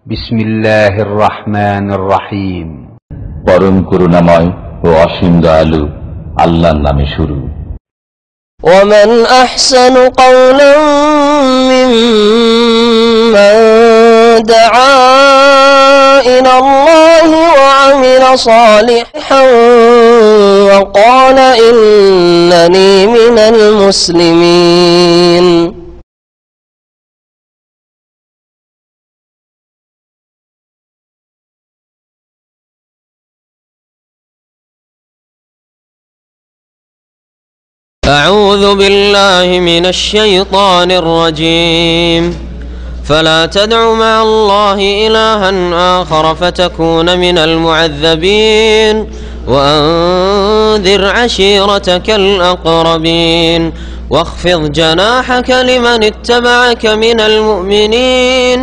বিসমিল্লাহির রহমানির রহিম। পরম করুণাময় ও অসীম দয়ালু আল্লাহর নামে শুরু। ومن أحسن قولا ممن دعا إلى الله وعمل صالحا وقال إنني من المسلمين. أعوذ بالله من الشيطان الرجيم. فلا تدع مع الله إلها آخر فتكون من المعذبين وأنذر عشيرتك الأقربين واخفض جناحك لمن اتبعك من المؤمنين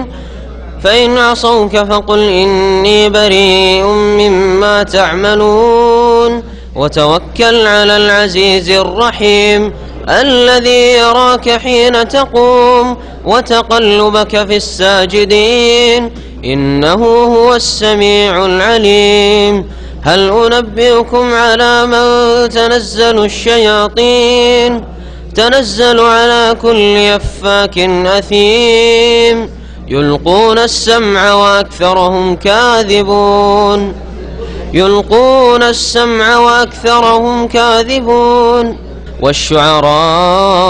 فإن عصوك فقل إني بريء مما تعملون وتوكل على العزيز الرحيم الذي يراك حين تقوم وتقلبك في الساجدين إنه هو السميع العليم. هل أنبئكم على من تنزل الشياطين تنزل على كل أفاك أثيم يلقون السمع وأكثرهم كاذبون والشعراء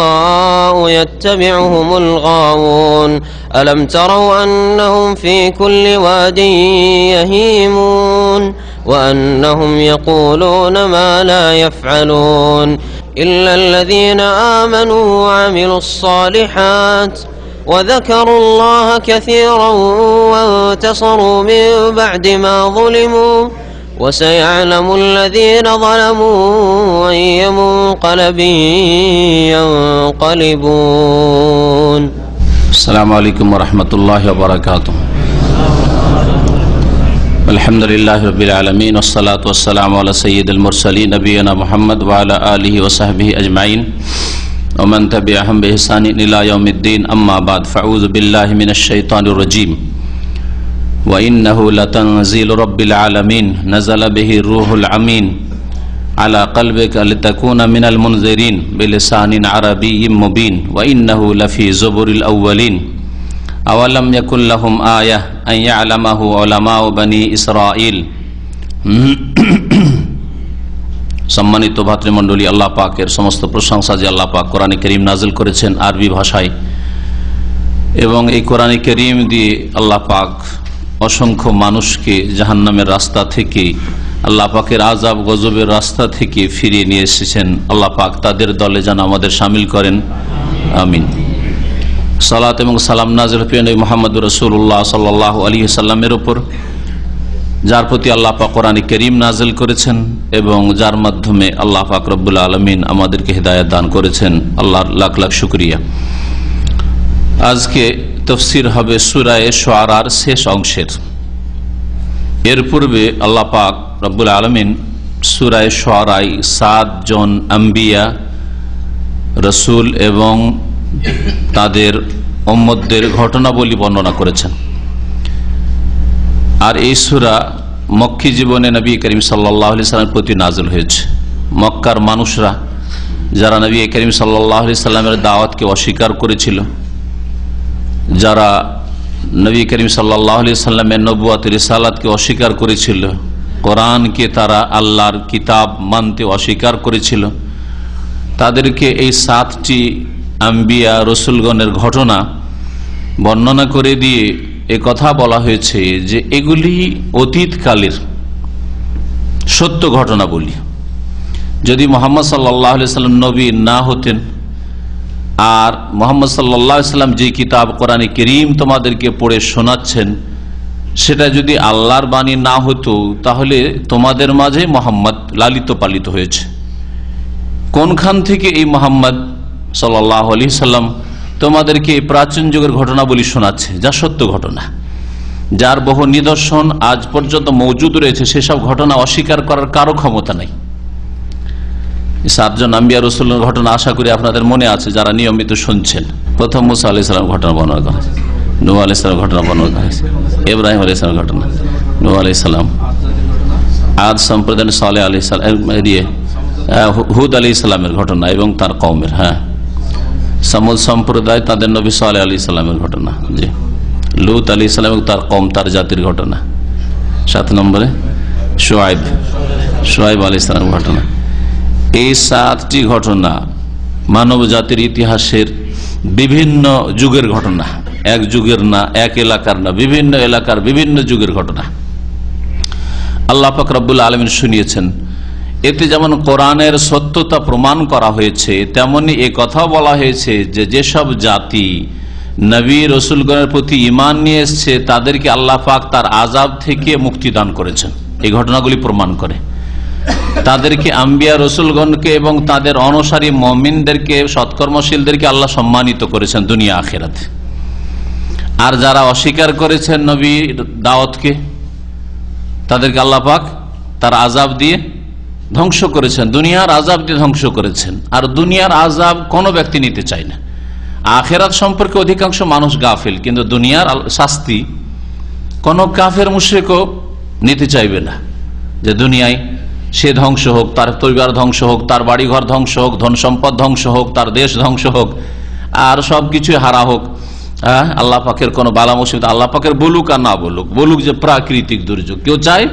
يتبعهم الغاوون ألم تروا أنهم في كل واد يهيمون وأنهم يقولون ما لا يفعلون إلا الذين آمنوا وعملوا الصالحات وذكروا الله كثيرا وانتصروا من بعد ما ظلموا وسيعلم الذين ظلموا أي منقلب ينقلبون. السلام عليكم ورحمة الله وبركاته. الحمد لله رب العالمين والصلاة والسلام على سيد المرسلين نبينا محمد وعلى آله وصحبه أجمعين ومن تبعهم بإحسان إلى يوم الدين. أما بعد فأعوذ بالله من الشيطان الرجيم. وإنه لتنزيل رب العالمين نزل به الروح الأمين على قلبك لتكون من المنذرين بلسان عربي مبين وإنه لفي زبر الأولين أولم يكن لهم آية أن يعلمه علماء بني إسرائيل. সম্মানিত ভাতৃমণ্ডলী, আল্লাহ পাকের সমস্ত প্রশংসা যে আল্লাহ পাক কোরআনে কারীম নাযিল করেছেন আরবি ভাষায়, এবং এই কোরআনে কারীম দিয়ে আল্লাহ পাক অসংখ্য মানুষকে জাহান্নামের রাস্তা থেকে, আল্লাহ পাকের আযাব গজবের রাস্তা থেকে ফিরিয়ে নিয়ে এসেছেন। আল্লাহ পাক তাদের দলে যেন আমাদের শামিল করেন, আমিন। সালাত এবং সালাম নাযিল প্রিয় নবী মুহাম্মদুর রাসূলুল্লাহ সাল্লাল্লাহু আলাইহি ওয়াসাল্লামের উপর, যার প্রতি আল্লাহ পাক কোরআনে কারীম নাযিল করেছেন এবং যার মাধ্যমে আল্লাহ পাক রব্বুল আলামিন আমাদেরকে হিদায়াত দান করেছেন। আল্লাহর লাখ লাখ শুকরিয়া। আজকে তাফসীর হবে সূরা শুআরার শেষ অংশের। এর পূর্বে আল্লাহ পাক রব্বুল আলামিন সূরা শুআরায় 7 জন আম্বিয়া, রাসূল এবং তাদের উম্মতদের ঘটনাবলী বর্ণনা করেছেন। আর এই সূরা মক্কি জীবনে নবী করিম সাল্লাল্লাহু আলাইহি সাল্লামের প্রতি নাযিল হয়েছে। মক্কার মানুষরা যারা নবী করিম সাল্লাল্লাহু আলাইহি সাল্লামের দাওয়াতকে অস্বীকার করেছিল, যারা নবী করিম সাল্লাল্লাহু আলাইহি সাল্লামের নবুয়ত রিসালাতকে অস্বীকার করেছিল, কোরআনকে তারা আল্লাহর কিতাব মানতে অস্বীকার করেছিল, তাদেরকে এই 7টি আম্বিয়া রসুলগণের ঘটনা বর্ণনা করে দিয়ে এ কথা বলা হয়েছে যে এগুলি অতীতকালের সত্য ঘটনা বলি। যদি মুহাম্মদ সাল্লাল্লাহু আলাইহি সাল্লাম নবী না হতেন আর মুহাম্মদ সাল্লাল্লাহু আলাইহি সাল্লাম যে কিতাব কোরআনে কারীম তোমাদেরকে পড়ে শোনাচ্ছেন সেটা যদি আল্লাহর বাণী না হতো, তাহলে তোমাদের মাঝে মুহাম্মদ লালিত পালিত হয়েছে। কোনখান থেকে এই মুহাম্মদ সাল্লাল্লাহু আলাইহি সাল্লাম তোমাদেরকে প্রাচীন যুগের ঘটনাবলী শোনাচ্ছে, যা সত্য ঘটনা, যার বহু নিদর্শন আজ পর্যন্ত মজুদ রয়েছে, সেসব ঘটনা অস্বীকার করার কারো ক্ষমতা নাই। 7 জন আম্বিয়া রাসূলের ঘটনা আশা করি আপনাদের মনে আছে, যারা নিয়মিত শুনছেন। প্রথম মুসা আলাইহিস সালাম ঘটনা বর্ণনা করা নূহ আলাইহিস সালামের ঘটনা বর্ণনা হয়েছে, ইব্রাহিম আলাইহিস সালামের ঘটনা, নূহ আলাইহিস সালাম, আদ সম্প্রদায়ের সালেহ আলাইহিস সালাম, হুদ আলাইহিস সালামের ঘটনা এবং তার কওমের, সামুদ সম্প্রদায় তাদের নবী সালেহ আলাইহিস সালামের ঘটনা, জি, লূত আলাইহিস সালাম এবং তার কওম তার জাতির ঘটনা। 7 নম্বরে শুআয়ব আলাইহিস সালামের ঘটনা। এই 7টি ঘটনা মানব জাতির ইতিহাসের বিভিন্ন যুগের ঘটনা, এক যুগের না, এক এলাকার না, বিভিন্ন এলাকার বিভিন্ন যুগের ঘটনা আল্লাহ পাক রব্বুল আলামিন শুনিয়েছেন। এতে যেমন কোরআনের সত্যতা প্রমাণ করা হয়েছে, তেমনি এ কথাও বলা হয়েছে যে যেসব জাতি নবী রসুলগণের প্রতি ঈমান নিয়ে এসছে তাদেরকে আল্লাহ পাক তার আযাব থেকে মুক্তি দান করেছেন। এই ঘটনাগুলি প্রমাণ করে তাদেরকে, আম্বিয়া রসুলগণকে এবং তাদের অনুসারী মুমিনদেরকে, সৎকর্মশীলদেরকে আল্লাহ সম্মানিত করেছেন দুনিয়া আখিরাতে। আর যারা অস্বীকার করেছেন নবীর দাওয়াতকে তাদেরকে আল্লাহ পাক তার আযাব দিয়ে ধ্বংস করেছেন, দুনিয়ার আযাব দিয়ে ধ্বংস করেছেন। আর দুনিয়ার আযাব কোনো ব্যক্তি নিতে চায় না। আখিরাত সম্পর্কে অধিকাংশ মানুষ গাফিল, কিন্তু দুনিয়ার শাস্তি কোনো কাফের মুশরিকও নিতে চাইবে না, যে দুনিয়ায় সে ধ্বংস হোক, তার পরিবার ধ্বংস হোক, তার বাড়িঘর ধ্বংস হোক, ধন সম্পদ ধ্বংস হোক, তার দেশ ধ্বংস হোক, আর সবকিছু হারা হোক। আল্লাহ পাকের কোন বালা মুসিবত আল্লাহ পাকের বলুক আর না বলুক যে প্রাকৃতিক দুর্যোগ, কেউ চায়?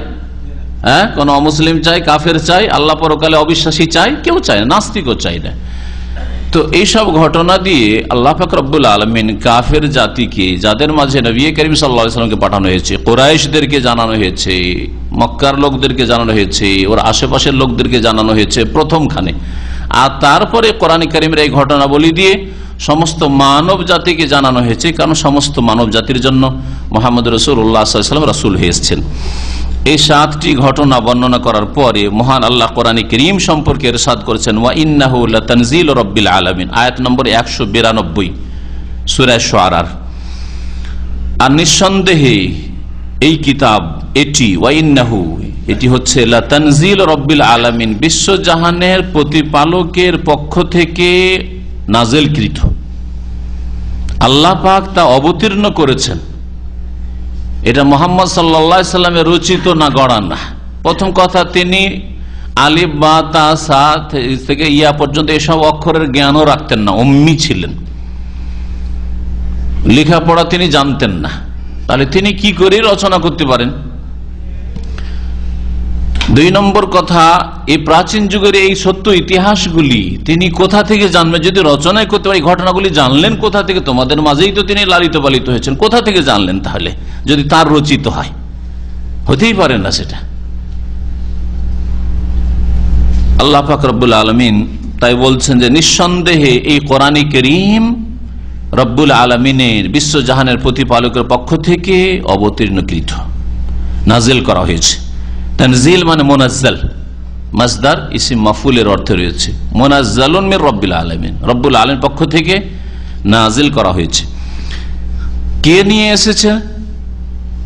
কোন অমুসলিম চাই, কাফের চাই, আল্লাহ পরকালে অবিশ্বাসী চাই? কেউ চায় না, নাস্তিকও চাই না। তো এইসব ঘটনা দিয়ে আল্লাহ পাক রব্বুল আলামিন কাফের জাতিকে, যাদের মাঝে নবী করিম সাল্লাল্লাহু আলাইহি ওয়াসাল্লামকে পাঠানো হয়েছে, কুরাইশদেরকে জানানো হয়েছে, মক্কার লোকদেরকে জানানো হয়েছে, ওর আশেপাশের লোকদেরকে জানানো হয়েছে প্রথমখানে, আর তারপরে কোরআন কারীমের এই ঘটনাবলী দিয়ে সমস্ত মানব জাতিকে জানানো হয়েছে, কারণ সমস্ত মানব জাতির জন্য মুহাম্মদ রাসূলুল্লাহ সাল্লাল্লাহু আলাইহি ওয়াসাল্লাম রাসূল হয়ে এসেছেন। এই 7টি ঘটনা বর্ণনা করার পরে মহান আল্লাহ কোরআন কারীম সম্পর্কে ইরশাদ করেছেন, ওয়া ইন্নাহু লাতানজিলু রাব্বিল আলামিন, আয়াত নম্বর 192 সূরা শুআরা। আর নিঃসন্দেহে এই কিতাব, এটি ওয়া ইন্নাহু, এটি হচ্ছে লাতানজিলু রাব্বিল আলামিন, বিশ্বজাহানের প্রতিপালকের পক্ষ থেকে নাজিলকৃত, আল্লাহ পাক তা অবতীর্ণ করেছেন। এটা মুহাম্মদ সাল্লাল্লাহু আলাইহি সাল্লামের রচিত না, গড়া না। প্রথম কথা, তিনি আলিফ বা তা সা থেকে ইয়া পর্যন্ত এসব অক্ষরের জ্ঞানও রাখতেন না, উম্মি ছিলেন, লেখাপড়া তিনি জানতেন না। তাহলে তিনি কি করে রচনা করতে পারেন? 2 নম্বর কথা, এই প্রাচীন যুগের এই সত্য ইতিহাসগুলি তিনি কোথা থেকে জানবেন? যদি রচনায় করতে পারে, এই ঘটনাগুলি জানলেন কোথা থেকে? তোমাদের মাঝেই তো তিনি লালিত পালিত হয়েছেন, কোথা থেকে জানলেন তাহলে যদি তার রচিত হয়? হতেই পারে না সেটা। আল্লাহ পাক রব্বুল আলামিন তাই বলছেন যে নিঃসন্দেহে এই কোরআন কারীম রব্বুল আলামিনের, বিশ্বজাহানের প্রতিপালকের পক্ষ থেকে অবতীর্ণকৃত, নাজিল করা হয়েছে। তানজিল মানে মুনাজ্জাল, মাসদার ইসিম মাফুলের অর্থে রয়েছে মুনাজ্জালুন মির রব্বিল আলামিন, রব্বুল আলামিনের পক্ষ থেকে নাজিল করা হয়েছে। কে নিয়ে এসেছে?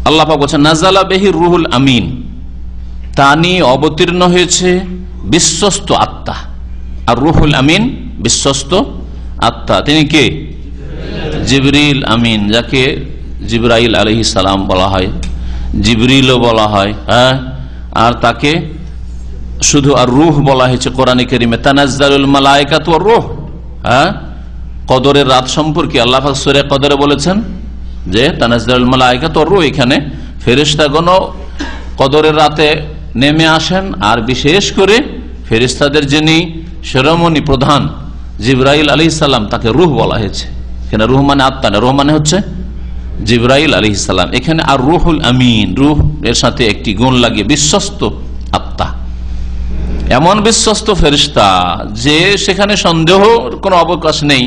আল্লাহ পাক বলেছেন নাযালা বিহি রূহুল আমিন, তা নিয়ে অবতীর্ণ হয়েছে বিশ্বস্ত আত্মা। আর রূহুল আমিন বিশ্বস্ত আত্মা, তিনি কে? জিবরিল আমিন, যাকে জিবরাইল আলাইহিস সালাম বলা হয়, জিবরিলও বলা হয়, আর তাকে শুধু আর রূহ বলা হয়েছে কোরআনে কারীমে। তানাজ্জালুল মালায়েকাতু ওয়ার রূহ, কদরের রাত সম্পর্কে আল্লাহ পাক সূরা কদরে বলেছেন যে তানাজ্জালুল মালায়েকাতু ওয়ার রূহ, এখানে ফেরেশতাগণও কদরের রাতে নেমে আসেন। আর বিশেষ করে ফেরেশতাদের যিনি শিরোমণি প্রধান জিবরাইল আলাইহিস সালাম, তাকে রূহ বলা হয়েছে। এখানে রূহ মানে আত্মা না, রূহ মানে হচ্ছে জিবরাইল আলাইহিস সালাম। এখানে আর রূহুল আমিন, রূহ এর সাথে একটি গুণ লাগিয়ে বিশ্বস্ত আত্মা, এমন বিশ্বস্ত ফেরেশতা যে সেখানে সন্দেহর কোনো অবকাশ নেই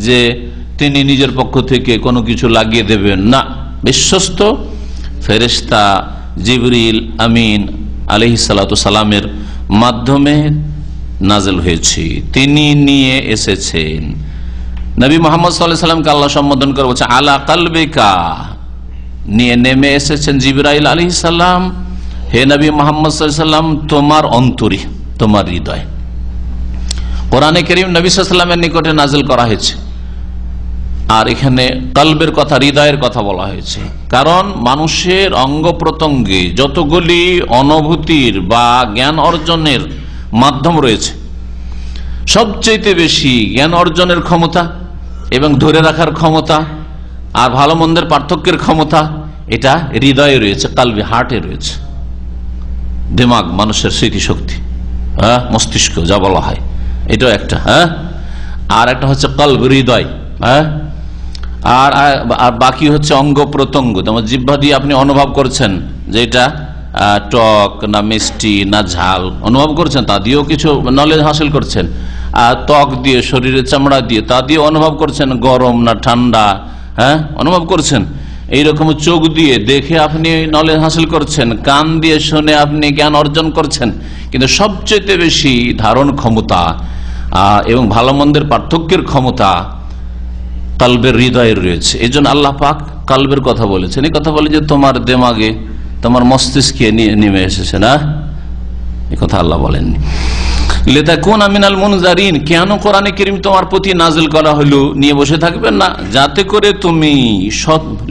যে তিনি নিজের পক্ষ থেকে কোনো কিছু লাগিয়ে দেবেন না। বিশ্বস্ত ফেরেশতা জিবরিল আমিন আলাইহিস সালাতু সালামের মাধ্যমে নাজিল হয়েছে, তিনি নিয়ে এসেছেন। নবী মুহাম্মদ সাল্লাল্লাহু আলাইহি ওয়াসাল্লামকে আল্লাহ সম্বোধন করে বলছে আলা কালবিকা, নিয়ে নেমে এসেছেন জিবরাইল আলাইহিস সালাম, হে নবী মুহাম্মদ সাল্লাল্লাহু আলাইহি ওয়াসাল্লাম তোমার অন্তরে, তোমার হৃদয়। কোরআনে কারীম নবী সাল্লাল্লাহু আলাইহি ওয়াসাল্লামের নিকটে নাজিল করা হয়েছে, আর এখানে কলবের কথা, হৃদয়ের কথা বলা হয়েছে, কারণ মানুষের অঙ্গ প্রত্যঙ্গে যতগুলি অনুভূতির বা জ্ঞান অর্জনের মাধ্যম রয়েছে, সবচেয়ে বেশি জ্ঞান অর্জনের ক্ষমতা এবং ধরে রাখার ক্ষমতা আর ভালো মন্দের পার্থক্যের ক্ষমতা এটা হৃদয়ে রয়েছে, কালবে, হার্টে রয়েছে। দিমাগ মানুষের স্মৃতিশক্তি, মস্তিষ্ক যা বলা হয়, এটাও একটা। আর একটা হচ্ছে কলব, হৃদয়। আর বাকি হচ্ছে অঙ্গ প্রত্যঙ্গ। যেমন জিহ্বা দিয়ে আপনি অনুভব করছেন যে এটা টক না মিষ্টি না ঝাল, অনুভব করছেন, তা দিয়েও কিছু নলেজ হাসিল করছেন। আর ত্বক দিয়ে, শরীরের চামড়া দিয়ে, তা দিয়ে অনুভব করছেন গরম না ঠান্ডা, অনুভব করছেন। এইরকম চোখ দিয়ে দেখে আপনি নলেজ হাসিল করছেন, কান দিয়ে শুনে আপনি জ্ঞান অর্জন করছেন। কিন্তু সবচেয়ে বেশি ধারণ ক্ষমতা এবং ভালো মন্দের পার্থক্যের ক্ষমতা কলবের, হৃদয়ের রয়েছে। এই জন্য আল্লাহ পাক কলবের কথা বলেছেন। এই কথা বলে যে তোমার দেমাগে, তোমার মস্তিষ্কে নেমে এসেছে না, এই কথা আল্লাহ বলেননি। লিতাকুনা মিনাল মুনজারিন, কেন কোরআনে কারীম তোমার প্রতি নাযিল করা হলো নিয়ে বসে থাকবেন না, যাতে করে তুমি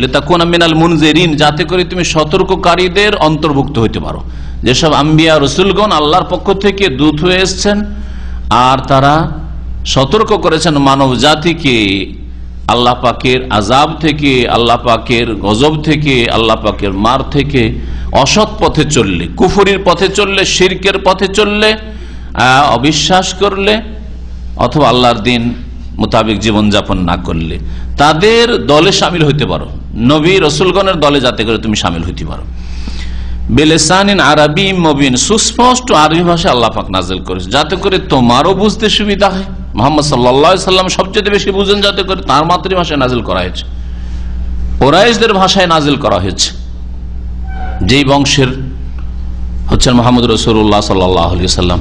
লিতাকুনা মিনাল মুনজিরিন, যাতে করে তুমি সতর্ককারীদের অন্তর্ভুক্ত হতে পারো। যেসব আম্বিয়া রাসূলগণ আল্লাহর পক্ষ থেকে দূত হয়ে এসেছেন আর তারা সতর্ক করেছেন মানব জাতিকে আল্লাহ পাকের আযাব থেকে, আল্লাহ পাকের গজব থেকে, আল্লাহ পাকের মার থেকে, অসৎ পথে চললে, কুফরির পথে চললে, শিরকের পথে চললে, অবিশ্বাস করলে অথবা আল্লাহর দিন মোতাবেক জীবনযাপন না করলে তাদের দলে সামিল হইতে পারো, নবী রাসূলগণের দলে যাতে করে তুমি সামিল হইতে পারো। বিলিসানিন আরবী মুবিন, সুস্পষ্ট আরবি ভাষা আল্লাহ পাক নাযিল করেছে যাতে করে তোমারও বুঝতে সুবিধা হয়। মুহাম্মদ সাল্লাল্লাহু আলাইহি সাল্লাম সবচেয়ে বেশি বুঝেন, যাতে করে তার মাতৃভাষায় নাযিল করা হয়েছে, কুরাইশদের ভাষায় নাযিল করা হয়েছে, যেই বংশের হচ্ছেন মুহাম্মদ রাসূলুল্লাহ সাল্লাল্লাহু আলাইহি সাল্লাম।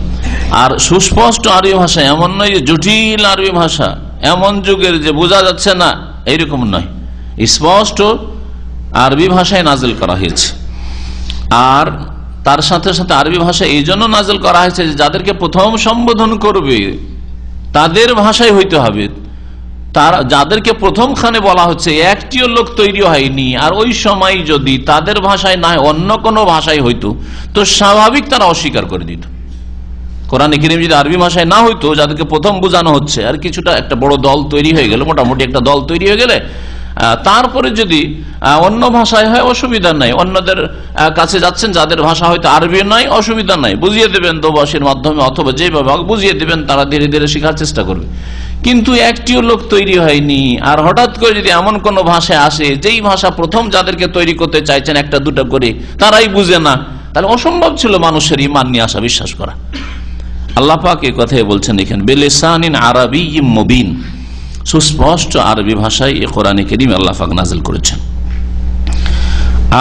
আর সুস্পষ্ট আরবি ভাষা, এমন নয় যে জটিল আরবি ভাষা, এমন যুগের যে বোঝা যাচ্ছে না, এইরকম নয়, স্পষ্ট আরবি ভাষায় নাযিল করা হয়েছে। আর তার সাথে সাথে আরবি ভাষা এই জন্য নাযিল করা হয়েছে যে যাদেরকে প্রথম সম্বোধন করবে তাদের ভাষায় হইতে হবে। তার যাদেরকে প্রথম খানে বলা হচ্ছে একটিও লোক তৈরি হয়নি, আর ওই সময় যদি তাদের ভাষায় না অন্য কোনো ভাষায় হইতো তো স্বাভাবিক তারা অস্বীকার করে দিত। কোরআনে কারীম যদি আরবি ভাষায় না হইতো, যাদেরকে প্রথম বোঝানো হচ্ছে, আর কিছুটা একটা বড় দল তৈরি হয়ে গেল, মোটামুটি একটা দল তৈরি হয়ে গেলে তারপরে যদি অন্য ভাষায় হয় অসুবিধা নাই, অন্যদের কাছে যাচ্ছেন যাদের ভাষা হয়তো আরবি নয়, অসুবিধা নাই, বুঝিয়ে দেবেন দোভাষীর মাধ্যমে অথবা যেভাবে বুঝিয়ে দেবেন, তারা ধীরে ধীরে শেখার চেষ্টা করবে। কিন্তু একটিও লোক তৈরি হয়নি, আর হঠাৎ করে যদি এমন কোন ভাষায় আসে যেই ভাষা প্রথম যাদেরকে তৈরি করতে চাইছেন একটা দুটো করে তারাই বুঝে না, তাহলে অসম্ভব ছিল মানুষের ঈমান নিয়ে আসা, বিশ্বাস করা। আল্লাহ পাক এই কথাই বলছেন এখানে, বিলিসানিন আরাবিয়্যিম মুবিন, সুস্পষ্ট আরবি ভাষায় এই কোরআনে কারীম আল্লাহ পাক নাযিল করেছেন।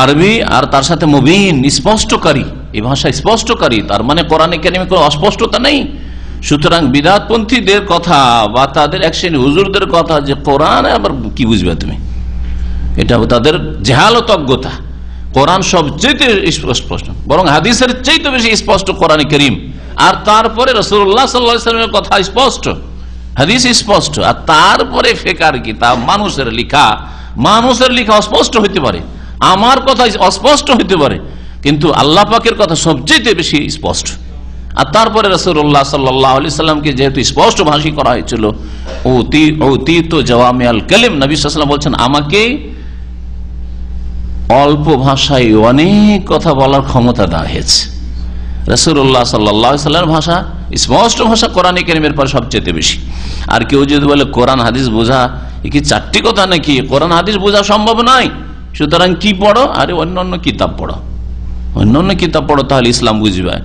আরবি আর তার সাথে মুবিন, স্পষ্টকারী, এই ভাষা স্পষ্টকারী, তার মানে কোরআনে কারীমে কোনো অস্পষ্টতা নেই। সুতরাং বিদআতপন্থীদের কথা বা তাদের এক শ্রেণী হুজুরদের কথা যে কোরআন আবার কি বুঝবে তুমি, এটা তাদের জাহালত, অজ্ঞতা। কোরআন সবচেয়ে স্পষ্ট, বরং হাদিসের চাইতে বেশি স্পষ্ট কোরআনে কারীম। আর তারপরে রাসূলুল্লাহ সাল্লাল্লাহু আলাইহি ওয়াসাল্লামের কথা স্পষ্ট, হাদিস স্পষ্ট, আর তারপরে ফিকর কিতাব, মানুষের লেখা অস্পষ্ট হইতে পারে, আমার কথা অস্পষ্ট হইতে পারে, কিন্তু আল্লাহ পাকের কথা সবচেয়ে বেশি স্পষ্ট। আর তারপরে রাসূলুল্লাহ সাল্লাল্লাহু আলাইহি সাল্লামকে যেহেতু স্পষ্ট ভাষী করা হয়েছিল, উতীতু জাওয়ামিআল কালিম, নবী সাল্লাল্লাহু আলাইহি ওয়াসাল্লাম বলছেন আমাকে অল্প ভাষায় অনেক কথা বলার ক্ষমতা দেওয়া হয়েছে। রাসূলুল্লাহ সাল্লাল্লাহু আলাইহি সাল্লামের ভাষা, স্পষ্ট ভাষা কোরআনে কারীমের পর সবচেয়ে বেশি। আর কেউ যদি বলে কোরআন হাদিস বোঝা কি চারটি কথা নাকি, কোরআন হাদিস বোঝা সম্ভব নয়, সুতরাং কি পড়ো, আরে অন্য কিতাব পড়ো, অন্য কিতাব পড়ো, তাহলে ইসলাম বুঝবে।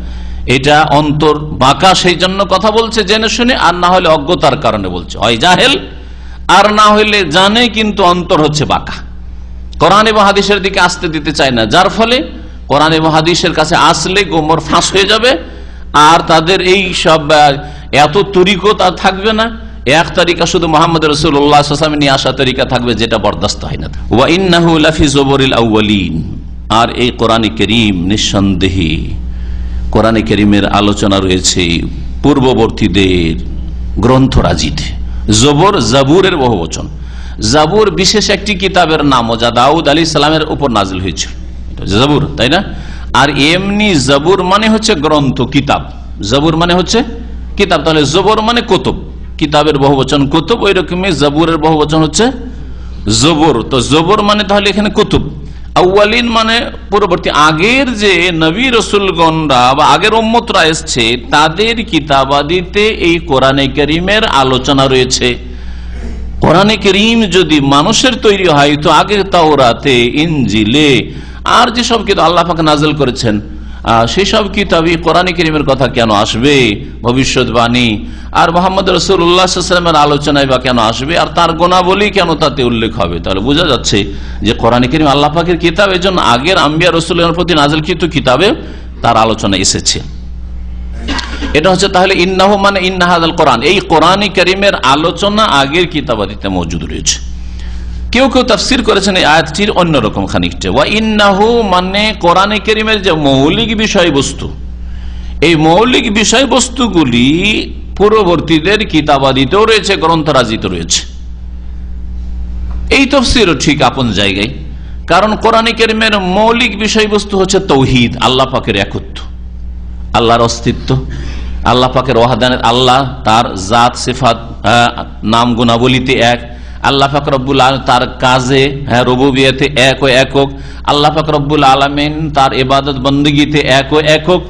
এটা অন্তর বাঁকা, সেই জন্য কথা বলছে জেনে শুনে, আর না হলে অজ্ঞতার কারণে বলছে, হয় জাহেল, আর না হইলে জানে কিন্তু অন্তর হচ্ছে বাঁকা, কোরআন এবং হাদিসের দিকে আসতে দিতে চায় না, যার ফলে কোরআন এবং হাদিসের কাছে আসলে গোমর ফাঁস হয়ে যাবে। আর তাদের এই সব এত তরিকত আর থাকবে না, এক তরিকা শুধু মুহাম্মদ রাসূলুল্লাহ সাল্লাল্লাহু আলাইহি ওয়াসাল্লাম নিয়ে আসা তরিকা থাকবে, যেটা বরদাস্ত হয় না। ওয়া ইন্নাহু লাফি যুবুরিল আউয়ালিন, আর এই কোরআনে কারীম নিঃসন্দেহে কোরআনে কারীমের আলোচনা রয়েছে পূর্ববর্তীদের গ্রন্থরাজিতে। জবর জাবুরের বহুবচন, জাবুর বিশেষ একটি কিতাবের নামও, যা দাউদ আলাইহিস সালামের উপর নাজিল হয়েছিল, জাবুর, তাই না? আর এমনি জাবুর মানে হচ্ছে গ্রন্থ, কিতাব। জাবুর মানে হচ্ছে কিতাব, তাহলে জবর মানে কুতুব, কিতাবের বহুবচন কুতুব, ওই রকমই জাবুরের বহুবচন হচ্ছে জবর। তো জবর মানে তাহলে এখানে কুতুব। আউয়ালিন মানে পূর্ববর্তী, আগের যে নবী রসুলগণরা বা আগের উম্মতরা এসছে তাদের কিতাবাদিতে এই কোরআনে কারীমের আলোচনা রয়েছে। কোরআনে কারীম যদি মানুষের তৈরি হয় তো আগে তাওরাতে, ইনজিলে আর যেসব কিতাব আল্লাহ পাক নাযিল করেছেন সেই সব কিতাবই কোরআনে কারীমের কথা কেন আসবে, ভবিষ্যৎবাণী আর মুহাম্মদ রাসূলুল্লাহ সাল্লাল্লাহু আলাইহি ওয়াসাল্লামের আলোচনায় বা কেন আসবে, আর তার গুণাবলী কেন তাতে উল্লেখ হবে? তাহলে বোঝা যাচ্ছে যে কোরআনে কারীম আল্লাহ পাকের কিতাব, এর জন্য আগের আম্বিয়া রাসূলগণের প্রতি নাযিলকৃত কিতাবে তার আলোচনা এসেছে। এটা হচ্ছে তাহলে ইন্নাহু মানে ইন্না হাযাল কোরআন, এই কোরআনে কারীমের আলোচনা আগের কিতাবাদিতে মজুদ রয়েছে। কেউ কেউ তাফসীর করেছেন এই আয়াতটির অন্যরকম খানিকটা, ওয়া ইন্নাহু মানে কোরআনে কারীমের যে মৌলিক বিষয়বস্তু, এই মৌলিক বিষয়বস্তুগুলি পূর্ববর্তীদের কিতাবাদিতেও রয়েছে, গ্রন্থরাজিতে রয়েছে। এই তাফসীরও ঠিক আপন জায়গায়, কারণ কোরআনে কারীমের মৌলিক বিষয়বস্তু হচ্ছে তাওহীদ, আল্লাহ পাকের একত্ব, আল্লাহর অস্তিত্ব, আল্লাহ পাকের ওয়াহদানিয়ত, আল্লাহ তার জাত সিফাত নাম গুণাবলীতে এক, আল্লাহ পাক রব্বুল আলামিন তার কাজে রুবুবিয়তে এক ও একক, আল্লাহ পাক রব্বুল আলামিন তার ইবাদত বন্দেগীতে এক ও একক,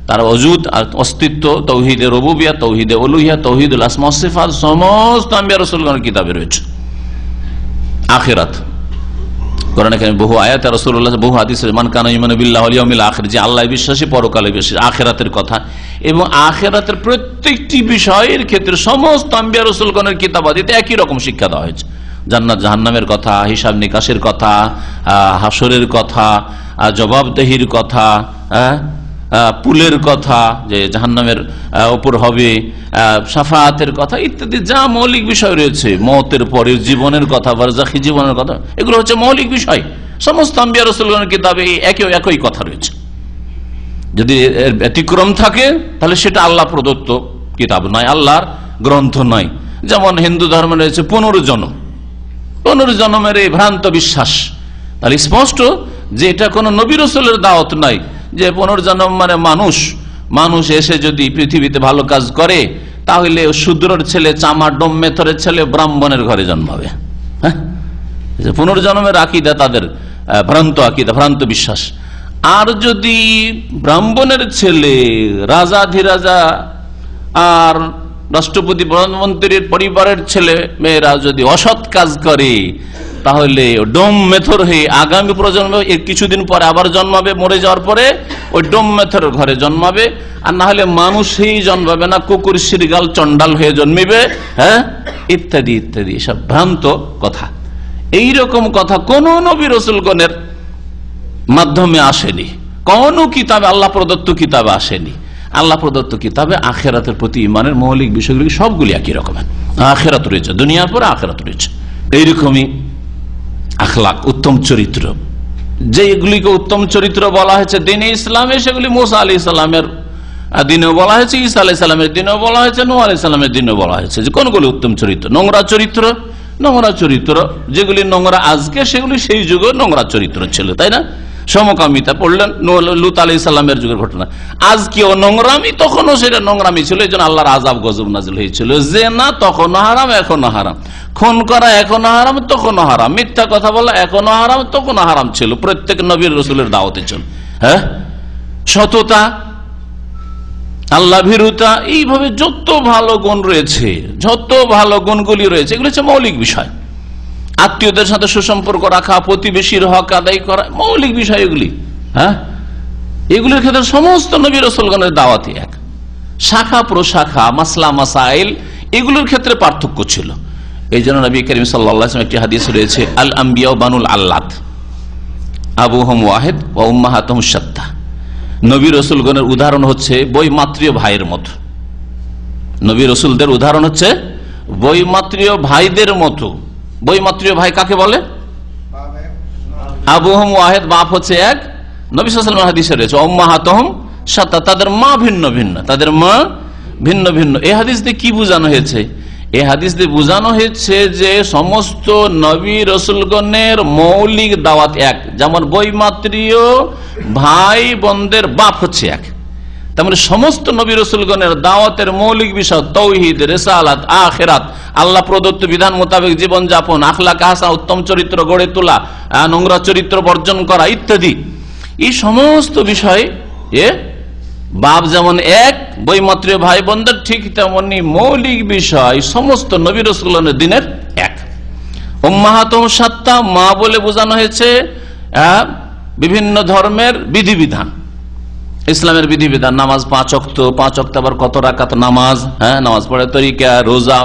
তার ওজুদ আর অস্তিত্ব, তাওহীদে রুবুবিয়ত, তাওহীদে উলুহিয়ত, তাওহীদুল আসমা ওয়াস সিফাত সমস্ত আম্বিয়া রাসূলগণের কিতাবে রয়েছে। আখিরাত, কোরআনে কারীমে বহু আয়াতে রাসূলুল্লাহ, বহু হাদিসে মান কানা ইউমিনু বিল্লাহি ওয়াল ইয়াউমিল আখির, যে আল্লাহ বিশ্বাসী, পরকালে বিশ্বাসী, আখিরাতের কথা, এবং আখিরাতের প্রত্যেকটি বিষয়ের ক্ষেত্রে সমস্ত আম্বিয়া রাসূলগণের কিতাবাদিতে একই রকম শিক্ষা দেওয়া হয়েছে। জান্নাত জাহান্নামের কথা, হিসাব নিকাশের কথা, হাসরের কথা, জবাবদেহির কথা, পুলের কথা যে জাহান্নামের উপর হবে, শাফাআতের কথা ইত্যাদি যা মৌলিক বিষয় রয়েছে, মওতের পরের জীবনের কথা, বারজাখী জীবনের কথা, এগুলো হচ্ছে মৌলিক বিষয়। সমস্ত আম্বিয়া রাসূলগণের কিতাবে একই কথা রয়েছে। যদি এর ব্যতিক্রম থাকে তাহলে সেটা আল্লাহ প্রদত্ত কিতাব নয়, আল্লাহর গ্রন্থ নয়। যেমন হিন্দু ধর্মে রয়েছে পুনর্জন্মের এই ভ্রান্ত বিশ্বাস, তাহলে স্পষ্ট যে এটা কোনো নবী রাসূলের দাওয়াত নয়, যে পুনর্জন্ম মানে মানুষ এসে যদি পৃথিবীতে ভালো কাজ করে তাহলে শূদ্রের ছেলে, চামা ডোম মেথরের ছেলে ব্রাহ্মণের ঘরে জন্মাবে। হ্যাঁ, পুনর্জন্মের আকীদা তাদের ভ্রান্ত আকীদা, ভ্রান্ত বিশ্বাস। আর যদি ব্রাহ্মণের ছেলে রাজাধিরাজা আর রাষ্ট্রপতি প্রধানমন্ত্রীর পরিবারের ছেলে মেয়েরা যদি অসৎ কাজ করে তাহলে ডোম মেথর হয়ে আগামী প্রজন্মে কিছুদিন পরে আবার জন্মাবে, মরে যাওয়ার পরে ওই ডোম মেথরের ঘরে জন্মাবে। আর না হলে মানুষই জন্মাবে না, কুকুর শৃগাল চন্ডাল হয়ে জন্মিবে। হ্যাঁ, ইত্যাদি ইত্যাদি সব ভ্রান্ত কথা। এইরকম কথা কোন নবী রাসূলগণের মাধ্যমে আসেনি, কোন কিতাবে, আল্লাহ প্রদত্ত কিতাবে আসেনি। আল্লাহ প্রদত্ত কিতাবে আখিরাতের প্রতি ঈমানের মৌলিক বিষয়গুলি সবগুলি একই রকমের। আখিরাত রয়েছে, দুনিয়ার পরে আখিরাত রয়েছে। এইরকমই আখলাক, উত্তম চরিত্র, যেগুলিকে উত্তম চরিত্র বলা হয়েছে দ্বীনে ইসলামে, সেগুলি মুসা আলাইহিস সালামের দিনেও বলা হয়েছে, ঈসা আলাইহিস সালামের দিনেও বলা হয়েছে, নূহ আলাইহিস সালামের দিনেও বলা হয়েছে। যে কোনগুলি উত্তম চরিত্র? নোংরা চরিত্র যেগুলি নোংরা আজকে, সেগুলি সেই যুগে নোংরা চরিত্র ছিল, তাই না? সমকামিতা পড়লেন, লূত আলাইহিস সালামের যুগের ঘটনা। আজকেও নোংরামি, তখনও সেটা নোংরামি ছিল, এই জন্য আল্লাহর আযাব গজব নাযিল হয়েছিল। জেনা তখনও হারাম, এখনো হারাম। খুন করা এখনো হারাম, তখনও হারাম। মিথ্যা কথা বলা এখনো হারাম, তখনও হারাম ছিল। প্রত্যেক নবীর রাসূলের দাওয়াতে ছিল। হ্যাঁ, সততা, আল্লাহ ভীরুতা, এইভাবে যত ভালো গুণ রয়েছে, যত ভালো গুণগুলি রয়েছে, এগুলো হচ্ছে মৌলিক বিষয়। আত্মীয়দের সাথে সুসম্পর্ক রাখা, প্রতিবেশীর হক আদায় করা, মৌলিক বিষয় এগুলি। হ্যাঁ, এগুলির ক্ষেত্রে সমস্ত নবী রাসূলগণের দাওয়াতই এক। শাখা প্রশাখা, মাসলা মাসাইল, এগুলোর ক্ষেত্রে পার্থক্য ছিল। এই জন্য নবী করিম সাল্লাল্লাহু আলাইহি ওয়াসাল্লাম একটি হাদিস রয়েছে, আল আম্বিয়া বানুল আল্লাত আবুহুম ওয়াহিদ ওয়া উম্মাহাতুহুম শাত্তা। নবী রাসূলগণের উদাহরণ হচ্ছে বৈমাত্রীয় ভাইয়ের মতো। নবী রাসূলদের উদাহরণ হচ্ছে বৈমাত্রীয় ভাইদের মতো। বৈমাত্রীয় ভাই কাকে বলে? আবুহুম ওয়াহিদ, বাপ হচ্ছে এক। নবী সাল্লাল্লাহু আলাইহি ওয়াসাল্লাম হাদিসে রয়েছে উম্মাহাতুহুম শাত্তা, তাদের মা ভিন্ন ভিন্ন, তাদের মা ভিন্ন ভিন্ন। এই হাদিস দিয়ে কি বোঝানো হয়েছে? এই হাদিস দিয়ে বোঝানো হয়েছে যে সমস্ত নবী রসুলগণের মৌলিক দাওয়াত এক, যেমন বৈমাত্রীয় ভাই বোনদের বাপ হচ্ছে এক, তেমনি সমস্ত নবী রসুলগণের দাওয়াতের মৌলিক বিষয় তাওহীদ, রিসালাত, আখিরাত, আল্লাহ প্রদত্ত বিধান মোতাবেক জীবনযাপন, আখলাক হাসান, উত্তম চরিত্র গড়ে তোলা, নোংরা চরিত্র বর্জন করা ইত্যাদি। এই সমস্ত বিষয় বাপ যেমন এক, বৈমাত্রীয় ভাই বোনদের ঠিক তেমনি মৌলিক বিষয় সমস্ত নবী রাসূলগণের দিনের এক। উম্মাহাতুহুম শাত্তা, মা বলে বোঝানো হয়েছে বিভিন্ন ধর্মের বিধিবিধান, ইসলামের বিধিবিধান, নামাজ 5 ওয়াক্ত, আবার কত রাকাত নামাজ, নামাজ পড়ার তরিকা, রোজা,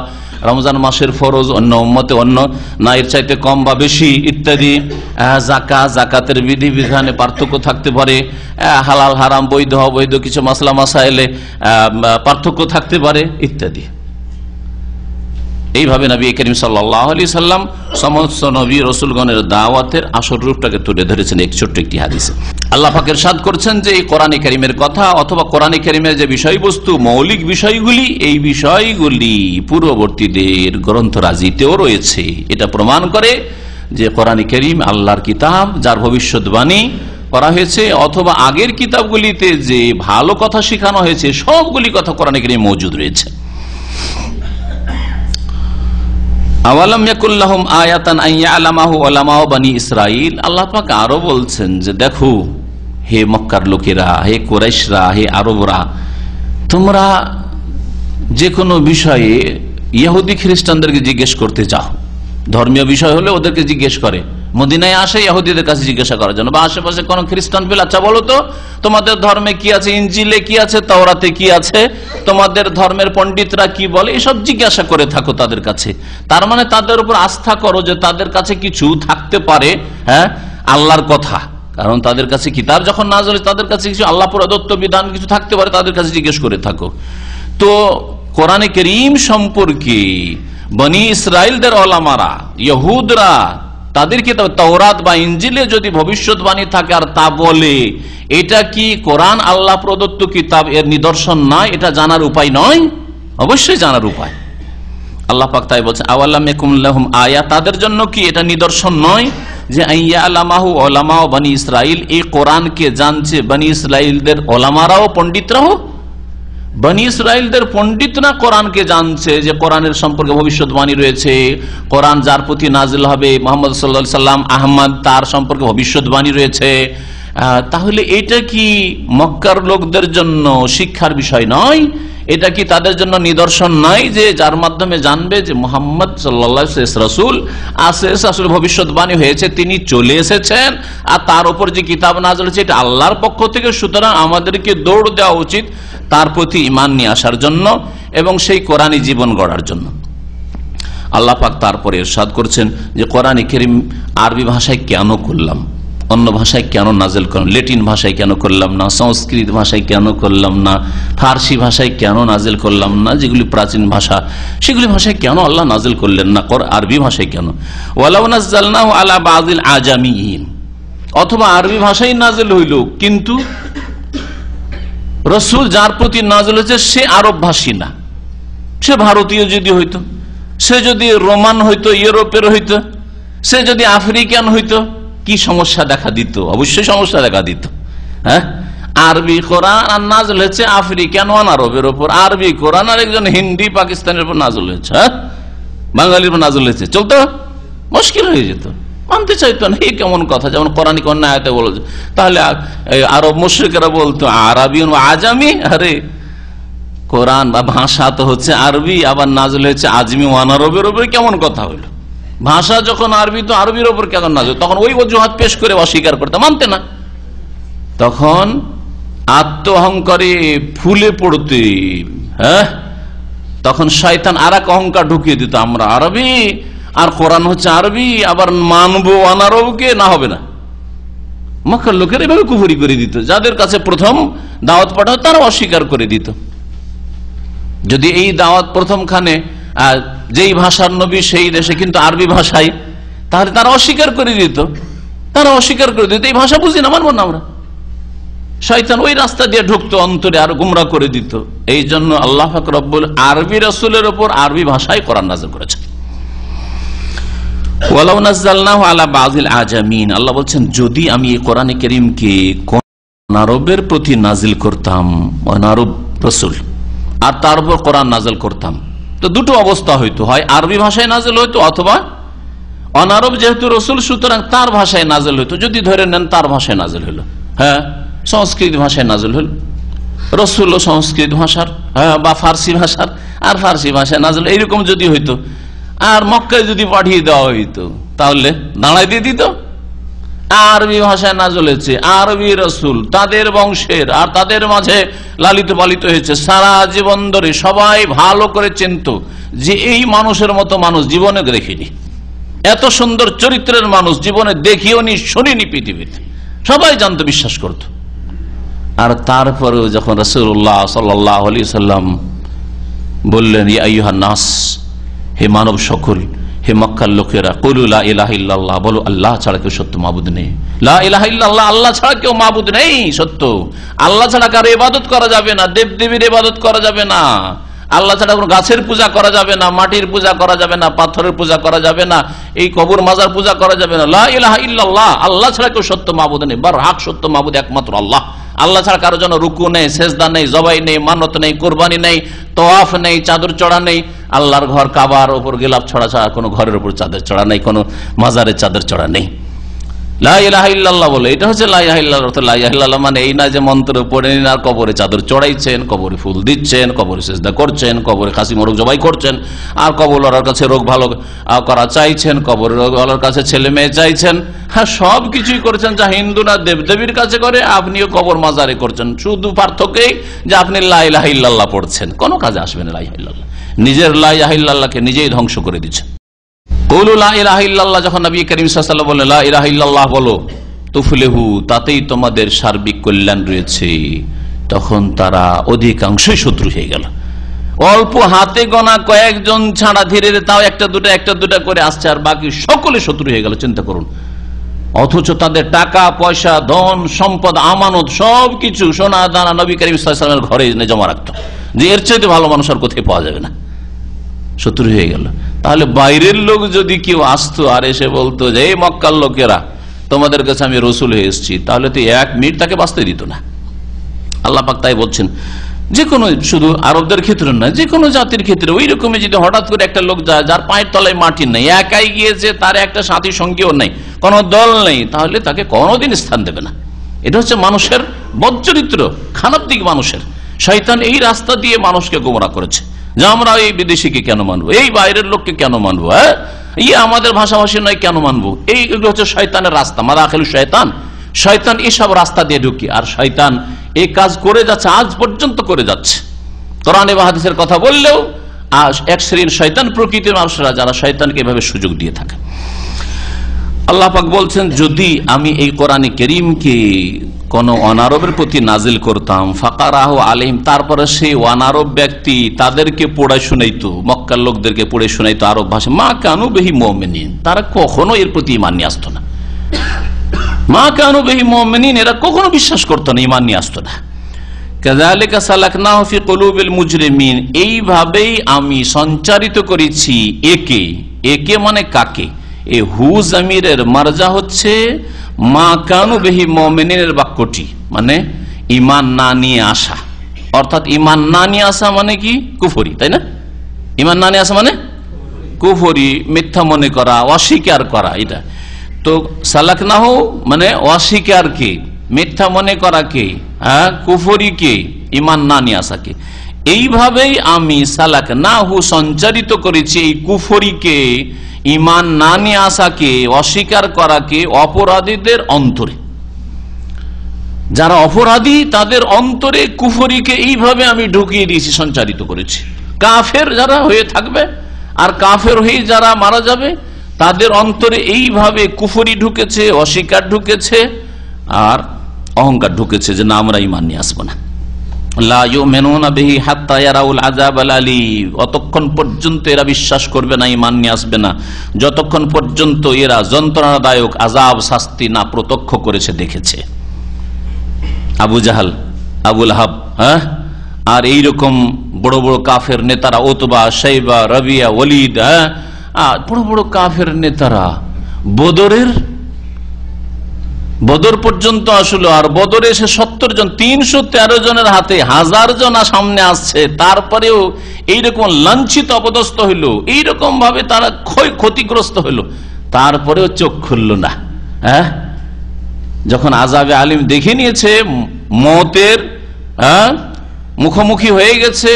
রমজান মাসের ফরজ, অন্য উম্মতে অন্য না এর চাইতে কম বা বেশি ইত্যাদি, জাকাতের বিধিবিধানে পার্থক্য থাকতে পারে, হালাল হারাম, বৈধ অবৈধ কিছু মাসলা মাসাইলে পার্থক্য থাকতে পারে ইত্যাদি। এইভাবে নবী করিম সাল্লাল্লাহু আলাইহি সাল্লাম সমস্ত নবী রাসূলগণের দাওয়াতের আসল রূপটাকে তুলে ধরেছেন এক ছোট্ট একটি হাদিসে। আল্লাহ পাক ইরশাদ করছেন যে এই কোরআনে কারীমের কথা অথবা কোরআনে কারীমের যে বিষয়বস্তু, মৌলিক বিষয়গুলি, এই বিষয়গুলি পূর্ববর্তীদের গ্রন্থরাজিতেও রয়েছে। এটা প্রমাণ করে যে কোরআনে কারীম আল্লাহর কিতাব, যার ভবিষ্যৎবাণী করা হয়েছে, অথবা আগের কিতাবগুলিতে যে ভালো কথা শেখানো হয়েছে সবগুলি কথা কোরআনে কারীমে মজুদ রয়েছে। আওয়ালাম ইয়াকুল্লাহুম আয়াতান আন ইয়ালামাহু উলামা বনি ইসরাইল। আল্লাহ পাক আরো বলছেন যে দেখো হে মক্কার লোকেরা, হে কুরাইশরা, হে আরবরা, তোমরা যে কোনো বিষয়ে ইহুদি খ্রিস্টানদেরকে জিজ্ঞেস করতে চাও, ধর্মীয় বিষয় হলে ওদেরকে জিজ্ঞেস করে, মদিনায় আসে ইহুদিদের কাছে জিজ্ঞাসা করার জন্য, বা আশেপাশে কোন খ্রিস্টান পেলে, আচ্ছা বলো তো তোমাদের ধর্মে কি আছে, ইনজিলে কি আছে, তাওরাতে কি আছে, তোমাদের ধর্মের পণ্ডিতরা কি বলে, এসব জিজ্ঞাসা করে থাকো তাদের কাছে। তার মানে তাদের উপর আস্থা করো যে তাদের কাছে কিছু থাকতে পারে, আল্লাহর কথা, কারণ তাদের কাছে কিতাব যখন নাযিল হয়েছে তাদের কাছে কিছু আল্লাহ প্রদত্ত বিধান কিছু থাকতে পারে, তাদের কাছে জিজ্ঞেস করে থাকো। তো কোরআনে কারীম সম্পর্কে বনি ইসরাইলদের ওলামারা, ইহুদরা, তাদের কিতাব তাওরাত বা ইনজিলে যদি ভবিষ্যৎবাণী থাকে আর তা বলে, এটা কি কোরআন আল্লাহ প্রদত্ত কিতাব এর নিদর্শন নয়? এটা জানার উপায় নয়? অবশ্যই জানার উপায়। আল্লাহ পাক তাই বলছেন আওয়ালাম ইয়াকুম লাহুম আয়া, তাদের জন্য কি এটা নিদর্শন নয় যে আইয়ালামাহু উলামা বনি ইসরাইল, এই কোরআনকে জানছে বনি ইসরাইলদের ওলামারাও, পণ্ডিতরাও। বনি ইসরাইলদের পণ্ডিতরা কোরআনকে জানছে যে কোরআনের সম্পর্কে ভবিষ্যৎবাণী রয়েছে, কোরআন যার প্রতি নাজিল হবে মুহাম্মদ সাল্লাল্লাহু আলাইহি সাল্লাম আহমদ, তার সম্পর্কে ভবিষ্যৎবাণী রয়েছে। তাহলে এটা কি মক্কার লোকদের জন্য শিক্ষার বিষয় নয়? এটা কি তাদের জন্য নিদর্শন নয় যে যার মাধ্যমে জানবে যে মুহাম্মদ সাল্লাল্লাহু আলাইহি ওয়াসাল্লাম রাসূল আছে, আসলে ভবিষ্যৎবাণী হয়েছে, তিনি চলে এসেছেন, আর তার উপর যে কিতাব নাযিল হয়েছে এটা আল্লাহর পক্ষ থেকে, সুতরাং আমাদেরকে দৌড় দেওয়া উচিত তার প্রতি ঈমান নিয়ে আসার জন্য এবং সেই কোরআনী জীবন গড়ার জন্য। আল্লাহ পাক তারপরে ইরশাদ করছেন যে কোরআনে কারীম আরবি ভাষায় কেন করলাম, অন্য ভাষায় কেন নাজিল করলাম, ল্যাটিন ভাষায় কেন করলাম না, সংস্কৃত ভাষায় কেন করলাম না, ফার্সি ভাষায় কেন নাজিল করলাম না, যেগুলি প্রাচীন ভাষা সেগুলি ভাষায় কেন আল্লাহ নাজিল করলেন না, আরবি ভাষায় কেন? ওয়ালাউ নাযালনাহু আলা বাযিল আজামিয়িন, অথবা আরবি ভাষায় নাজিল হইল কিন্তু রাসূল যার প্রতি নাজিল হয়েছে সে আরব ভাষী না, সে ভারতীয় যদি হইতো, সে যদি রোমান হইতো, ইউরোপের হইতো, সে যদি আফ্রিকান হইতো, কি সমস্যা দেখা দিত? অবশ্যই সমস্যা দেখা দিত। আরবি কোরআন আর নাজিল হয়েছে আফ্রিকান ওয়ান আরবের উপর, আরবি কোরআন আর একজন হিন্দি পাকিস্তানের উপর নাজিল হয়েছে, বাঙালির উপর নাজিল হয়েছে, চলতো মুশকিল হয়ে যেত, মানতে চাইতো না। এই কেমন কথা? যেমন কোরআন কোন আয়াতে বলেছে, তাহলে আরব মুশরিকরা বলতো আরবি আজামি, আরে কোরআন বা ভাষা তো হচ্ছে আরবি, আবার নাজিল হয়েছে আজমি ওয়ান আরবের উপর, কেমন কথা হইলো? ভাষা যখন আরবি তো আরবির ওপর কেন নাজিল? তখন ওই অজুহাত পেশ করে অস্বীকার করতে, মানতে না। তখন আত্ম অহংকারে ফুলে পড়তে, তখন শয়তান আর এক অহংকার ঢুকিয়ে দিত, আমরা আরবি আর কোরআন হচ্ছে আরবি, আবার মানবো অনারবকে, না হবে না। মক্কার লোকের এভাবে কুফরি করে দিত, যাদের কাছে প্রথম দাওয়াত পাঠাও তারা অস্বীকার করে দিত। যদি এই দাওয়াত প্রথমখানে যেই ভাষার নবী সেই দেশে কিন্তু আরবি ভাষায়, তাহলে তারা অস্বীকার করে দিত, এই ভাষা বুঝি না, মানবো না আমরা। শয়তান ওই রাস্তা দিয়ে ঢুকতো, অন্তরে আর গুমরা করে দিত। এই জন্য আল্লাহ পাক রব্বুল আরবি রাসূলের উপর আরবি ভাষায় কোরআন নাযিল করেছেন। ওয়ালাউ নাযালনাহু আলা বাযিল আজামিন, আল্লাহ বলছেন যদি আমি এই কোরআনে কারীমকে অনারবের প্রতি নাজিল করতাম, অনারব রাসূল, আর তার উপর কোরআন নাজিল করতাম, তো দুটো অবস্থা হইতো, হয় আরবি ভাষায় নাজিল হইতো অথবা অনারব যেহেতু রাসূল সুতরাং তার ভাষায় নাজিল হইতো। যদি ধরে নেন তার ভাষায় নাজিল হলো, হ্যাঁ সংস্কৃত ভাষায় নাজিল হল, রাসূল সংস্কৃত ভাষার, হ্যাঁ বা ফার্সি ভাষার, আর ফার্সি ভাষায় নাজিল, এইরকম যদি হইতো, আর মক্কায় যদি পাঠিয়ে দেওয়া হইতো তাহলে দাঁড়াই দিয়ে দিত। আরবি ভাষায় নাজিল হয়েছে, আরবি রাসূল, তাদের বংশের, আর তাদের মাঝে লালিত পালিত হয়েছে, সারা জীবন ধরে সবাই ভালো করে চিনত যে এই মানুষের মতো মানুষ জীবনে দেখিনি, এত সুন্দর চরিত্রের মানুষ জীবনে দেখিও নি, শুনিনি পৃথিবীতে, সবাই জানতো, বিশ্বাস করত। আর তারপরেও যখন রাসূলুল্লাহ সাল্লাল্লাহু আলাইহি সাল্লাম বললেন, ইয়া আইয়ুহান নাস, হে মানব সকল, হে মক্কার লোকেরা, কুলু লা ইলাহা ইল্লাল্লাহ, বলো আল্লাহ ছাড়া কেউ সত্য মাবুদ নেই, লা ইলাহা ইল্লাল্লাহ, আল্লাহ ছাড়া কেউ মাবুদ নেই সত্য, আল্লাহ ছাড়া কারো ইবাদত করা যাবে না, দেবদেবীর ইবাদত করা যাবে না, আল্লাহ ছাড়া কোনো গাছের পূজা করা যাবে না, মাটির পূজা করা যাবে না, পাথরের পূজা করা যাবে না, এই কবর মাজার পূজা করা যাবে না, লা ইলাহা ইল্লাল্লাহ, আল্লাহ ছাড়া কেউ সত্য মাবুদ নেই, বারহাক সত্য মাবুদ একমাত্র আল্লাহ, আল্লাহ ছাড়া কারো জন্য রুকু নেই, সেজদা নেই, জবাই নেই, মানত নেই, কোরবানি নেই, তওয়াফ নেই, চাদর চড়া নেই, আল্লাহর ঘর কাবার উপর গিলাফ ছড়া ছাড়া কোনো ঘরের উপর চাদর চড়া নেই, কোনো মাজারের চাদর চড়া নেই। লা ইলাহা ইল্লাল্লাহ বলে, এটা হচ্ছে লা ইলাহা ইল্লাল্লাহ। লা ইলাহা ইল্লাল্লাহ মানে এই না যে মন্ত্র পড়ে নিন আর কবরে চাদর চড়াইছেন, কবরে ফুল দিচ্ছেন, কবরে সেজদা করছেন, কবরে খাসি মোরগ জবাই করছেন, আর কবরওয়ালার কাছে রোগ ভালো করা চাইছেন, কবরওয়ালার কাছে ছেলে মেয়ে চাইছেন, হ্যাঁ সব কিছুই করছেন যা হিন্দুরা দেবদেবীর কাছে করে, আপনিও কবর মাজারে করছেন। শুধু পার্থক্যই যে আপনি লা ইলাহা ইল্লাল্লাহ পড়ছেন, কোনো কাজে আসবে না লা ইলাহা ইল্লাল্লাহ, নিজের লা ইলাহা ইল্লাল্লাহকে নিজেই ধ্বংস করে দিচ্ছেন। কুলু লা ইলাহা ইল্লাল্লাহ, যখন নবী করিম সাল্লাল্লাহু আলাইহি ওয়াসাল্লাম বললেন লা ইলাহা ইল্লাল্লাহ বলো, তুফলিহু, তাতেই তোমাদের সার্বিক কল্যাণ রয়েছে, তখন তারা অধিকাংশই শত্রু হয়ে গেল। অল্প হাতে গোনা কয়েকজন ছাড়া ধীরে ধীরে তাও একটা দুটা করে আসছে, আর বাকি সকলে শত্রু হয়ে গেল। চিন্তা করুন, অথচ তাদের টাকা পয়সা, ধন সম্পদ, আমানত সবকিছু সোনা দানা নবী করিম সাল্লাল্লাহু আলাইহি ওয়াসাল্লামের ঘরে এনে জমা রাখতো, যে এর চাইতে ভালো মানুষ আর কোথায় পাওয়া যাবে না। শত্রু হয়ে গেল। তাহলে বাইরের লোক যদি কেউ আসতো আর এসে বলতো যে এই মক্কার লোকেরা, তোমাদের কাছে আমি রসুল হয়ে এসেছি, তাহলে তো 1 মিনিট তাকে বাঁচতে দিত না। আল্লাহ পাক তাই বলছেন, যে কোনো, শুধু আরবদের ক্ষেত্রে না, যে কোনো জাতির ক্ষেত্রে ওই রকমই যদি হঠাৎ করে একটা লোক যায় যার পায়ের তলায় মাটি নেই, একাই গিয়েছে, তার একটা সাথী সঙ্গীও নেই, কোনো দল নেই, তাহলে তাকে কোনোদিন স্থান দেবে না। এটা হচ্ছে মানুষের বদচরিত্র, খারাপ দিক মানুষের। শয়তান এই রাস্তা দিয়ে মানুষকে গোমরা করেছে যে আমরা এই বিদেশিকে কেন মানবো, এই বাইরের লোককে কেন মানবো, হ্যাঁ আমাদের ভাষাভাষী নয় কেন মানবো। এইগুলো হচ্ছে শয়তানের রাস্তা, মাদাখিলু শয়তান। শয়তান এইসব রাস্তা দিয়ে ঢুকি, আর শয়তান এই কাজ করে যাচ্ছে, আজ পর্যন্ত করে যাচ্ছে। কোরআন এবং হাদিসের কথা বললেও এক শ্রেণীর শয়তান প্রকৃতির মানুষরা যারা শয়তানকে এভাবে সুযোগ দিয়ে থাকে। আল্লাহ পাক বলছেন, যদি আমি এই কোরআনে কারীমকে কোন অনারবের প্রতি নাজিল করতাম, ফাকারাহু আলাইহিম, তারপরে সেই অনারব ব্যক্তি তাদেরকে পড়ে শুনাইতো, মক্কার লোকদেরকে পড়ে শুনাইতো আরব ভাষা, মা কানু বিহি মুমিনিন, তারা কখনো এর প্রতি ঈমান নিয়ে আসতো না। মা কানু বিহি মুমিনিন, এরা কখনো বিশ্বাস করতো না, ঈমান নিয়ে আসতো না। কাযালিকা সালাকনাহু ফি কুলুবিল মুজরিমিন, এইভাবেই আমি সঞ্চারিত করেছি একে মানে কাকে, এই হু জামিরের মারজা হচ্ছে মা কানু বিহি মুমিনিনের বাক্যটি, মানে ঈমান না নিয়ে আসা, অর্থাৎ ঈমান না নিয়ে আসা মানে কি কুফরি, তাই না? ঈমান না নিয়ে আসা মানে কুফরি, মিথ্যা মনে করা, অস্বীকার করা। এটা তো সালাকনাহু মানে অস্বীকার কে, মিথ্যা মনে করা কে, হ্যাঁ কুফরি কে, ঈমান না নিয়ে আসা কে। এইভাবেই আমি সালাকনাহু সঞ্চারিত করেছি এই কুফরিকে, ঈমান না নিয়ে আসাকে, অস্বীকার করাকে অপরাধীদের অন্তরে। যারা অপরাধী তাদের অন্তরে কুফরিকে এইভাবে আমি ঢুকিয়ে দিয়েছি, সঞ্চারিত করেছি। কাফের যারা হয়ে থাকবে আর কাফের হয়ে যারা মারা যাবে তাদের অন্তরে এইভাবে কুফরি ঢুকেছে, অস্বীকার ঢুকেছে, আর অহংকার ঢুকেছে যে না আমরা ঈমান নিয়ে আসবো না। লা ইউমিনুনা বিহি হাত্তা ইয়ারাউল আযাবাল আলীম, অতক্ষণ পর্যন্ত এরা বিশ্বাস করবে না, ঈমান নিয়ে আসবে না যতক্ষণ পর্যন্ত এরা যন্ত্রণাদায়ক আযাব, শাস্তি না প্রত্যক্ষ করেছে, দেখেছে। আবু জাহাল, আবুল আহাব, হ্যাঁ, আর এইরকম বড় বড় কাফের নেতারা, ওতবা, শাইবা, রবিয়া, ওয়ালিদ, হ্যাঁ, বড় বড় কাফের নেতারা বদর পর্যন্ত আসলো। আর বদরে এসে 70 জন, 313 জনের হাতে 1000 জন সামনে আসছে, তারপরেও এইরকম লাঞ্ছিত অপদস্থ হইল, এইরকম ভাবে তারা ক্ষতিগ্রস্ত হইল, তারপরেও চোখ খুলল না। হ্যাঁ, যখন আযাবে আলিম দেখে নিয়েছে, মওতের মুখোমুখি হয়ে গেছে,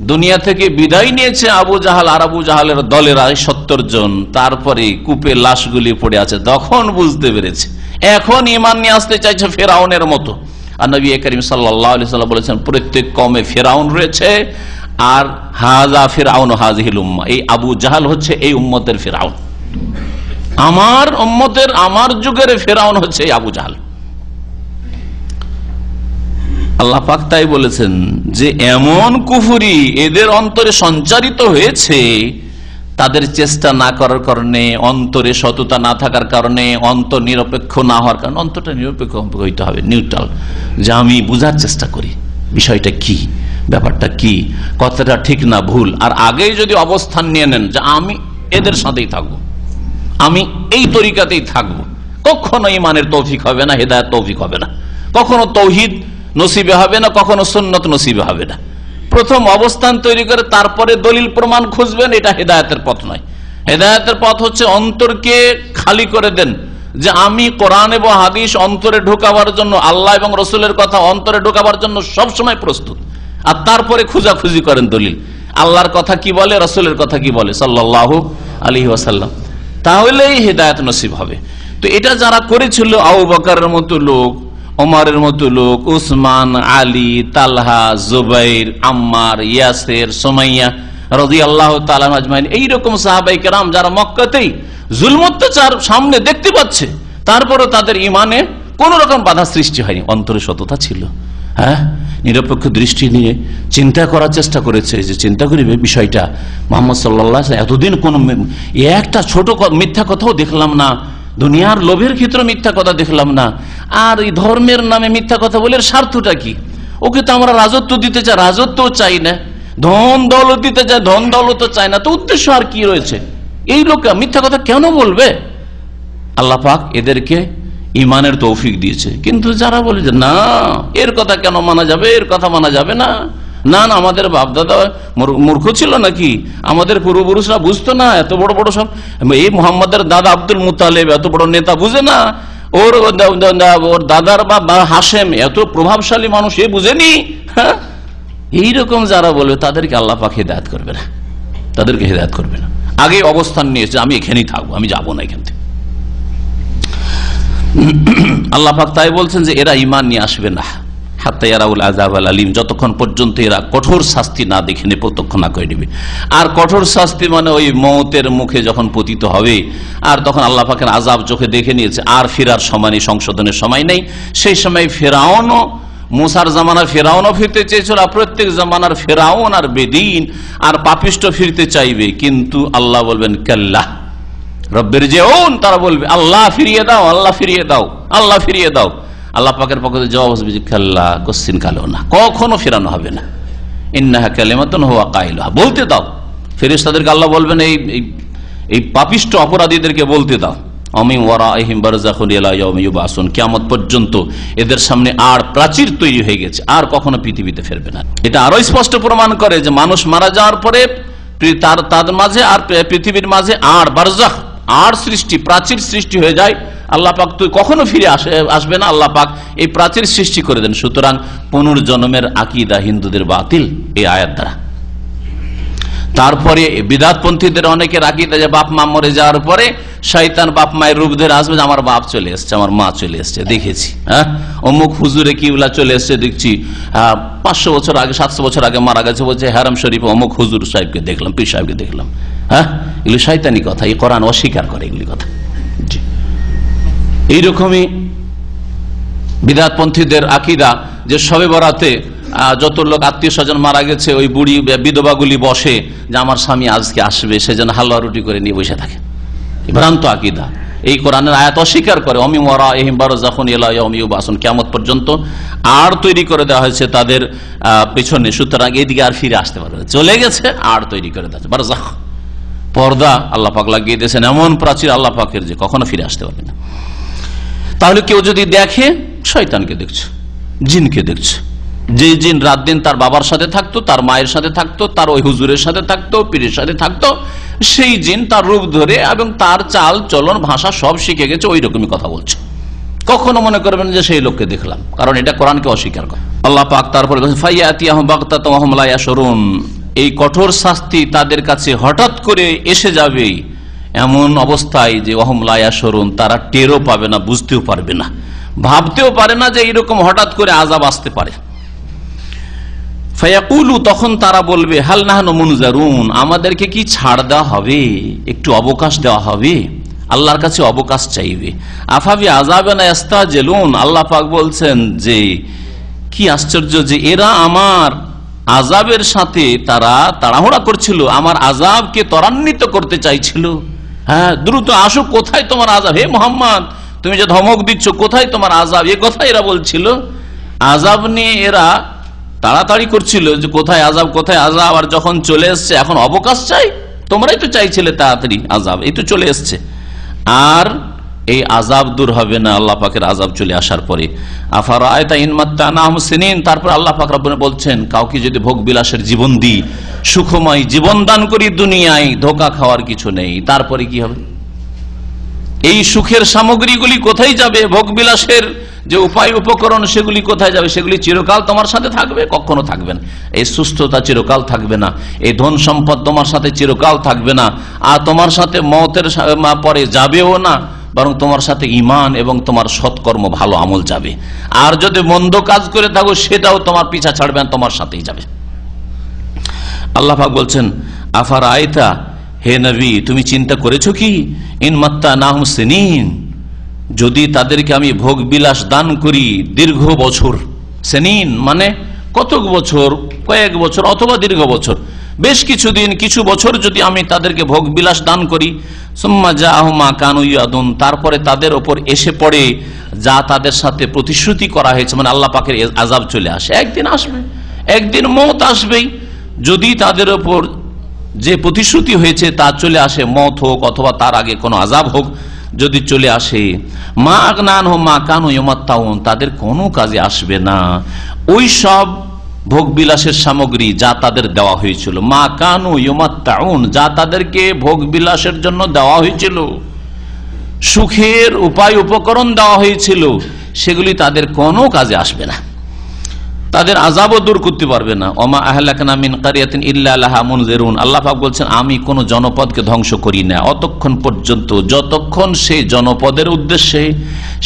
দুনিয়া থেকে বিদায় নিয়েছে আবু জাহাল আর আবু জাহালের দলেরা 70 জন, তারপরে কূপে লাশগুলি পড়ে আছে, তখন বুঝতে পেরেছে। এখন ঈমান নিয়ে আসতে চাইছে ফেরাউনের মতো। আর নবী করিম সাল্লাল্লাহু আলাইহি ওয়াসাল্লাম বলেছেন, প্রত্যেক কওমে ফেরাউন রয়েছে, আর হাযা ফিরআউন হাযিহিল উম্মাহ, এই আবু জাহাল হচ্ছে এই উম্মতের ফেরাউন। আমার উম্মতের, আমার যুগের ফেরাউন হচ্ছে এই আবু জাহাল। আল্লাহ পাক তাই বলেছেন যে এমন কুফরি এদের অন্তরে সঞ্চারিত হয়েছে, তাদের চেষ্টা না করার কারণে, অন্তরে সততা না থাকার কারণে, অন্তর নিরপেক্ষ না হওয়ার কারণে। অন্তরটা নিরপেক্ষ হইতে হবে, নিউট্রাল, যে আমি বুঝার চেষ্টা করি বিষয়টা কি, ব্যাপারটা কি, কথাটা ঠিক না ভুল। আর আগেই যদি অবস্থান নিয়ে নেন যে আমি এদের সাথেই থাকবো, আমি এই তরিকাতেই থাকবো, কখনো ঈমানের তৌফিক হবে না, হেদায়েত তৌফিক হবে না, কখনো তৌহিদ নসিবে হবে না, কখনো সুন্নত নসিবে হবে না। প্রথম অবস্থান তৈরি করে তারপরে দলিল প্রমাণ খুঁজবেন, এটা হেদায়েতের পথ নয়। হেদায়েতের পথ হচ্ছে অন্তরকে খালি করে দেন, যে আমি কোরআন এবং হাদিস অন্তরে ঢোকাবার জন্য, আল্লাহ এবং রসুলের কথা অন্তরে ঢোকাবার জন্য সবসময় প্রস্তুত। আর তারপরে খুঁজাখুঁজি করেন দলিল, আল্লাহর কথা কি বলে, রসুলের কথা কি বলে সাল্লাল্লাহু আলাইহি ওয়াসাল্লাম, তাহলেই হেদায়েত নসিব হবে। তো এটা যারা করেছিল, আবু বকরের মতো লোক, ওমরের মতো লোক, উসমান, আলী, তালহা, জুবাইর, আম্মার, ইয়াসির, সুমাইয়া রাদিয়াল্লাহু তাআলা আজমাইন, এইরকম সাহাবায়ে কেরাম যারা মক্কাতেই জুলম অত্যাচার সামনে দেখতে পাচ্ছে, তারপরও তাদের ঈমানে কোন রকম বাধা সৃষ্টি হয়নি, অন্তরে সততা ছিল। হ্যাঁ, নিরপেক্ষ দৃষ্টি নিয়ে চিন্তা করার চেষ্টা করেছে, যে চিন্তা করিবে বিষয়টা, মুহাম্মদ সাল্লাল্লাহু আলাইহি ওয়াসাল্লাম এতদিন কোন একটা ছোট মিথ্যা কথাও দেখলাম না, দুনিয়ার লোভের ক্ষেত্রে মিথ্যা কথা দেখলাম না, আর এই ধর্মের নামে মিথ্যা কথা বলে স্বার্থটা কি? ওকে তো আমরা রাজত্ব দিতে চাই, রাজত্বও চাই না, ধন দৌলত দিতে চাই, ধন দৌলত চাই না, তো উদ্দেশ্য আর কি রয়েছে? এই লোক মিথ্যা কথা কেন বলবে? আল্লাহ পাক এদেরকে ঈমানের তৌফিক দিয়েছে। কিন্তু যারা বলে যে না, এর কথা কেন মানা যাবে, এর কথা মানা যাবে না, না না আমাদের বাপদাদা মূর্খ ছিল নাকি, আমাদের পূর্বপুরুষরা বুঝতো না, এত বড় বড় সব, এই মুহাম্মাদের দাদা আব্দুল মুতালেব এত বড় নেতা বুঝে না, ওর দাদার বা হাশেম এত প্রভাবশালী মানুষ, এ বুঝেনি। হ্যাঁ, এইরকম যারা বলবে তাদেরকে আল্লাহ পাক হেদায়েত করবে না, তাদেরকে হেদায়েত করবে না। আগে অবস্থান নিয়েছে, আমি এখানেই থাকবো, আমি যাবো না এখান থেকে। আল্লাহ পাক তাই বলছেন যে এরা ঈমান নিয়ে আসবে না, হাত্তা ইয়ারাউল আযাব আল আলিম, যতক্ষণ পর্যন্ত এরা কঠোর শাস্তি না দেখে নেবে, প্রত্যক্ষ না করে নেবে। আর কঠোর শাস্তি মানে ওই মওতের মুখে যখন পতিত হবে, আর তখন আল্লাহ পাকের আযাব চোখে দেখে নিয়েছে, আর ফেরার সময় নেই, সংশোধনের সময় নেই। সেই সময় ফেরাউনও, মুসার জামানার ফেরাউনও ফিরতে চেয়েছিল, আর প্রত্যেক জামানার ফেরাউন আর বেদিন আর পাপিষ্ট ফিরতে চাইবে, কিন্তু আল্লাহ বলবেন কাল্লা রব্বির জিউন, তারা বলবে আল্লাহ ফিরিয়ে দাও, আল্লাহ ফিরিয়ে দাও, আল্লাহ ফিরিয়ে দাও। আল্লাহ পাকের পক্ষ থেকে জবাব আসবে যে কাল্লা, কোশ্চিন কালেও না, কখনো ফেরানো হবে না। ইন্নাহা কালিমাতুন হুয়া কাইলুহা, বলতে দাও। ফেরেশতাদেরকে আল্লাহ বলবেন এই পাপিষ্ট অপরাধীদেরকে বলতে দাও, আমিন ওয়ারাইহিম বারযাখুন ইলা ইয়াউমি ইউবআসুন, কিয়ামত পর্যন্ত এদের সামনে আর প্রাচীর তৈরি হয়ে গেছে, আর কখনো পৃথিবীতে ফিরবে না। এটা আরো স্পষ্ট প্রমাণ করে যে মানুষ মারা যাওয়ার পরে তার মাঝে আর পৃথিবীর মাঝে আর বারযাখ, আর সৃষ্টি, প্রাচীর সৃষ্টি হয়ে যায়। আল্লাহ পাক তুই কখনো ফিরে আসবে না, আল্লাহ পাক এই প্রাচীর সৃষ্টি করে দেন। সুতরাং পুনর্জন্মের আকীদা হিন্দুদের বাতিল এই আয়াত দ্বারা। তারপরে বিদআতপন্থীদের অনেকের আকীদা যে বাপ মা মরে যাওয়ার পরে শয়তান বাপ মায়ের রূপ ধরে আসবে, যে আমার বাপ চলে এসছে, আমার মা চলে এসছে, দেখেছি, হ্যাঁ অমুক হুজুরে কিবলা চলে এসছে, দেখছি 500 বছর আগে 700 বছর আগে মারা গেছে, বলছে হারাম শরীফ অমুক হুজুর সাহেবকে দেখলাম, পীর সাহেবকে দেখলাম। হ্যাঁ, এগুলি শয়তানি কথা, এই কোরআন অস্বীকার করে এগুলি কথা। এইরকমই বিদআতপন্থীদের আকীদা যে শবে বরাতে যত লোক আত্মীয় স্বজন মারা গেছে, ওই বুড়ি বিধবাগুলি বসে যে আমার স্বামী আজকে আসবে, সেজন্য হালুয়া রুটি করে নিয়ে বসে থাকে। ভ্রান্ত আকীদা, এই কোরআনের আয়াত অস্বীকার করে অমিন ওয়ারাইহিম বারযাখুন ইলা ইয়াউমি ইউবআসুন, কিয়ামত পর্যন্ত আর তৈরি করে দেওয়া হয়েছে তাদের পেছনে, সুতরাং এদিকে আর ফিরে আসতে পারবে না, চলে গেছে আর তৈরি করে দেওয়া হয়েছে বারযাখ, পর্দা আল্লাহ পাক লাগিয়ে দিয়েছেন এমন প্রাচীর আল্লাহ পাকের যে কখনো ফিরে আসতে পারবে না। তাহলে কেউ যদি দেখে শয়তানকে দেখছে, জিনকে দেখছে, যে জিন রাত দিন তার বাবার সাথে থাকতো, তার মায়ের সাথে থাকতো, তার ওই হুজুরের সাথে থাকতো, পীরের সাথে থাকতো, সেই জিন তার রূপ ধরে এবং তার চাল চলন ভাষা সব শিখে গেছে, ওই রকমই কথা বলছে। কখনো মনে করবেন যে সেই লোককে দেখলাম, কারণ এটা কোরআনকে অস্বীকার করে। আল্লাহ পাক তারপরে ফাইয়াতিয়াহুম বাগতাতাম ওয়া হুম লা ইয়াশউরুন, এই কঠোর শাস্তি তাদের কাছে হঠাৎ করে এসে যাবে এমন অবস্থায় যে ওয়া হুম লা ইয়াশউরুন, তারা টেরও পাবে না, বুঝতেও পারবে না, ভাবতেও পারে না যে এইরকম হঠাৎ করে আযাব আসতে পারে। ফায়াকুলু, তখন তারা বলবে হাল নাহনু মুনজারুন, আমাদেরকে কি ছাড় দেওয়া হবে, একটু অবকাশ দেওয়া হবে, আল্লাহর কাছে অবকাশ চাইবে। আফাবি আযাবিনা ইস্তাজিলুন, আল্লাহ পাক বলছেন যে কি আশ্চর্য যে এরা আমার আযাবের সাথে তারা তাড়াহুড়া করছিল, আমার আযাবকে ত্বরান্বিত করতে চাইছিল। হ্যাঁ, দ্রুত আসো, কোথায় তোমার আযাব, হে মুহাম্মদ তুমি যে ধমক দিচ্ছ, কোথায় তোমার আযাব, এ কথা এরা বলছিল। আযাব নিয়ে এরা তাড়াতাড়ি করছিল যে কোথায় আযাব, কোথায় আযাব, আর যখন চলে এসছে এখন অবকাশ চাই। তোমরাই তো চাইছিলে তাড়াতাড়ি আযাব, এই তো চলে এসছে, আর এই আযাব দূর হবে না আল্লাহ পাকের আযাব চলে আসার পরে। আফারাআইতা ইন মাত্তানাহুম সিনিন, তারপর আল্লাহ পাক রব্বুল বলছেন কাউকে যদি ভোগ বিলাসের জীবন দিই, সুখময় জীবন দান করি দুনিয়ায়, ধোঁকা খাওয়ার কিছু নেই, তারপরে কি হবে? এই সুখের সামগ্রীগুলি কোথায় যাবে? ভোগ বিলাসের যে উপায় উপকরণ সেগুলি কোথায় যাবে? সেগুলি চিরকাল তোমার সাথে থাকবে? কখনো থাকবে না। এই সুস্থতা চিরকাল থাকবে না, এই ধন সম্পদ তোমার সাথে চিরকাল থাকবে না, আর তোমার সাথে মওতের পরে যাবেও না, বরং তোমার সাথে ঈমান এবং তোমার সৎকর্ম ভালো আমল যাবে। আর যদি মন্দ কাজ করে থাকো সেটাও তোমার পিছা ছাড়বে না, তোমার সাথেই যাবে। আল্লাহ পাক বলছেন আফারাআইতা, হে নবী তুমি চিন্তা করেছো কি, ইন মাত্তানাহুম সিনিন, যদি তাদেরকে আমি ভোগ বিলাস দান করি দীর্ঘ বছর, সেনিন মানে কত বছর, কয়েক বছর অথবা দীর্ঘ বছর, বেশ কিছুদিন কিছু বছর যদি আমি তাদেরকে ভোগ বিলাস দান করি, সুম্মা জাআহুম মা কানু ইয়াদুন, তারপরে তাদের ওপর এসে পড়ে যা তাদের সাথে প্রতিশ্রুতি করা হয়েছে, মানে আল্লাহ পাকের আযাব চলে আসে, একদিন আসবে, একদিন মওত আসবেই। যদি তাদের ওপর যে প্রতিশ্রুতি হয়েছে তা চলে আসে, মওত হোক অথবা তার আগে কোনো আযাব হোক, যদি চলে আসে, মা আগনা আনহুম মা কানু ইউমাত্তাউন, তাদের কোনো কাজে আসবে না ওই সব ভোগ বিলাসের সামগ্রী যা তাদের দেওয়া হয়েছিল, মা কানু ইউমাত্তাউন, যা তাদেরকে ভোগ বিলাসের জন্য দেওয়া হয়েছিল, সুখের উপায় উপকরণ দেওয়া হয়েছিল, সেগুলি তাদের কোনো কাজে আসবে না, তাদের আযাবও দূর করতে পারবে না। ওমা আহলাকনা মিন কারিয়াতিন ইল্লা লাহা মুনজিরুন, আল্লাহ পাক বলছেন আমি কোন জনপদকে ধ্বংস করি না অতক্ষণ পর্যন্ত যতক্ষণ সেই জনপদের উদ্দেশ্যে,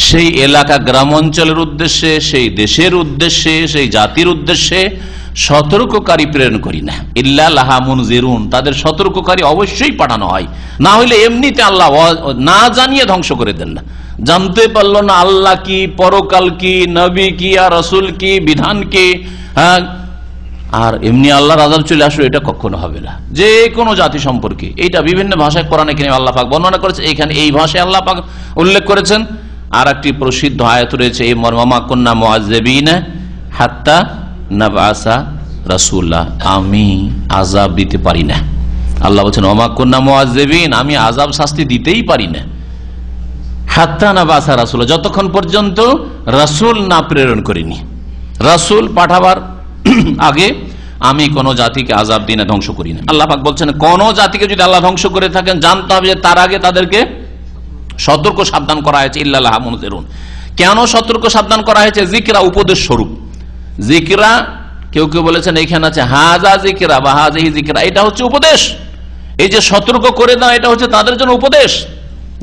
সেই এলাকা গ্রাম অঞ্চলের উদ্দেশ্যে, সেই দেশের উদ্দেশ্যে, সেই জাতির উদ্দেশ্যে সতর্ককারী প্রেরণ করি না। ইল্লা লাহা মুনজিরুন, তাদের সতর্ককারী অবশ্যই পাঠানো হয়, না হলে এমনিতে আল্লাহ না জানিয়ে ধ্বংস করে দেন না। জানতে পারলো না আল্লাহ কি, পরকাল কি, নবী কি, আর রাসূল কি, বিধান কি, হ্যাঁ, আর এমনি আল্লাহর আযাব চলে আসলো, এটা কখনো হবে না। যে কোনো জাতি সম্পর্কে এইটা বিভিন্ন ভাষায় কোরআনে কারীমে আল্লাহ পাক বর্ণনা করেছে, এখানে এই ভাষায় আল্লাহ পাক উল্লেখ করেছেন। আর একটি প্রসিদ্ধ আয়াত রয়েছে এই মর্মে, মা কুন্না মুআযযিবিনা হাত্তা নাবআসা রাসূলা, আমি আযাব দিতে পারি না। আল্লাহ বলেন ওমা কুন্না মুআযযিবিন, আমি আযাব শাস্তি দিতেই পারি না, হাত্তা নাবআসা রাসূলা, যতক্ষণ পর্যন্ত রাসূল না প্রেরণ করিনি। রাসূল পাঠাবার আগে আমি কোন জাতিকে আযাব দিই না, ধ্বংস করি না। আল্লাহ পাক বলছেন কোন জাতিকে যদি আল্লাহ ধ্বংস করে থাকেন জানতে হবে যে তার আগে তাদেরকে সতর্ক সাবধান করা হয়েছে। ইল্লা লাহা মুনজিরুন, কেন সতর্ক সাবধান করা হয়েছে? যিকরা, উপদেশ স্বরূপ। যিকরা, কেউ কেউ বলেছেন এখানে আছে হাজা যিকরা বা হাজিহি যিকরা, এটা হচ্ছে উপদেশ। এই যে সতর্ক করে দেওয়া, এটা হচ্ছে তাদের জন্য উপদেশ।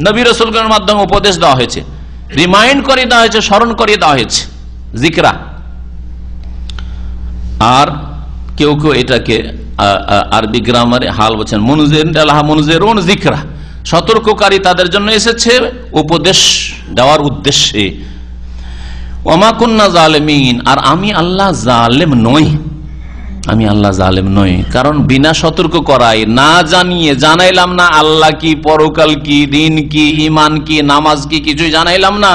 নবী রাসূলগণের মাধ্যমে উপদেশ দেওয়া হয়েছে, রিমাইন্ড করে দেওয়া হয়েছে, স্মরণ করিয়ে দেওয়া হয়েছে, যিকরা। আর কেউ কেউ এটাকে আরবি গ্রামারে হাল বলছেন মুনজিরুন যিকরা, সতর্ককারী তাদের জন্য এসেছে উপদেশ দেওয়ার উদ্দেশ্যে। ওমা কুন্না জালিমিন, আর আমি আল্লাহ জালেম নই, আমি আল্লাহ জালেম নই, কারণ বিনা সতর্ক করাই, না জানিয়ে জানাইলাম না আল্লাহ কি, পরকাল কি, দিন কি, ইমান কি, নামাজ কি, কিছুই জানাইলাম না,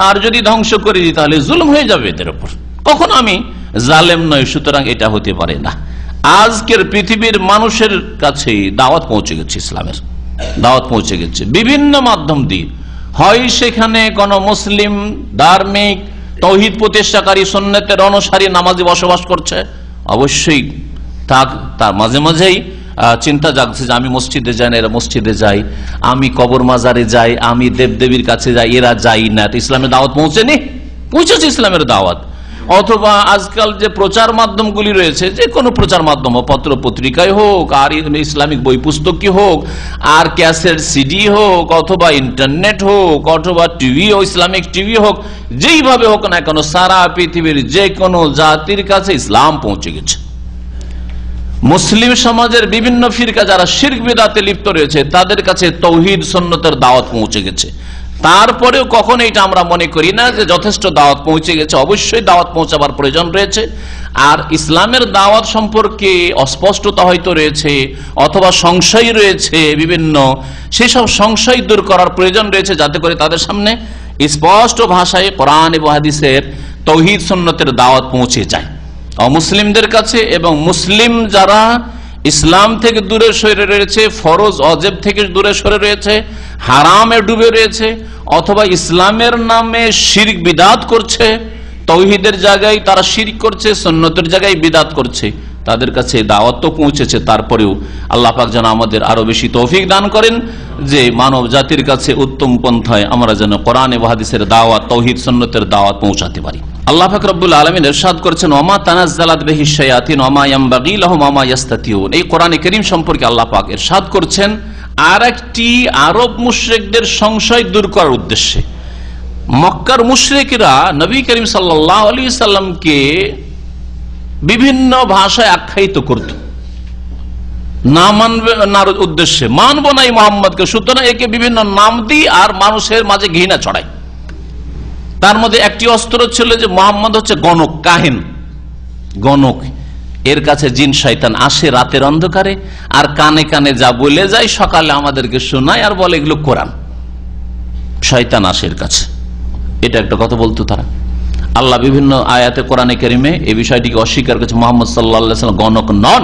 আর যদি ধ্বংস করে দিই তাহলে জুলুম হয়ে যাবে এদের উপর। কখনো আমি জালেম নই, সুতরাং এটা হতে পারে না। আজকের পৃথিবীর মানুষের কাছে দাওয়াত পৌঁছে গেছে, ইসলামের দাওয়াত পৌঁছে গেছে বিভিন্ন মাধ্যম দিয়ে। হয় সেখানে কোন মুসলিম ধার্মিক তৌহিদ প্রতিষ্ঠাকারী সুন্নতের অনুসারী নামাজি বসবাস করছে, অবশ্যই তার মাঝে মাঝেই চিন্তা জাগছে যে আমি মসজিদে যাই না, এরা মসজিদে যাই, আমি কবর মাজারে যাই, আমি দেবদেবীর কাছে যাই, এরা যাই না। ইসলামের দাওয়াত পৌঁছেছে ইসলামের দাওয়াত। অথবা আজকাল যে প্রচার মাধ্যমগুলি রয়েছে, যে কোনো প্রচার মাধ্যম, পত্র পত্রিকায় হোক, আর ইসলামিক বই পুস্তকই হোক, আর ক্যাসেট সিডি হোক, অথবা ইন্টারনেট হোক, অথবা টিভি ও ইসলামিক টিভি হোক, যেইভাবে হোক না কেন সারা পৃথিবীর যে কোনো জাতির কাছে ইসলাম পৌঁছে গেছে। মুসলিম সমাজের বিভিন্ন ফিরকা যারা শিরক বিদআতে লিপ্ত রয়েছে তাদের কাছে তৌহিদ সুন্নতের দাওয়াত পৌঁছে গেছে। তারপরেও কখনো এটা আমরা মনে করি না যে যথেষ্ট দাওয়াত পৌঁছে গেছে, অবশ্যই দাওয়াত পৌঁছাবার প্রয়োজন রয়েছে। আর ইসলামের দাওয়াত সম্পর্কে অস্পষ্টতা হয়তো রয়েছে, অথবা সংশয় রয়েছে বিভিন্ন, সেসব সংশয় দূর করার প্রয়োজন রয়েছে, যাতে করে তাদের সামনে স্পষ্ট ভাষায় কোরআন এবং হাদিসের তৌহিদ সুন্নতের দাওয়াত পৌঁছে যায় অমুসলিমদের কাছে। এবং মুসলিম যারা ইসলাম থেকে দূরে সরে রয়েছে, ফরজ অজেব থেকে দূরে সরে রয়েছে, হারামে ডুবে রয়েছে, অথবা ইসলামের নামে শিরক বিদআত করছে, তৌহিদের জায়গায় তারা শিরক করছে, সুন্নতের জায়গায় বিদআত করছে, তাদের কাছে দাওয়াত তো পৌঁছেছে। তারপরেও আল্লাহ পাক যেন আমাদের আরো বেশি তৌফিক দান করেন যে মানব জাতির কাছে উত্তম পন্থায় আমরা যেন কোরআন এবং হাদিসের দাওয়াত, তৌহিদ সুন্নতের দাওয়াত পৌঁছাতে পারি। আল্লাহ পাক রব্বুল আলামিন ইরশাদ করেছেন, ওমা তানাজ্জালাত বিহি শায়াতিন ওমা ইয়ামবাগি লাহুম ওমা ইস্তাতিউন। এই কোরআনে কারীম সম্পর্কে আল্লাহ পাক ইরশাদ করছেন আরেকটি আরব মুশরিকদের সংশয় দূর করার উদ্দেশ্যে। মক্কার মুশরিকরা নবী করিম সাল্লাল্লাহু আলাইহি সাল্লামকে বিভিন্ন ভাষায় আখ্যায়িত করত, না মানবে না উদ্দেশ্যে, মানব নাই মোহাম্মদকে, সুতরাং একে বিভিন্ন নাম দিই আর মানুষের মাঝে ঘৃণা ছড়ায়। তার মধ্যে একটি অস্ত্র ছিল যে মোহাম্মদ হচ্ছে গণক, কাহিন, গণক। এর কাছে জিন শয়তান আসে রাতের অন্ধকারে, আর কানে কানে যা বলে যায় সকালে আমাদেরকে শোনায় আর বলে এগুলো কোরআন। শয়তান আসে এর কাছে, এটা একটা কথা বলতো তারা। আল্লাহ বিভিন্ন আয়াতে কোরআনে কারিমে এই বিষয়টিকে অস্বীকার করেছে। মুহাম্মদ সাল্লাল্লাহু আলাইহি ওয়াসাল্লাম গণক নন,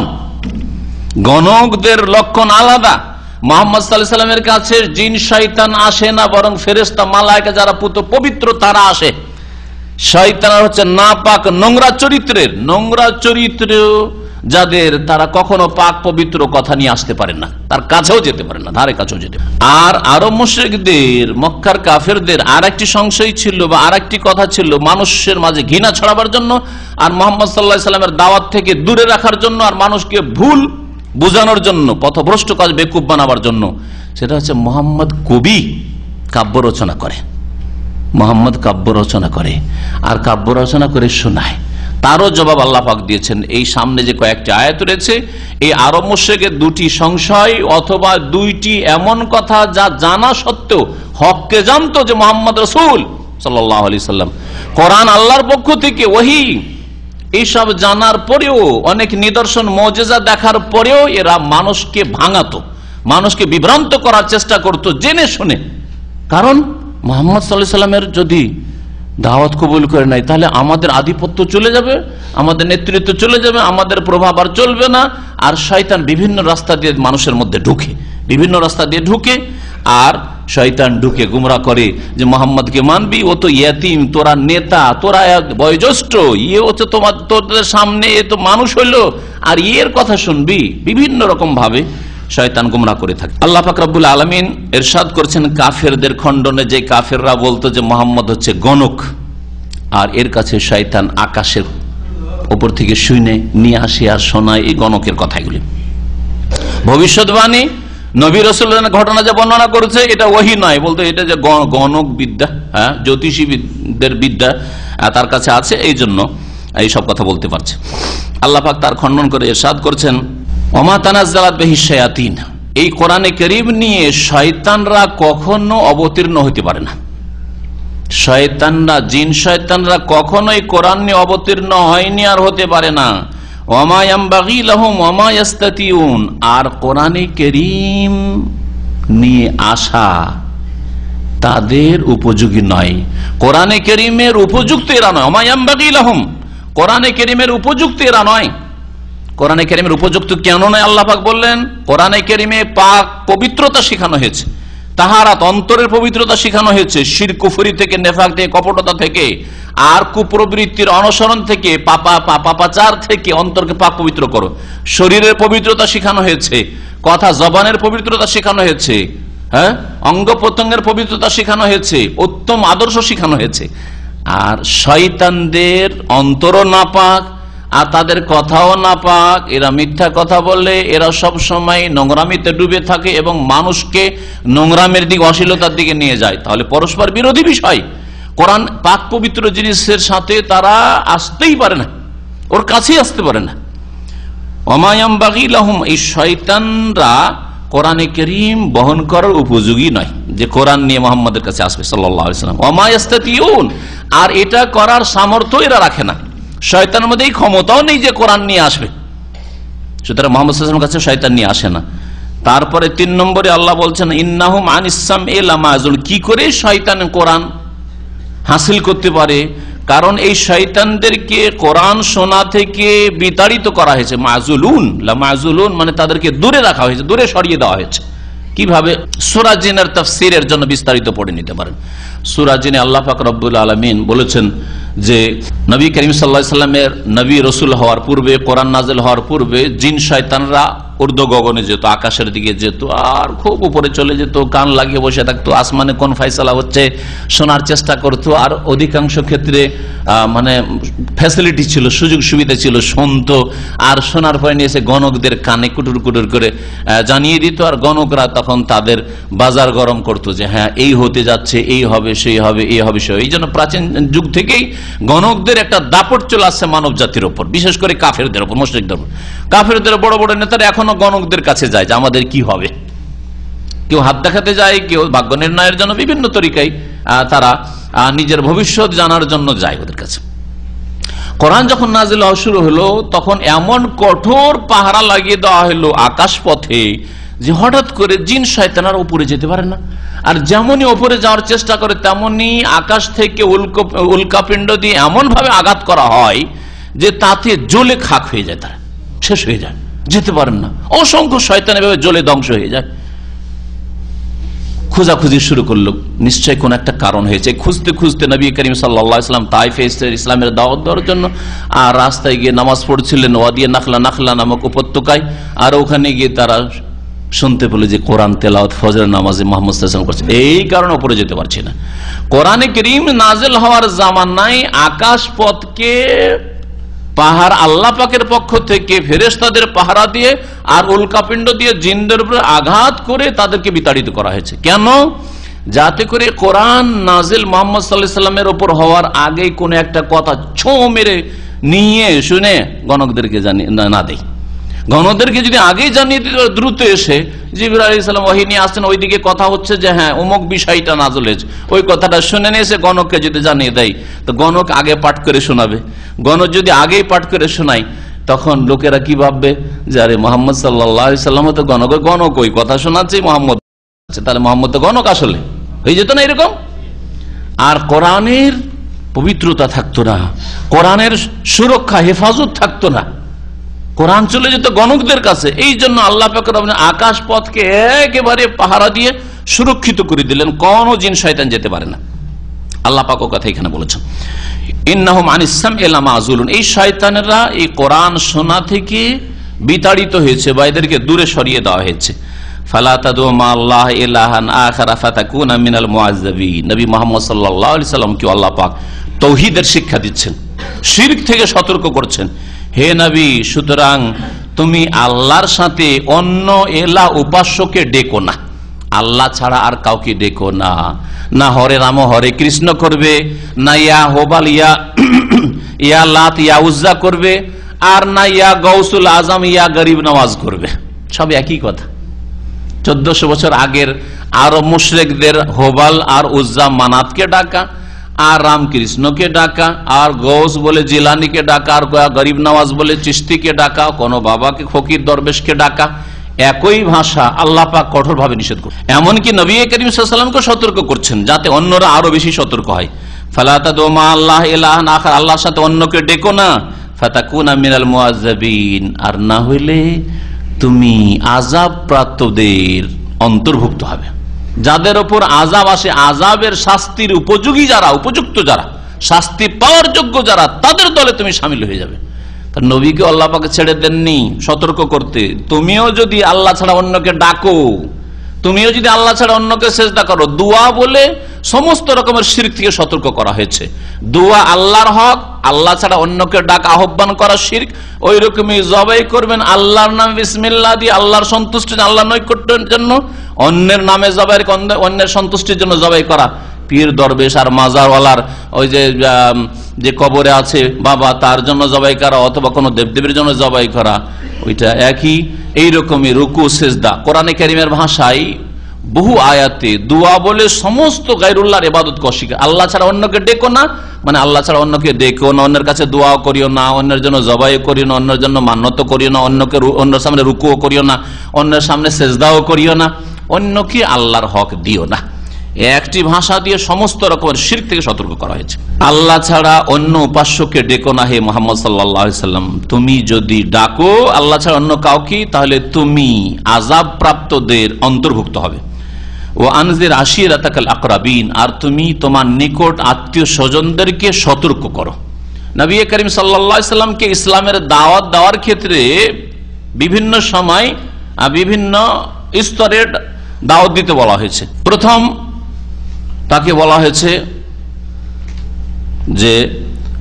গণকদের লক্ষণ আলাদা। মুহাম্মদ সাল্লাল্লাহু আলাইহি ওয়াসাল্লামের কাছে জিন শয়তান আসে না, বরং ফেরেশতা মালায়েকা যারা পবিত্র তারা আসে। শয়তান হচ্ছে নাপাক, নোংরা চরিত্রের, নোংরা চরিত্র যাদের, তারা কখনো পাক পবিত্র কথা নিয়ে আসতে পারে না, তার কাছেও যেতে পারে না, ধারে কাছেও যেতে। আর আরব মুশরিকদের, মক্কার কাফেরদের আর একটি সংশয় ছিল বা আর একটি কথা ছিল মানুষের মাঝে ঘৃণা ছড়াবার জন্য, আর মুহাম্মদ সাল্লাল্লাহু আলাইহি ওয়াসাল্লামের দাওয়াত থেকে দূরে রাখার জন্য, আর মানুষকে ভুল বুঝানোর জন্য, পথভ্রষ্ট কাজ বেকুব বানাবার জন্য। সেটা হচ্ছে মুহাম্মদ কবি, কাব্য রচনা করে, মুহাম্মদ কাব্য রচনা করে আর কাব্য রচনা করে শোনায়। তারও জবাব আল্লাহ পাক দিয়েছেন। এই সামনে যে কয়েকটি আয়াত রয়েছে, এই আরব মুশরিকের দুটি সংশয় অথবা দুইটি এমন কথা যা জানা সত্ত্বেও, হককে জানতো যে মুহাম্মদ রাসূল সাল্লাল্লাহু আলাইহি সাল্লাম, কোরআন আল্লাহর পক্ষ থেকে ওহী, এইসব জানার পরেও, অনেক নিদর্শন মুজিজা দেখার পরেও এরা মানুষকে ভাঙাতো, মানুষকে বিভ্রান্ত করার চেষ্টা করত জেনে শুনে। কারণ মুহাম্মদ সাল্লাল্লাহু আলাইহি সাল্লামের যদি দাওয়াত কবুল করে নাই তাহলে আমাদের আধিপত্য চলে যাবে, আমাদের নেতৃত্ব চলে যাবে, আমাদের প্রভাব আর চলবে না। আর শয়তান বিভিন্ন রাস্তা দিয়ে মানুষের মধ্যে ঢুকে, বিভিন্ন রাস্তা দিয়ে ঢুকে, আর শয়তান ঢুকে গুমরা করে যে মোহাম্মদকে মানবি, ও তো ইয়াতিম, তোরা নেতা, তোরা বয়োজ্যেষ্ঠ, ইয়ে হচ্ছে তোদের সামনে এ তো মানুষ হইলো, আর ইয়ের কথা শুনবি। বিভিন্ন রকম ভাবে শয়তান গুমরা করে থাকে। আল্লাহ পাক রব্বুল আলামিন ইরশাদ করছেন কাফেরদের খণ্ডনে, যে কাফেররা বলতো যে মুহাম্মদ হচ্ছে গণক, আর এর কাছে শয়তান আকাশের উপর থেকে শুনে নিয়ে আসে আর শোনায় এই গণকের কথাগুলি। ভবিষ্যৎবাণী নবী রাসূলের ঘটনা যা বর্ণনা করেছে এটা ওহী নয়, বলতো এটা যে গণক বিদ্যা, হ্যাঁ, জ্যোতিষীদের বিদ্যা তার কাছে আছে, এই জন্য এই সব কথা বলতে পারছে। আল্লাহ পাক তার খণ্ডন করে ইরশাদ করছেন, ওমা তানাজ্জালাত বিহি শায়াতিন। এই কোরআনে কারীম নিয়ে শয়তানরা কখনো অবতীর্ণ হতে পারে না। শয়তানরা, জিন শয়তানরা কখনোই কোরআন নিয়ে অবতীর্ণ হয়নি আর হতে পারে না। ওমা ইয়ামবাগি লাহুম ওমা ইয়াস্তাতিউন, আর কোরআনে কারীম নিয়ে আসা তাদের উপযোগী নয়, কোরআনে কারীমের উপযুক্ত এরা নয়। ওমা ইয়ামবাগি লাহুম, কোরআনে কারীমের উপযুক্ত এরা নয়। কোরআনে কারীমের উপযুক্ত কেন নয় আল্লাহ পাক বললেন? কোরআনে কারীমে পাক পবিত্রতা শেখানো হয়েছে, তাহারাত অন্তরের পবিত্রতা শেখানো হয়েছে, শিরক কুফরি থেকে, নেফাক থেকে, কপটতা থেকে, আর কুপ্রবৃত্তির অনুসরণ থেকে, পাপাচার থেকে অন্তরকে পাক পবিত্র করো। শরীরের পবিত্রতা শেখানো হয়েছে, কথা জবানের পবিত্রতা শেখানো হয়েছে, হ্যাঁ, অঙ্গ প্রত্যঙ্গের পবিত্রতা শেখানো হয়েছে, উত্তম আদর্শ শেখানো হয়েছে। আর শয়তানদের অন্তরও নাপাক, আর তাদের কথাও নাপাক, এরা মিথ্যা কথা বলে, এরা সব সময় নোংরামিতে ডুবে থাকে এবং মানুষকে নোংরামের দিকে, অশ্লীলতার দিকে নিয়ে যায়। তাহলে পরস্পর বিরোধী বিষয়। কোরআন পাক পবিত্র জিনিসের সাথে তারা আসতেই পারে না, ওর কাছেই আসতে পারে না। ওমা ইয়ামবাগি লাহুম, এই শয়তানরা কোরআনে কারীম বহন করার উপযোগী নয়, যে কোরআন নিয়ে মুহাম্মদের কাছে আসবে সাল্লাল্লাহু আলাইহি ওয়াসাল্লাম। ওমা ইয়াস্তাতিউন, আর এটা করার সামর্থ্য এরা রাখে না, শয়তানের মধ্যে এই ক্ষমতাও নেই যে কোরআন নিয়ে আসবে, সুতরাং মুহাম্মদ সাল্লাল্লাহু আলাইহি ওয়াসাল্লামের কাছে শয়তান নিয়ে আসে না। তারপরে 3 নম্বরে আল্লাহ বলছেন ইন্নাহুম আনিস সামঈ লামাযুন, কি করে শয়তান কোরআন হাসিল করতে পারে? কারণ এই শয়তানদেরকে কোরআন শোনা থেকে বিতাড়িত করা হয়েছে। মাজুলুন, লামাযুলুন মানে তাদেরকে দূরে রাখা হয়েছে, দূরে সরিয়ে দেওয়া হয়েছে। কিভাবে? সূরা জিনের তাফসীরের জন্য বিস্তারিত পড়ে নিতে পারেন। সূরা জিনে আল্লাহ পাক রব্বুল আলামিন বলেছেন যে নবী করিম সাল্লাল্লাহু আলাইহি সাল্লামের নবী রাসূল হওয়ার পূর্বে, কোরআন নাযিল হওয়ার পূর্বে জিন শয়তানরা ঊর্ধ্ব গগনে যেত, আকাশের দিকে যেত, আর খুব উপরে চলে যেত, কান লাগিয়ে বসে থাকতো, আসমানে কোন ফয়সালা হচ্ছে শোনার চেষ্টা করতো। আর অধিকাংশ ক্ষেত্রে মানে ফ্যাসিলিটি ছিল, সুযোগ সুবিধা ছিল, শুনতো, আর শোনার পরে নিয়ে এসে গণকদের কানে কুটুর কুটুর করে জানিয়ে দিত। আর গণকরা তখন তাদের বাজার গরম করতো যে হ্যাঁ এই হতে যাচ্ছে, এই হবে, সেই হবে, এই হবে, সেই। এই জন্য প্রাচীন যুগ থেকেই গণকদের একটা দাপট চলে আসছে মানব জাতির উপর, বিশেষ করে কাফেরদের উপর, মুশরিকদের উপর। কাফেরদের বড় বড় নেতারা এখনো গণকদের কাছে যায় যে আমাদের কি হবে। কেউ হাত দেখাতে যায়, কেউ ভাগ্য নির্ণয়ের জন্য বিভিন্ন তরিকায় তারা নিজের ভবিষ্যৎ জানার জন্য যায় ওদের কাছে। কোরআন যখন নাযিল হওয়া শুরু হলো তখন এমন কঠোর পাহারা লাগিয়ে দেওয়া হলো আকাশ পথে যে হঠাৎ করে জিন শয়তানরা উপরে যেতে পারে না। আর যেমনই উপরে যাওয়ার চেষ্টা করে তেমনি আকাশ থেকে উল্কাপিণ্ড দিয়ে এমন ভাবে আঘাত করা হয় যে তাতে জ্বলে খাক হয়ে যায়, তারা শেষ হয়ে যায়, যেতে পারেন না। অসংখ্য শয়তান এভাবে জ্বলে ধ্বংস হয়ে যায়। খোঁজাখুঁজি শুরু করলো, নিশ্চয় কোন একটা কারণ হয়েছে। খুঁজতে খুঁজতে নবী করিম সাল্লাল্লাহু আলাইহি ওয়াসাল্লাম তায়েফে এসেছেন ইসলামের দাওয়াত দেওয়ার জন্য, আর রাস্তায় গিয়ে নামাজ পড়ছিলেন ওয়াদিয়ে নাখলা নামক উপত্যকায়। আর ওখানে গিয়ে তারা শুনতে পেল যে কোরআন তেলাওয়াত ফজরের নামাজে মুহাম্মদ সাল্লাল্লাহু আলাইহি ওয়াসাল্লাম করছে। এই কারণে উপরে যেতে পারছে না। কোরআনে কারীম নাযিল হওয়ার জামানায় আকাশ পথকে পাহাড় আল্লাহ পাকের পক্ষ থেকে ফেরেশতাদের পাহারা দিয়ে আর উল্কাপিণ্ড দিয়ে জিনদের উপরে আঘাত করে তাদেরকে বিতাড়িত করা হয়েছে। কেন? যাতে করে কোরআন নাজিল মুহাম্মদ সাল্লাল্লাহু আলাইহি ওয়াসাল্লামের উপর হওয়ার আগেই কোন একটা কথা ছো মেরে নিয়ে শুনে গণকদেরকে জানিয়ে না দেয়। গণকদেরকে যদি আগেই জানিয়ে দিত দ্রুত এসে জিবরাইল আলাইহিস সালাম ওহী নিয়ে আসছেন, ওইদিকে কথা হচ্ছে যে হ্যাঁ অমুক বিষয়টা নাযিল হয়েছে, ওই কথাটা শুনে নিয়ে এসে গণককে যদি জানিয়ে দেয় তো গণক আগে পাঠ করে শোনাবে। গণক যদি আগেই পাঠ করে শোনায় তখন লোকেরা কি ভাববে যে আরে মুহাম্মদ সাল্লাল্লাহু আলাইহি ওয়াসাল্লাম তো গণক ওই কথা শোনাচ্ছে মুহাম্মদ, তাহলে মুহাম্মদ তো গণক আসলে হয়ে যেত না এরকম। আর কোরআনের পবিত্রতা থাকতো না, কোরআনের সুরক্ষা হেফাজত থাকতো না, কোরআন চলে যেত গণকদের কাছে। এই জন্য আল্লাহ পাক আকাশ পথকে একেবারে পাহারা দিয়ে সুরক্ষিত করে দিলেন, কোন জিন শয়তান যেতে পারে না। আল্লাহ পাক কথা এখানে বলেছেন ইন্নাহুম আনিস সামঈ লামাযুলুন, এই শয়তানেরা এই কোরআন শোনা থেকে বিতাড়িত হয়েছে বা এদেরকে দূরে সরিয়ে দেওয়া হয়েছে। ফালা তাদু মা আল্লাহ ইলাহান আখারা ফাতাকুনা মিনাল মুআযযাবিন। নবী মুহাম্মদ সাল্লাল্লাহু আলাইহি সাল্লামকে আল্লাহ পাক তাওহীদের শিক্ষা দিচ্ছেন, শিরক থেকে সতর্ক করছেন। হে নবী, সুতরাং তুমি আল্লাহর সাথে অন্য এলাহ উপাস্যকে ডেকো না, আল্লাহ ছাড়া আর কাউকে ডেকো না। না হরে রাম হরে কৃষ্ণ করবে, না ইয়া হোবাল ইয়া লাত ইয়া উজ্জা করবে, আর না ইয়া গৌসুল আজম ইয়া গরিব নওয়াজ করবে। সব একই কথা। 1400 বছর আগের আরব মুশরিকদের হোবাল আর উজ্জা মানাতকে ডাকা, আর রামকৃষ্ণকে ডাকা, আর গৌস বলে জিলানিকে ডাকা, আর গরিব নওয়াজ বলে চিশতিকে ডাকা, কোন বাবাকে ফকির দরবেশকে ডাকা, একই ভাষা আল্লাহ পাক কঠোর ভাবে নিষেধ করছেন। এমনকি নবী করিম সাল্লাল্লাহু আলাইহি ওয়াসাল্লামকে সতর্ক করছেন যাতে অন্যরা আরো বেশি সতর্ক হয়। ফালা তাদউ মা আল্লাহ ইলাহান আখার, আল্লাহর সাথে অন্যকে ডেকো না, ফাতাকুনা মিনাল মুআযযাবিন, আর না হইলে তুমি আযাব প্রাপ্তদের অন্তর্ভুক্ত হবে। যাদের উপর আযাব আসে, আযাবের শাস্তির উপযোগী যারা, উপযুক্ত যারা, শাস্তি পাওয়ার যোগ্য যারা, তাদের দলে তুমি শামিল হয়ে যাবে। নবীকে আল্লাহ পাক ছেড়ে দেননি সতর্ক করতে। তুমিও যদি আল্লাহ ছাড়া অন্যকে ডাকো, তুমিও যদি আল্লাহ ছাড়া অন্যকে সেজদা করো, দোয়া বলে সমস্ত রকমের শিরক থেকে সতর্ক করা হয়েছে। দোয়া আল্লাহর হক, আল্লাহ ছাড়া অন্যকে ডাক আহ্বান করা শিরক। ওই রকমই জবাই করবেন আল্লাহর নাম বিসমিল্লাহ দিয়ে, আল্লাহর সন্তুষ্টি, আল্লাহর নৈকট্যের জন্য। অন্যের নামে জবাই, অন্যের সন্তুষ্টির জন্য জবাই করা, পীর দরবেশ আর মাজারওয়ালার ওই যে কবরে আছে বাবা, তার জন্য জবাই করা, অথবা কোনো দেবদেবীর জন্য জবাই করা, ওইটা একই। এইরকমই রুকু সেজদা, কোরআনে কারীমের ভাষায় বহু আয়াতে দোয়া বলে সমস্ত গায়রুল্লাহর ইবাদতকে অস্বীকার। আল্লাহ ছাড়া অন্যকে ডেকো না, মানে আল্লাহ ছাড়া অন্যকে ডেকো না, অন্যের কাছে দোয়াও করিও না, অন্যের জন্য জবাই করিও না, অন্যের জন্য মান্যত করিও না, অন্যের সামনে রুকুও করিও না, অন্যের সামনে সেজদাও করিও না, অন্যকে আল্লাহর হক দিও না। একটি ভাষা দিয়ে সমস্ত রকমের শিরক থেকে সতর্ক করা হয়েছে। আল্লাহ ছাড়া অন্য উপাস্যকে ডেকো না হে মুহাম্মদ সাল্লাল্লাহু আলাইহি সাল্লাম। তুমি যদি ডাকো আল্লাহ ছাড়া অন্য কাউকে, তাহলে তুমি আযাব প্রাপ্তদের অন্তর্ভুক্ত হবে। ও আনজির আশিরাতাকাল আকরাবিন, আর তুমি তোমার নিকট আত্মীয় স্বজনদেরকে সতর্ক করো। নবী করিম সাল্লাল্লাহু আলাইহি সাল্লামকে ইসলামের দাওয়াত দেওয়ার ক্ষেত্রে বিভিন্ন সময় বিভিন্ন স্তরের দাওয়াত দিতে বলা হয়েছে। প্রথম তাকে বলা হয়েছে যে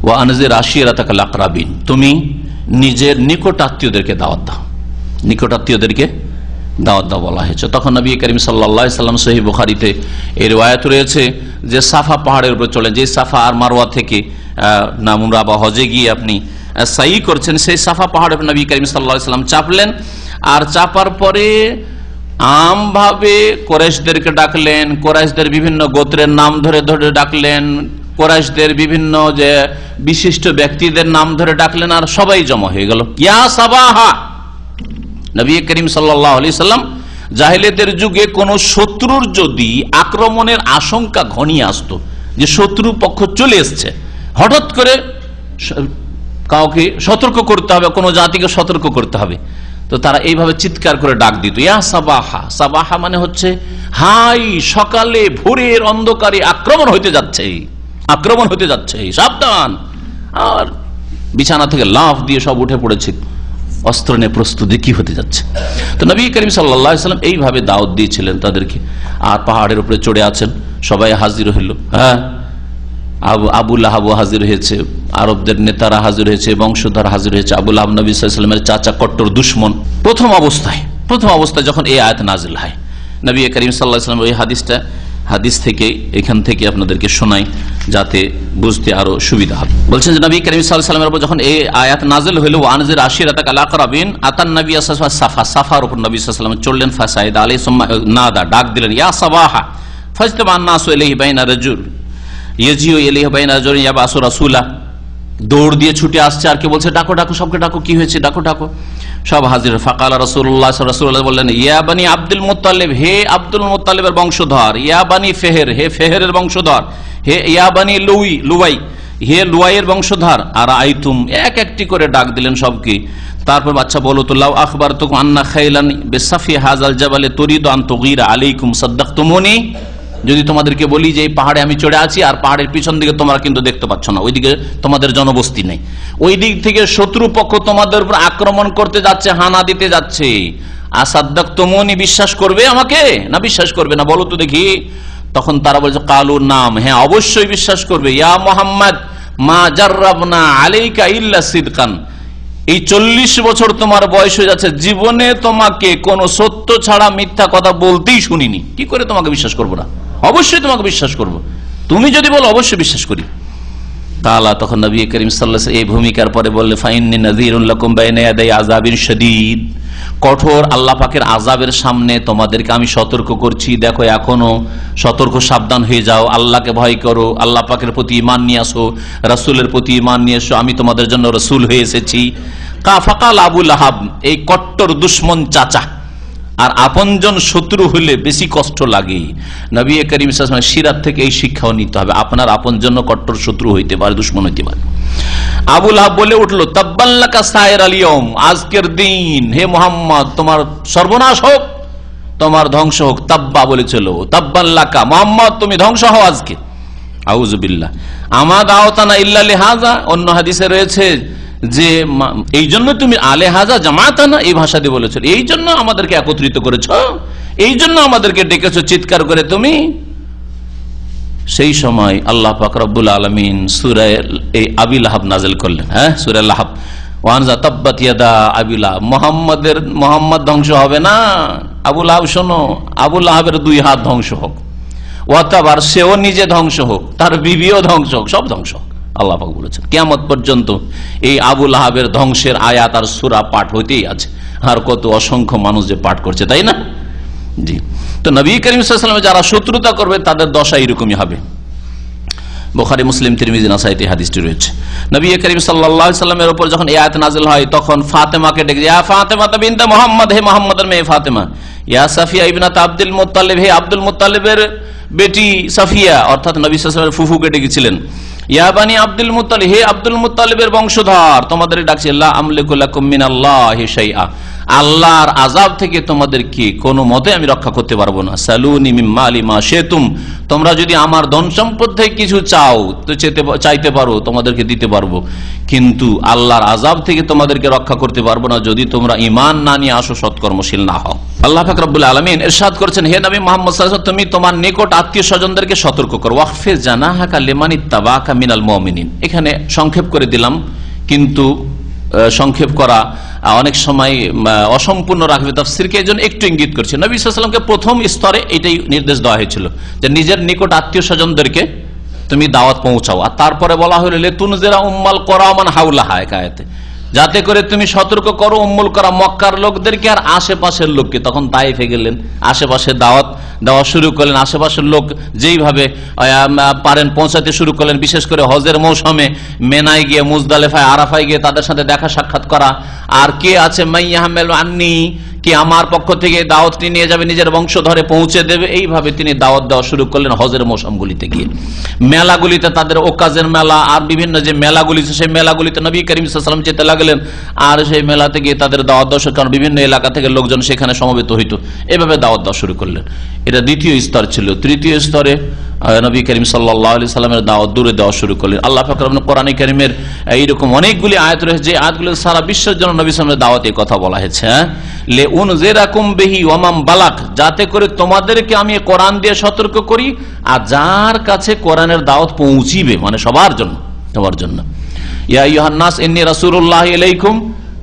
ওয়া আনজির আশিরাতাকাল আকরাবিন, তুমি নিজের নিকট আত্মীয়দেরকে দাওয়াত দাও, নিকট আত্মীয়দেরকে দাওয়াত দাও বলা হয়েছে। তখন নবী করিম সাল্লাল্লাহু আলাইহি সাল্লাম সহিহ বুখারীতে এর riwayat রয়েছে যে সাফা পাহাড়ের উপর চলেন, যে সাফা আর মারওয়া থেকে নামুরা বা হজে গিয়ে আপনি সাই করছেন, সেই সাফা পাহাড়ের উপর নবী করিম সাল্লাল্লাহু আলাইহি সাল্লাম চাপলেন। আর চাপার পরে আমভাবে কুরাইশদেরকে ডাকলেন, কুরাইশদের বিভিন্ন গোত্রের নাম ধরে ধরে ডাকলেন, কুরাইশদের বিভিন্ন যে বিশিষ্ট ব্যক্তিদের নাম ধরে ডাকলেন, আর সবাই জমা হয়ে গেল। ইয়া সাবাহা, নবী করিম সাল্লাল্লাহু আলাইহি সাল্লাম জাহেলিয়াতের যুগে কোন শত্রুর যদি আক্রমণের আশঙ্কা ঘনিয়ে আসতো, যে শত্রু পক্ষ চলে এসছে, হঠাৎ করে কাউকে সতর্ক করতে হবে, কোন জাতিকে সতর্ক করতে হবে, তো তারা এইভাবে চিৎকার করে ডাক দিত, ইয়া সাবাহা। সাবাহা মানে হচ্ছে হাই সকালে ভোরের অন্ধকারে আক্রমণ হইতে যাচ্ছে, আক্রমণ হইতে যাচ্ছে, সাবধান। আর বিছানা থেকে লাফ দিয়ে সব উঠে পড়েছে, অস্ত্র নিয়ে প্রস্তুতি কি হতে যাচ্ছে। তো নবী করিম সাল্লাল্লাহু আলাইহি সাল্লাম এইভাবে দাওয়াত দিয়েছিলেন তাদেরকে। আর পাহাড়ের উপরে চড়ে আছেন, সবাই হাজির হইল। হ্যাঁ, আবু লাহাব হাজির হয়েছে, আরবদের নেতারা হাজির হয়েছে, বংশধর হাজির হয়েছে। আবু লাহাব নবী সাল্লাল্লাহু আলাইহি সাল্লামের চাচা, কট্টর দুশমন। প্রথম অবস্থায় যখন এই আয়াত নাজিল হয়, নবী করিম সাল্লাল্লাহু আলাইহি সাল্লাম ওই হাদিস থেকে এখান থেকে আপনাদেরকে শোনাই যাতে বুঝতে আরো সুবিধা হবে। বলছেন যে নবী করিম সাল্লাল্লাহু আলাইহি সাল্লামের উপর যখন এই আয়াত নাযিল হলো, ওয়া আনজির আশিরাতাকাল আকরাবিন, আতান নবী সাল্লাল্লাহু আলাইহি ওয়াসাল্লাম সাফার উপর নবী সাল্লাল্লাহু আলাইহি ওয়াসাল্লাম চললেন, ফাসাইদ আলাইহি সুম্মা নাদা, ডাক দিলেন, ইয়া সাবাহা ফাজতামান নাসু ইলাইহি বাইনা রাজুল ইয়াজিউ ইলাইহি বাইনা রাজুল ইয়াবাসু রাসূলা। দৌড় দিয়ে ছুটে আসছে, আর কে বলছে ডাকো ডাকো, সবকে ডাকো, কি হয়েছে, ডাকো ডাকো। সব হাজির। ফাকালা রাসূলুল্লাহ রাসূলুল্লাহ বললেন, ইয়া বানি আব্দুল মুত্তালিব, হে আব্দুল মুত্তালিবের বংশধর, ইয়া বানি ফেহের, হে ফেহেরের বংশধর, হে ইয়া বানি লুয়াই, হে লুয়াইয়ের বংশধর। আর আইতুম, এক একটি করে ডাক দিলেন সবকে। তারপর বাচ্চা বলো তো, লাউ আখবারতুকুম আন্না খাইলান বিসাফি হাযাল জাবালে তুরিদু আন তুগীরা আলাইকুম সাদ্দাকতুমুনি, যদি তোমাদেরকে বলি যে এই পাহাড়ে আমি চড়ে আছি, আর পাহাড়ের পিছন দিকে তোমরা কিন্তু দেখতে পাচ্ছ না, ওইদিকে তোমাদের জনবস্তি নেই, ওই দিক থেকে শত্রু পক্ষ তোমাদের উপর আক্রমণ করতে যাচ্ছে, হানা দিতে যাচ্ছে, আসাদ্দাকতুমুনি, বিশ্বাস করবে আমাকে না বিশ্বাস করবে না, বলো তো দেখি। তখন তারা বলছে, কালু নাম, হ্যাঁ অবশ্যই বিশ্বাস করবে। ইয়া মুহাম্মদ মা জাররাবনা আলাইকা ইল্লা সিদকান, এই 40 বছর তোমার বয়স হয়ে যাচ্ছে, জীবনে তোমাকে কোন সত্য ছাড়া মিথ্যা কথা বলতেই শুনিনি, কি করে তোমাকে বিশ্বাস করবো না? অবশ্যই তোমাকে বিশ্বাস করব, তুমি যদি বলো অবশ্যই বিশ্বাস করি। কালা, তখন নবী করিম সাল্লাল্লাহু আলাইহি ওয়াসাল্লাম এই ভূমিকার পরে বললে, ফাইন্নী নাযীরুল লাকুম বাইনা ইয়াদাই আযাবিন শাদীদ, কঠোর আল্লাহ পাকের আযাবের সামনে তোমাদেরকে আমি সতর্ক করছি। দেখো এখনো সতর্ক, সাবধান হয়ে যাও, আল্লাহকে ভয় করো, আল্লাহ পাকের প্রতি ঈমান নিয়ে আসো, রাসূলের প্রতি ঈমান নিয়ে এসো, আমি তোমাদের জন্য রাসূল হয়ে এসেছি। ফাকাল আবু লাহাব, এই কট্টর দুশমন চাচা আর আপনজন শত্রু হলে বেশি কষ্ট লাগে। নবী করিম সাল্লাল্লাহু আলাইহি ওয়াসাল্লাম সিরাত থেকে এই শিক্ষাও নিতে হবে, আপনার আপনজন কট্টর শত্রু হইতে পারে, দুশমন হইতে পারে। আবু লাহাব বলে উঠলো, তাব্বান লাকা সাইর আল ইয়ম, আজকের দিন হে মুহাম্মদ তোমার সর্বনাশ হোক, তোমার ধ্বংস হোক। তাব্বা বলেছিল, তাব্বান লাকা, মুহাম্মদ তুমি ধ্বংস হও আজকে। আউযু বিল্লাহ। আমা দাওতানা ইল্লা লিহাযা, অন্য হাদিসে রয়েছে যে এই জন্য তুমি আলে হাজা জামাতানা, এই ভাষা দিয়ে বলেছো, এই জন্য আমাদেরকে একত্রিত করেছো, এই জন্য আমাদেরকে ডেকেছো চিৎকার করে তুমি। সেই সময় আল্লাহ পাক রব্বুল আলামিন সূরা এই আবি লাহাব নাযিল করলেন। সূরা লাহাব, ওয়ানজা তাব্বাত ইয়াদা আবি লাহাব, মুহাম্মদ ধ্বংস হবে না, আবু লাহাব শোনো, আবু লাহাবের দুই হাত ধ্বংস হোক, ওয়াতাবার সেও নিজে ধ্বংস হোক, তার বিবিও ধ্বংস হোক, সব ধ্বংস হোক। আল্লাহ পাক বলেছেন কিয়ামত পর্যন্ত এই আবু লাহাবের ধ্বংসের আয়াত আর সূরা পাঠ হইতেই আছে, আর কত অসংখ্য মানুষ যে পাঠ করছে, তাই না? জি। তো নবী করিম সাল্লাল্লাহু আলাইহি ওয়াসাল্লাম যারা শত্রুতা করবে তাদের দশা এরকমই হবে। বুখারী, মুসলিম, তিরমিজি, নাসাইতে হাদিসটি রয়েছে। নবী করিম সাল্লাল্লাহু আলাইহি ওয়াসাল্লামের উপর যখন এই আয়াত নাযিল হয় তখন ফাতেমাকে ডেকে, ইয়া ফাতেমা বিনতে মুহাম্মদ, হে মুহাম্মদের মেয়ে ফাতেমা, ইয়া সাফিয়া ইবনাত আব্দুল মুত্তালিব, হে আব্দুল মুত্তালিবের বেটি সাফিয়া, অর্থাৎ নবী সাল্লাল্লাহু আলাইহি ওয়াসাল্লামের ফুফুকে ডেকেছিলেন। ইয়া বানি আব্দুল মুত্তালিব, হে আব্দুল মুত্তালিবের বংশধর, তোমাদের ডাকছে, লা আমলিকু লাকুম মিনাল্লাহি শাইআ, আল্লাহর আযাব থেকে তোমাদেরকে কোনো মতে আমি রক্ষা করতে পারবো না। সালুনি মিন মালি মা শিতুম, তোমরা যদি আমার ধন সম্পদ থেকে কিছু চাও তো চাইতে পারো, তোমাদেরকে দিতে পারবো, কিন্তু আল্লাহর আযাব থেকে তোমাদেরকে রক্ষা করতে পারবো না যদি তোমরা ঈমান না নিয়ে আসো, সৎকর্মশীল না হও। আল্লাহ পাক রব্বুল আলামিন ইরশাদ করেছেন, হে নবী মুহাম্মদ সাল্লাল্লাহু আলাইহি ওয়াসাল্লাম, তুমি তোমার নিকট আত্মীয় স্বজনদেরকে সতর্ক করো, ওয়াখফিজ জানাহাকা লিমান ইত্তাবাকা মিনাল মুমিনিন। এখানে সংক্ষেপ করে দিলাম, কিন্তু সংক্ষেপ করা অনেক সময় অসম্পূর্ণ রাখবে তাফসীরকে, এজন্য একটু ইঙ্গিত করছে। নবী সাল্লাল্লাহু আলাইহি ওয়াসাল্লামকে প্রথম স্তরে এটাই নির্দেশ দেওয়া হয়েছিল যে নিজের নিকট আত্মীয় স্বজনদেরকে তুমি দাওয়াত পৌঁছাও, আর তারপরে বলা হলো লিতুনজিরা উম্মাল কুরা মান হাওলাহা, একায়াতে, যাতে করে তুমি সতর্ক করো উম্মুল কুরা মক্কার লোকদেরকে আর আশেপাশের লোককে। তখন তাইফে গেলেন, আশেপাশে দাওয়াত দেওয়া শুরু করলেন, আশেপাশের লোক যেইভাবে পারেন পৌঁছাতে শুরু করলেন, বিশেষ করে হজের মৌসুমে মেনায় গিয়ে, মুজদালিফায়, আরাফায় গিয়ে তাদের সাথে দেখা সাক্ষাৎ করা, আর কে আছে মাইয়াহমেল আন্নি, কি আমার পক্ষ থেকে দাওয়াতটি নিয়ে যাবে, নিজের বংশধরে পৌঁছে দেবে, এইভাবে তিনি দাওয়াত দেওয়া শুরু করলেন হজের মৌসুমগুলিতে গিয়ে। মেলাগুলিতে, তাদের ওকাজের মেলা আর বিভিন্ন যে মেলাগুলি, সেই মেলাগুলিতে নবী করিম সাল্লাল্লাহু আলাইহি ওয়াসাল্লাম যেতে লাগলেন, আর সেই মেলাতে গিয়ে তাদের দাওয়াত দেওয়া, কারণ বিভিন্ন এলাকা থেকে লোকজন সেখানে সমবেত হইত, এভাবে দাওয়াত দেওয়া শুরু করলেন। এটা দ্বিতীয় স্তর ছিল। তৃতীয় স্তরে নবী করিম সাল্লাল্লাহু আলাইহি সাল্লামের দাওয়াত দূরে দেওয়া শুরু করলেন। আল্লাহ পাক কোরআনে কারীমের এইরকম অনেকগুলি আয়াত রয়েছে যে আয়াতগুলো সারা বিশ্বের জন্য নবী সাল্লাল্লাহু আলাইহি ওয়াসাল্লামের দাওয়াতের কথা বলা হয়েছে। লে উনজিরাকুম বিহি ওয়া মান বালাগ, যাতে করে তোমাদেরকে আমি কোরআন দিয়ে সতর্ক করি আর যার কাছে কোরআনের দাওয়াত পৌঁছিবে, মানে সবার জন্য, সবার জন্য। ইয়া আইয়ুহান নাস ইন্নী রাসূলুল্লাহি ইলাইকুম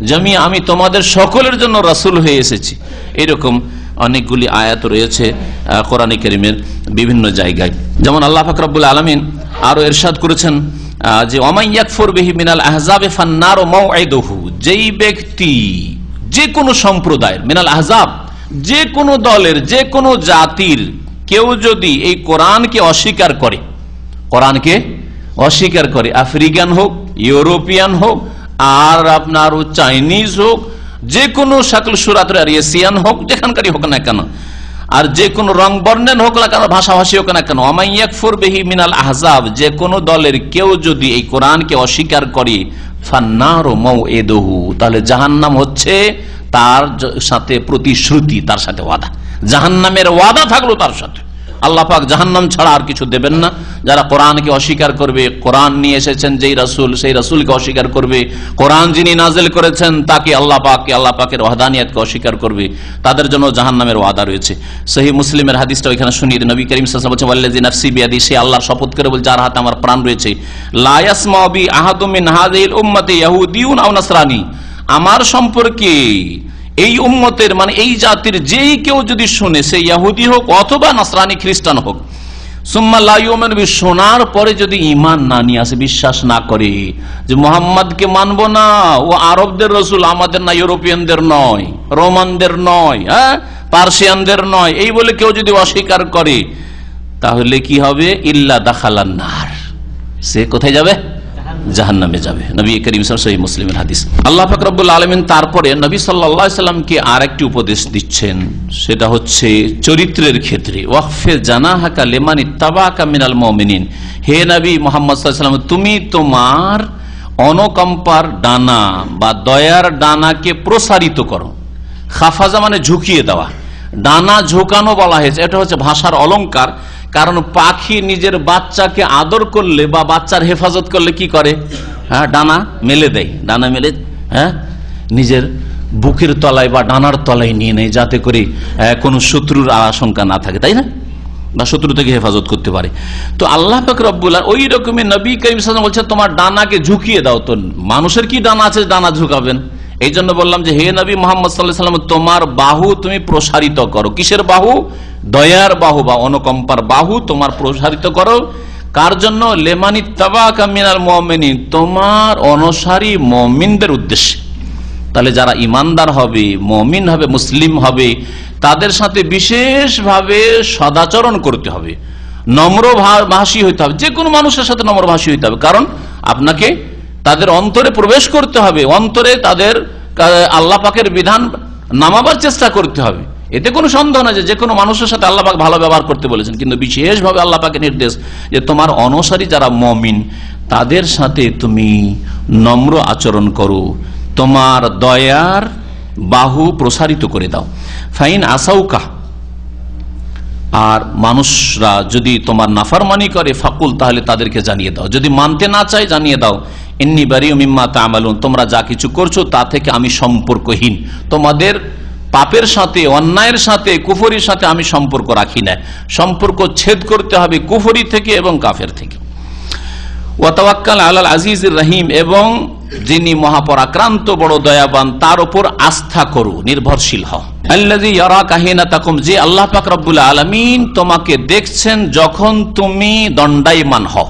জামিআ, আমি তোমাদের সকলের জন্য রাসূল হয়ে এসেছি। এরকম অনেকগুলি আয়াত রয়েছে কোরআনে কারীমের বিভিন্ন জায়গায়। যেমন আল্লাহ পাক রব্বুল আলামিন আরো ইরশাদ করেছেন যে ওয়ামান ইয়াকফুর বিহি মিনাল আহজাব ফান্নারু মাউইদুহু, যেই ব্যক্তি যে কোনো সম্প্রদায়ের, মিনাল আহজাব, যে কোনো দলের, যে কোনো জাতির কেউ যদি এই কোরআনকে অস্বীকার করে, কোরআনকে অস্বীকার করে, আফ্রিকান হোক, ইউরোপিয়ান হোক, আর আপনার চাইনিজ হোক, যে কোনো শাকল সুরাতের, আর এশিয়ান হোক, যেখানকারই হোক না কেন, আর যে কোনো রং বর্ণের হোক না কেন, ভাষাভাষী হোক না কেন, ওয়ামান ইয়াকফুর বিহি মিনাল আহজাব, যে কোনো দলের কেউ যদি এই কোরআনকে অস্বীকার করে, ফান্নারু মাউইদুহু, তাহলে জাহান্নাম হচ্ছে তার সাথে প্রতিশ্রুতি, তার সাথে ওয়াদা, জাহান্নামের ওয়াদা থাকলো তার সাথে। আল্লাহ পাক জাহান্নাম ছাড়া আর কিছু দেবেন না। যারা কোরআনকে অস্বীকার করবে, কোরআন নিয়ে এসেছেন যেই রাসূল, সেই রাসূলকে অস্বীকার করবে, কোরআন যিনি নাজিল করেছেন তাকে, আল্লাহ পাকের ওয়াহদানিয়তকে অস্বীকার করবে, তাদের জন্য জাহান্নামের ওয়াদা রয়েছে। সহিহ মুসলিমের হাদিসটা ওইখানে শুনিয়ে দিন। নবী করিম সাল্লাল্লাহু আলাইহি ওয়াসাল্লাম বলেছেন, ওয়াল্লাযী নাফসি বিয়াদি, সে আল্লাহর শপথ করে বল যার হাতে আমার প্রাণ রয়েছে, লা ইয়াসমাউ বি আহাদুম মিন হাযিহিল উম্মতি ইয়াহুদিয়ুন আও নাসরানী, আমার সম্পর্কে এই উম্মতের, মানে এই জাতির যেই কেউ যদি শুনে, সে ইহুদি হোক অথবা নাসরানি খ্রিস্টান হোক, সুম্মা লা ইউমিনু বিহি, শোনার পরে যদি ঈমান না নিয়ে আসে, বিশ্বাস না করে যে মুহাম্মদকে মানব না, ও আরবদের রাসূল, আমাদের না, ইউরোপিয়ানদের নয়, রোমানদের নয়, পার্সিয়ানদের নয়, এই বলে কেউ যদি অস্বীকার করে, তাহলে কি হবে? ইল্লা দাখালান নার, সে কোথায় যাবে? জাহান্নামে যাবে। নবী করিম সাল্লাল্লাহু আলাইহি ওয়াসাল্লাম, সহিহ মুসলিমের হাদিস। আল্লাহ পাক রব্বুল আলামিন তারপরে নবী সাল্লাল্লাহু আলাইহি ওয়াসাল্লামকে আরেকটি উপদেশ দিচ্ছেন, সেটা হচ্ছে চরিত্রের ক্ষেত্রে। ওয়াকফির জানাহাকা লিমান ইত্তাবাকা মিনাল মুমিনিন, হে নবী মুহাম্মদ সাল্লাল্লাহু আলাইহি ওয়াসাল্লাম, তুমি তোমার অনুকম্পার ডানা বা দয়ার ডানাকে প্রসারিত করো। খাফাজা মানে ঝুঁকিয়ে দেওয়া, ডানা ঝোঁকানো বলা হয়েছে, এটা হচ্ছে ভাষার অলংকার। কারণ পাখি নিজের বাচ্চাকে আদর করলে বা বাচ্চার হেফাজত করলে কি করে? ডানা মেলে দেয়, ডানা মেলে নিজের বুকের তলায় বা ডানার তলায় নিয়ে নেয়, যাতে করে কোনো শত্রুর আশঙ্কা না থাকে, তাই না? বা শত্রু থেকে হেফাজত করতে পারে। তো আল্লাহ পাক রব্বুল আলামিন ওই রকমই নবী করিম সাল্লাল্লাহু আলাইহি ওয়াসাল্লাম বলছেন তোমার ডানাকে ঝুঁকিয়ে দাও। তো মানুষের কি ডানা আছে ডানা ঝুঁকাবেন? এই জন্য বললাম যে হে নবী মুহাম্মদ সাল্লাল্লাহু আলাইহি ওয়াসাল্লাম, তোমার বাহু তুমি প্রসারিত করো। কিসের বাহু? দয়ার বাহু বা অনুকম্পার বাহু তোমার প্রসারিত করো। কার জন্য? লিমানিত্তাবাকা মিনাল মুমিনিন, তোমার অনুসারী মুমিনদের উদ্দেশ্যে। তাহলে যারা ইমানদার হবে, মুমিন হবে, মুসলিম হবে, তাদের সাথে বিশেষভাবে সদাচরণ করতে হবে, নম্রভাষী হইতে হবে। যে কোনো মানুষের সাথে নম্রভাষী হইতে হবে, কারণ আপনাকে তাদের অন্তরে প্রবেশ করতে হবে, অন্তরে তাদের আল্লাহ পাকের বিধান নামাবার চেষ্টা করতে হবে। এতে কোনো সন্দেহ না যে কোনো মানুষের সাথে আল্লাহ পাক ভালো ব্যবহার করতে বলেছেন, কিন্তু বিশেষভাবে আল্লাহ পাকের নির্দেশ যে তোমার অনুসারী যারা মুমিন তাদের সাথে তুমি নম্র আচরণ করো, তোমার দয়ার বাহু প্রসারিত করে দাও। ফাইন আসাউকা, আর মানুষরা যদি তোমার নাফরমানি করে, ফাকুল, তাহলে তাদেরকে জানিয়ে দাও। যদি মানতে না চায় জানিয়ে দাও, ইন্নী বারিউ মিম্মা তা'মালুন, তোমরা যা কিছু করছো তা থেকে আমি সম্পর্কহীন। তোমাদের পাপের সাথে, অন্যায়ের সাথে, কুফরির সাথে আমি সম্পর্ক রাখি না। সম্পর্ক ছেদ করতে হবে কুফরি থেকে এবং কাফের থেকে। ওয়া তাওয়াক্কাল আলাল আজিজির রহিম, এবং যিনি মহাপরাক্রান্ত বড় দয়াবান তার উপর আস্থা করো, নির্ভরশীল হও। আল্লাযী ইয়ারাকা হিনা তাকুম, যে আল্লাহ পাক রব্বুল আলামিন তোমাকে দেখছেন যখন তুমি দণ্ডায়মান হও,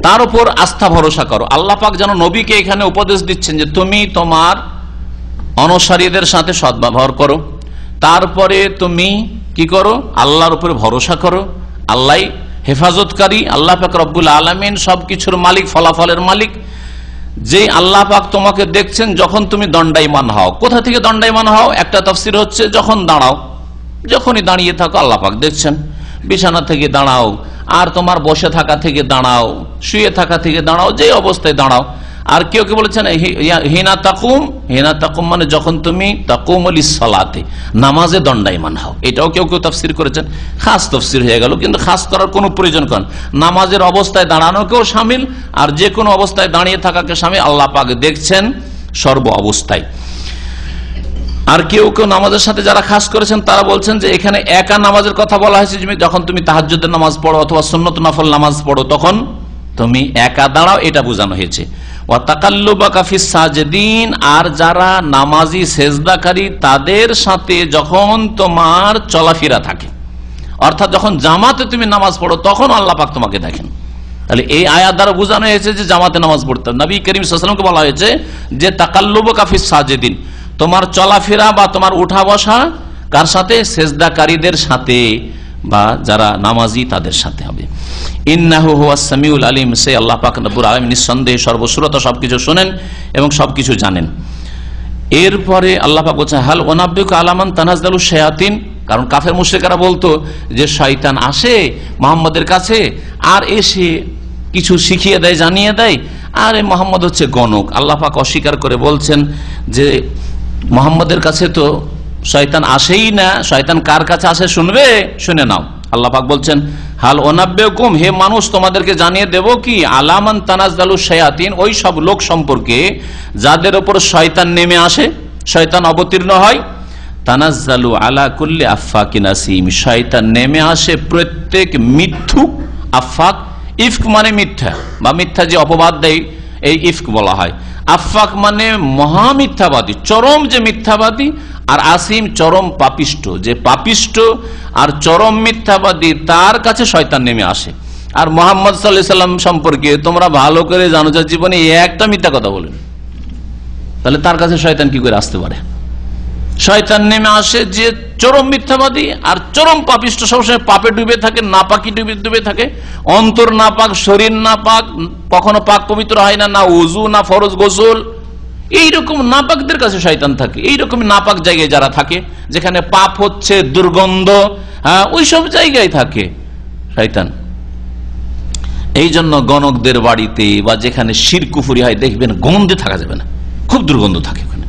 তার উপর আস্থা ভরসা করো। আল্লাহ পাক যেন নবীকে এখানে উপদেশ দিচ্ছেন যে তুমি তোমার অনুসারীদের সাথে সদ্ব্যবহার করো, তারপরে তুমি কি করো? আল্লাহর উপরে ভরসা করো। আল্লাহ হেফাজতকারী, আল্লাহ পাক রব্বুল আলামিন সবকিছুর মালিক, ফলাফলের মালিক। যে আল্লাহ পাক তোমাকে দেখছেন যখন তুমি দণ্ডায়মান হও। কোথা থেকে দণ্ডায়মান হও? একটা তাফসীর হচ্ছে যখন দাঁড়াও, যখনই দাঁড়িয়ে থাকো আল্লাহ পাক দেখছেন। বিছানা থেকে দাঁড়াও, আর তোমার বসে থাকা থেকে দাঁড়াও, শুয়ে থাকা থেকে দাঁড়াও, যে অবস্থায় দাঁড়াও। আর কেউ কে বলেছেন হিনা তাকুম, হিনা তাকুম মানে যখন তুমি তাকুম লিসসালাতে, নামাজে দণ্ডায়মান হও। এটাও কেউ কেউ তাফসীর করেছেন, খাস তাফসীর হয়ে গেল, কিন্তু খাস করার কোনো প্রয়োজন করেন। নামাজের অবস্থায় দাঁড়ানোকেও শামিল, আর যে কোনো অবস্থায় দাঁড়িয়ে থাকাকে শামিল। আল্লাহ পাক দেখছেন সর্ব অবস্থায়। আর কেউ কেউ নামাজের সাথে যারা খাস করেছেন তারা বলছেন যে এখানে একা নামাজের কথা বলা হয়েছে, যখন তুমি তাহাজ্জুদের নামাজ পড়ো অথবা সুন্নত নফল নামাজ পড়ো তখন তুমি একা দাঁড়াও, এটা বোঝানো হয়েছে। ওয়া তাকাল্লুবাকা ফিস সাজিদিন, আর যারা নামাজি সেজদাকারী তাদের সাথে যখন তোমার চলাফেরা থাকে, অর্থাৎ যখন জামাতে তুমি নামাজ পড়ো তখন আল্লাহ পাক তোমাকে দেখেন। তাহলে এই আয়াত দ্বারা বোঝানো হয়েছে যে জামাতে নামাজ পড়তে হবে। নবী করিম সাল্লাল্লাহু আলাইহি ওয়াসাল্লামকে বলা হয়েছে যে তাকাল্লুবাকা ফিস সাজিদিন, তোমার চলাফেরা বা তোমার উঠা বসা কার সাথে? সেজদাকারীদের সাথে বা যারা নামাজি তাদের সাথে হবে। ইন্নাহু হুয়াস সামিউল আলিম, সে আল্লাহ পাক রব্বুল আলামিন নিঃসন্দেহে সর্বশ্রোতা, সবকিছু শোনেন এবং সবকিছু জানেন। এরপরে আল্লাহ পাক বলছেন হাল ওয়ানাব্বিকা আলামান তানাজ্জালু শায়াতিন, কারণ কাফের মুশরিকরা বলতো যে শয়তান আসে মুহাম্মদের কাছে আর এসে কিছু শিখিয়ে দেয়, জানিয়ে দেয়, আর মুহাম্মদ হচ্ছে গণক। আল্লাহ পাক অস্বীকার করে বলছেন যে মুহাম্মদের কাছে তো শয়তান আসেই না। শয়তান কার কাছে আসে শুনবে? শুনে নাও। আল্লাহ পাক বলছেন হাল ওয়ানাব্বিউকুম, হে মানুষ তোমাদেরকে জানিয়ে দেব কি, আলামান তানাজ্জালু শায়াতিন, ওই সব লোক সম্পর্কে যাদের উপর শয়তান নেমে আসে, শয়তান অবতীর্ণ হয়। তানাজ্জালু আলা কুল্লি আফাকিন আসিম, শয়তান নেমে আসে প্রত্যেক মিথ্যুক। আফাক, ইফক মানে মিথ্যা বা মিথ্যা যে অপবাদ দেয়, এই ইফক বলা হয়। আফাক মানে মহা মিথ্যাবাদী, চরম যে মিথ্যাবাদী, আর আসিম চরম পাপিষ্ট, যে পাপিষ্ট আর চরম মিথ্যাবাদী তার কাছে শয়তান নেমে আসে। আর মুহাম্মদ সাল্লাল্লাহু আলাইহি সাল্লাম সম্পর্কে তোমরা ভালো করে জানো যে জীবনে একটা মিথ্যা কথা বলেন, তাহলে তার কাছে শয়তান কি করে আসতে পারে? শয়তান নেমে আসে যে চরম মিথ্যাবাদী আর চরম পাপিষ্ট, সবসময় পাপে ডুবে থাকে, নাপাকি ডুবে থাকে, অন্তর নাপাক, শরীর নাপাক, কখনো পাক পবিত্র হয় না, না ওযু না ফরজ গোসল, এইরকম নাপাকদের কাছে শয়তান থাকে। এইরকম নাপাক জায়গায় যারা থাকে, যেখানে পাপ হচ্ছে, দুর্গন্ধ, ওই সব জায়গায় থাকে শয়তান। এই জন্য গণকদের বাড়িতে বা যেখানে শিরক কুফরি হয় দেখবেন গন্ধে থাকা যাবে না, খুব দুর্গন্ধ থাকে ওখানে,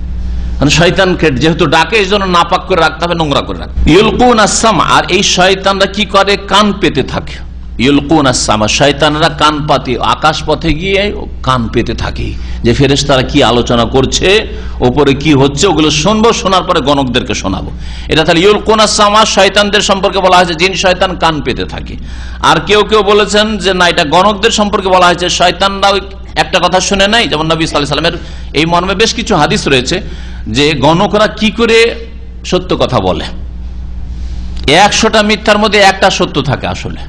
মানে শয়তানকে যেহেতু ডাকে এই জন্য নাপাক করে রাখতে হবে, নোংরা করে রাখতে। ইউলকুন আস-সামা, আর এই শয়তানরা কি করে? কান পেতে থাকে। ইউলকুন আস-সামা, শয়তানরা কান পাতে, আকাশ পথে গিয়ে কান পেতে থাকে যে ফেরেশতারা কি আলোচনা করছে, ওপরে কি হচ্ছে, ওগুলো শুনবো, শোনার পরে গণকদেরকে শোনাবো। এটা তাহলে ইউলকুন আস-সামা, শয়তানদের সম্পর্কে বলা হয়েছে জিন শয়তান কান পেতে থাকে। আর কেউ কেউ বলেছেন যে না, এটা গণকদের সম্পর্কে বলা হয়েছে, শয়তানরা একটা কথা শুনে নাই। যেমন নবী সাল্লাল্লাহু আলাইহি সাল্লামের এই মর্মে বেশ কিছু হাদিস রয়েছে যে গণকরা কি করে সত্য কথা বলে। 100টা মিথ্যার মধ্যে একটা সত্য থাকে আসলে,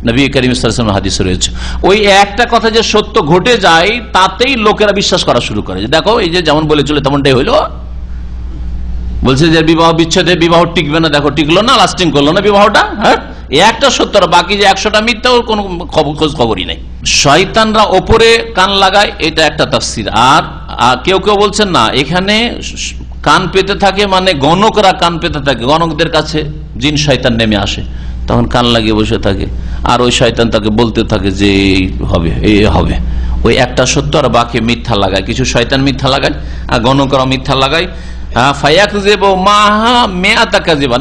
নবী করিম সাল্লাল্লাহু আলাইহি ওয়াসাল্লাম হাদিসে রয়েছে। ওই একটা কথা যে সত্য ঘটে যায় তাতেই লোকেরা বিশ্বাস করা শুরু করে, যে দেখো এই যে যেমন বলেছিল তেমনটাই হইলো। বলছে যে বিবাহ বিচ্ছেদে বিবাহ টিকবে না, দেখো টিকলো না, লাস্টিং করলো না বিবাহটা। হ্যাঁ, একটা সত্য, বাকি যে 100টা মিথ্যা ওর কোনো খোঁজ খবরই নেই। শয়তানরা ওপরে কান লাগায়, এটা একটা তাফসীর। আর কেউ কেউ বলছেন না, এখানে কান পেতে থাকে মানে গণকরা কান পেতে থাকে, গণকদের কাছে জিন শয়তান নেমে আসে, তখন কান লাগিয়ে বসে থাকে, আর ওই শয়তান তাকে বলতে থাকে যে হবে, এই হবে। ওই একটা সত্য আর বাকি মিথ্যা লাগায়, কিছু শয়তান মিথ্যা লাগায় আর গণকরা মিথ্যা লাগায়।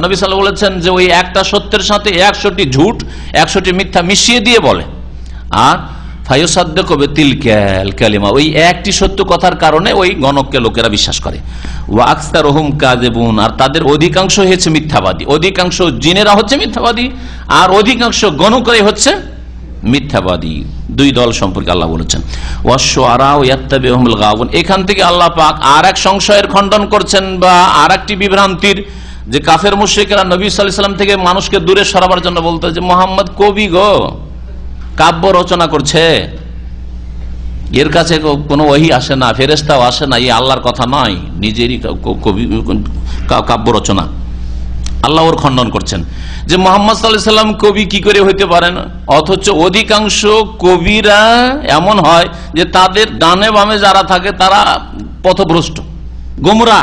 নবী সাল্লাল্লাহু বলেছেন যে ওই একটা সত্যের সাথে 100টি ঝুট, 100টি মিথ্যা মিশিয়ে দিয়ে বলে। আর ফায়ুসাদ্দিকু বিতিলকাল কালিমা, ওই একটি সত্য কথার কারণে ওই গণককে লোকেরা বিশ্বাস করে। ওয়া আকসারুহুম কাযিবুন, আর তাদের অধিকাংশ হচ্ছে মিথ্যাবাদী। অধিকাংশ জিনেরা হচ্ছে মিথ্যাবাদী, আর অধিকাংশ গণকরাই হচ্ছে মিথ্যাবাদী। দুই দল সম্পর্কে আল্লাহ বলেছেন ওয়াশ-শুআরা ইয়াত্তাবিউহুমুল গাওয়ুন। এখান থেকে আল্লাহ পাক আর এক সংশয়ের খণ্ডন করছেন বা আর একটি বিভ্রান্তির, যে কাফের মুশরিকরা নবী সাল্লাল্লাহু আলাইহি ওয়াসাল্লাম থেকে মানুষকে দূরে সরাবার জন্য বলতো যে মুহাম্মদ কবি গো, কাব্য রচনা করছে, এর কাছে কোনো ওহী আসে না, ফেরেশতাও আসে না, এই আল্লাহর কথা নয়, নিজেরই কবি কাব্য রচনা। আল্লাহ ওর খণ্ডন করছেন যে মুহাম্মদ সাল্লাল্লাহু আলাইহি ওয়াসাল্লাম কবি কি করে হইতে পারেন। অথচ অধিকাংশ কবিরা এমন হয় যে তাদের ডানে বামে যারা থাকে তারা পথভ্রষ্ট, গোমরা,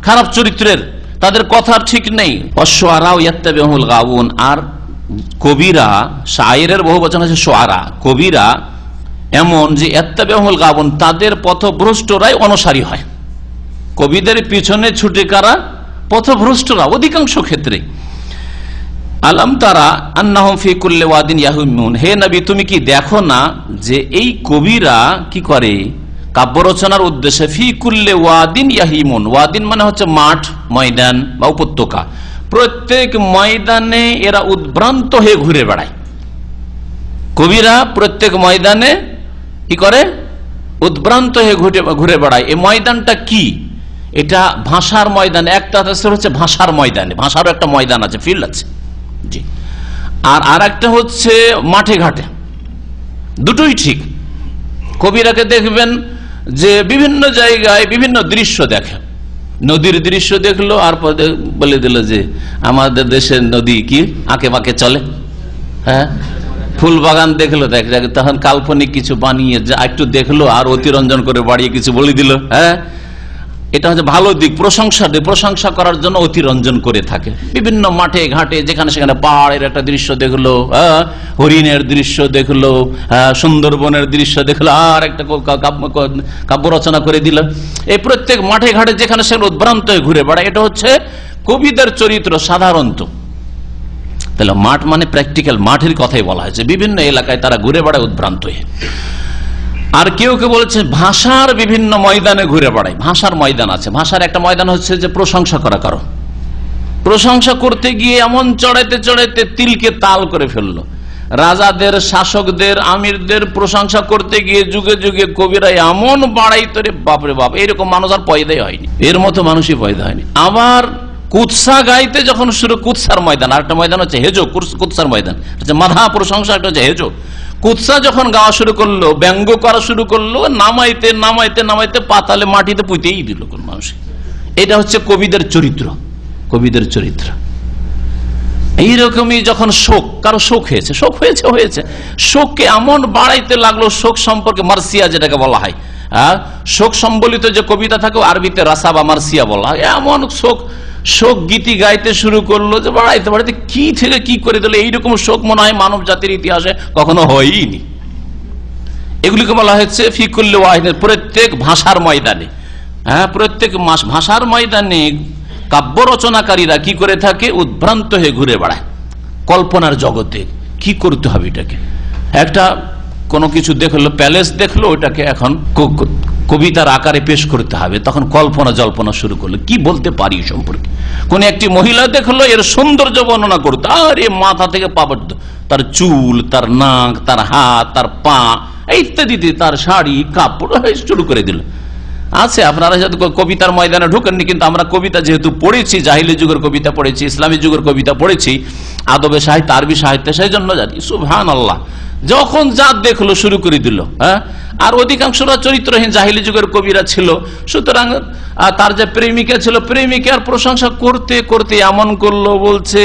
খারাপ চরিত্রের, তাদের কথা ঠিক নেই। অশ-শুআরা ইয়াত্তাবিউহুমুল গাওয়ুন, আর কবিরা, শায়েরের বহু বচন আছে শুআরা, কবিরা এমন যে ইয়াত্তাবিউহুমুল গাওয়ুন, তাদের পথভ্রষ্টরাই অনুসারী হয়। কবিদের পিছনে ছুটে কারা? পথভ্রষ্টরা অধিকাংশ ক্ষেত্রে। আলাম তারা আন্নাহুম ফি কুল্লি ওয়াদিন ইয়াহিমুন, হে নবী তুমি কি দেখো না যে এই কবিরা কি করে কাব্য রচনার উদ্দেশ্যে ফি কুল্লি ওয়াদিন ইয়াহিমুন, ওয়াদিন মানে হচ্ছে মাঠ, ময়দান বা উপত্যকা, প্রত্যেক ময়দানে এরা উদ্ভ্রান্ত হয়ে ঘুরে বেড়ায়। কবিরা প্রত্যেক ময়দানে কি করে? উদ্ভ্রান্ত হয়ে ঘুরে বেড়ায়। এই ময়দানটা কি? এটা ভাষার ময়দান, একটা হচ্ছে ভাষার ময়দানে, ভাষারও একটা ময়দান আছে, ফিল্ড আছে জি, আর একটা হচ্ছে মাঠে ঘাটে, দুটোই ঠিক। কবিরাকে দেখবেন যে বিভিন্ন জায়গায় বিভিন্ন দৃশ্য দেখে, নদীর দৃশ্য দেখলো আর বলে দিল যে আমাদের দেশের নদী কি আঁকে বাঁকে চলে। হ্যাঁ, ফুল বাগান দেখলো, তখন কাল্পনিক কিছু বানিয়ে যা একটু দেখলো আর অতিরঞ্জন করে বাড়িয়ে কিছু বলে দিল। হ্যাঁ, এটা হচ্ছে ভালো দিক, প্রশংসা করার জন্য অতিরঞ্জন করে থাকে। বিভিন্ন মাঠে ঘাটে যেখানে সেখানে পাহাড়ের একটা দৃশ্য দেখলো, হরিণের দৃশ্য দেখলো, সুন্দরবনের দৃশ্য দেখলো, আর একটা কাব্য রচনা করে দিল। এই প্রত্যেক মাঠে ঘাটে যেখানে সেখানে উদ্ভ্রান্ত হয়ে ঘুরে বেড়ায়, এটা হচ্ছে কবিদের চরিত্র সাধারণত। তাহলে মাঠ মানে প্র্যাকটিক্যাল মাঠের কথাই বলা হয়েছে, বিভিন্ন এলাকায় তারা ঘুরে বেড়ায় উদ্ভ্রান্ত হয়ে। আর কেউ কেউ বলেছে ভাষার বিভিন্ন ময়দানে ঘুরে বেড়ায়। ভাষার ময়দান আছে, ভাষার একটা ময়দান হচ্ছে যে প্রশংসা করা কারো, প্রশংসা করতে গিয়ে এমন চড়াইতে চড়াইতে তিলকে তাল করে ফেললো, রাজাদের, শাসকদের, আমিরদের প্রশংসা করতে গিয়ে যুগে যুগে কবিরা এমন বাড়াইতো রে বাপরে বাপ, এরকম মানুষ আর পয়দাই হয়নি, এর মতো মানুষই পয়দা হয়নি। আবার কুৎসা গাইতে যখন শুরু, কুৎসার ময়দান, আরেকটা ময়দান হচ্ছে হেজো, কুৎসার ময়দান হচ্ছে মাধা প্রশংসা, একটা হচ্ছে হেজো। কুৎসা যখন গাওয়া শুরু করলো, ব্যঙ্গ করা শুরু করলো, নামাইতে নামাইতে নামাইতে পাতালে মাটিতে পুঁতেই দিল কোন মানুষ। এটা হচ্ছে কবিদের চরিত্র, কবিদের চরিত্র। এইরকমই যখন শোক, কারো শোক হয়েছে, শোক হয়েছে হয়েছে শোককে এমন বাড়াইতে লাগলো, শোক সম্পর্কে মার্সিয়া যেটাকে বলা হয়, শোক সম্বলিত যে কবিতা থাকে আরবিতে রাসা বা মার্সিয়া বলা হয়, এমন শোক গীতি গাইতে শুরু করলো যে বাড়াইতে বাড়াইতে কি থেকে কি করে দিল। এইরকম শোক মনে হয় মানব জাতির ইতিহাসে কখনো হয়নি। এগুলিকে বলা হয়েছে ফিকুল্লি ওয়াহিদের, প্রত্যেক ভাষার ময়দানে, প্রত্যেক ভাষার ময়দানে কাব্য রচনাকারীরা কি করে থাকে, উদ্ভ্রান্ত হয়ে ঘুরে বেড়ায় কল্পনার জগতে। কি করতে হবে এটাকে, একটা কোনো কিছু দেখলো, প্যালেস দেখলো, ওটাকে এখন কবিতার আকারে পেশ করতে হবে, তখন কল্পনা জল্পনা শুরু করলো, কি বলতে পারি সম্পর্কে। কোন একটি মহিলা দেখলো, এর সৌন্দর্য বর্ণনা করতো, আরে মাথা থেকে পা পর্যন্ত, তার চুল, তার নাক, তার হাত, তার পা ইত্যাদিতে, তার শাড়ি, কাপড় শুরু করে দিল। আছে, আপনারা হয়তো কবিতার ময়দানে ঢুকেননি, কিন্তু আমরা কবিতা যেহেতু পড়েছি, জাহিলি যুগের কবিতা পড়েছি, ইসলামী যুগের কবিতা পড়েছি, আদবে সাহিত্য, আরবি সাহিত্যে, সেই জন্য জানি। সুবহানাল্লাহ, যখন যা দেখলো শুরু করে দিল। আর অধিকাংশরা চরিত্রহীন জাহিলি যুগের কবিরা ছিল, সুতরাং তার যে প্রেমিকা ছিল, প্রেমিকার প্রশংসা করতে করতে এমন করলো, বলছে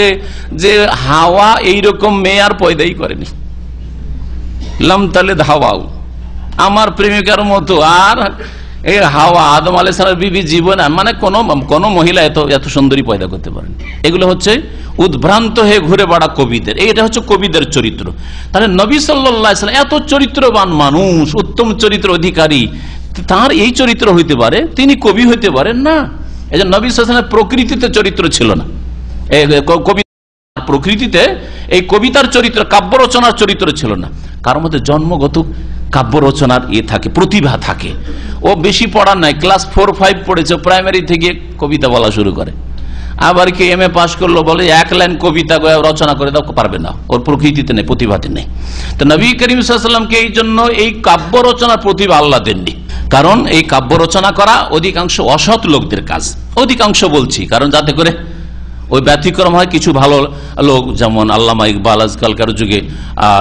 যে হাওয়া এইরকম মেয়ে আর পয়দাই করেনি, লাম তালিদ হাওয়াও, আমার প্রেমিকার মতো আর এই হাওয়া, আদম আলাইহিস সালামের বিবি জীবন, মানে কোন মহিলা এত সুন্দরী পয়দা করতে পারেন। এগুলো হচ্ছে উদ্ভ্রান্ত হয়ে ঘুরে বেড়া কবিদের, এটা হচ্ছে কবিদের চরিত্র। তাহলে নবী সাল্লাল্লাহু আলাইহি ওয়াসাল্লাম এত চরিত্রবান মানুষ, উত্তম চরিত্র অধিকারী, তার এই চরিত্র হইতে পারে, তিনি কবি হইতে পারেন না? এই যে নবী সাল্লাল্লাহু আলাইহি ওয়াসাল্লামের প্রকৃতিতে চরিত্র ছিল না, প্রকৃতিতে এই কবিতার চরিত্র, কাব্য রচনার চরিত্র ছিল না। কারোর মধ্যে জন্মগত কাব্য রচনার থাকে, প্রতিভা থাকে। ও বেশি পড়ার নাই, ক্লাস 4-5 পড়েছে, প্রাইমারি থেকে কবিতা বলা শুরু করে। আবার কি এমএ পাস করলো, বলে এক লাইন কবিতা রচনা করে দাও, পারবে না, ওর প্রকৃতিতে নেই, প্রতিভাতে নেই। তো নবী করিম সাল্লাল্লাহু আলাইহি ওয়াসাল্লামকে এই জন্য এই কাব্য রচনার প্রতিভা আল্লাহ দেননি, কারণ এই কাব্য রচনা করা অধিকাংশ অসৎ লোকদের কাজ। অধিকাংশ বলছি কারণ যাতে করে ওই ব্যতিক্রম হয়, কিছু ভালো লোক, যেমন আল্লামা ইকবাল, আজকালকার যুগে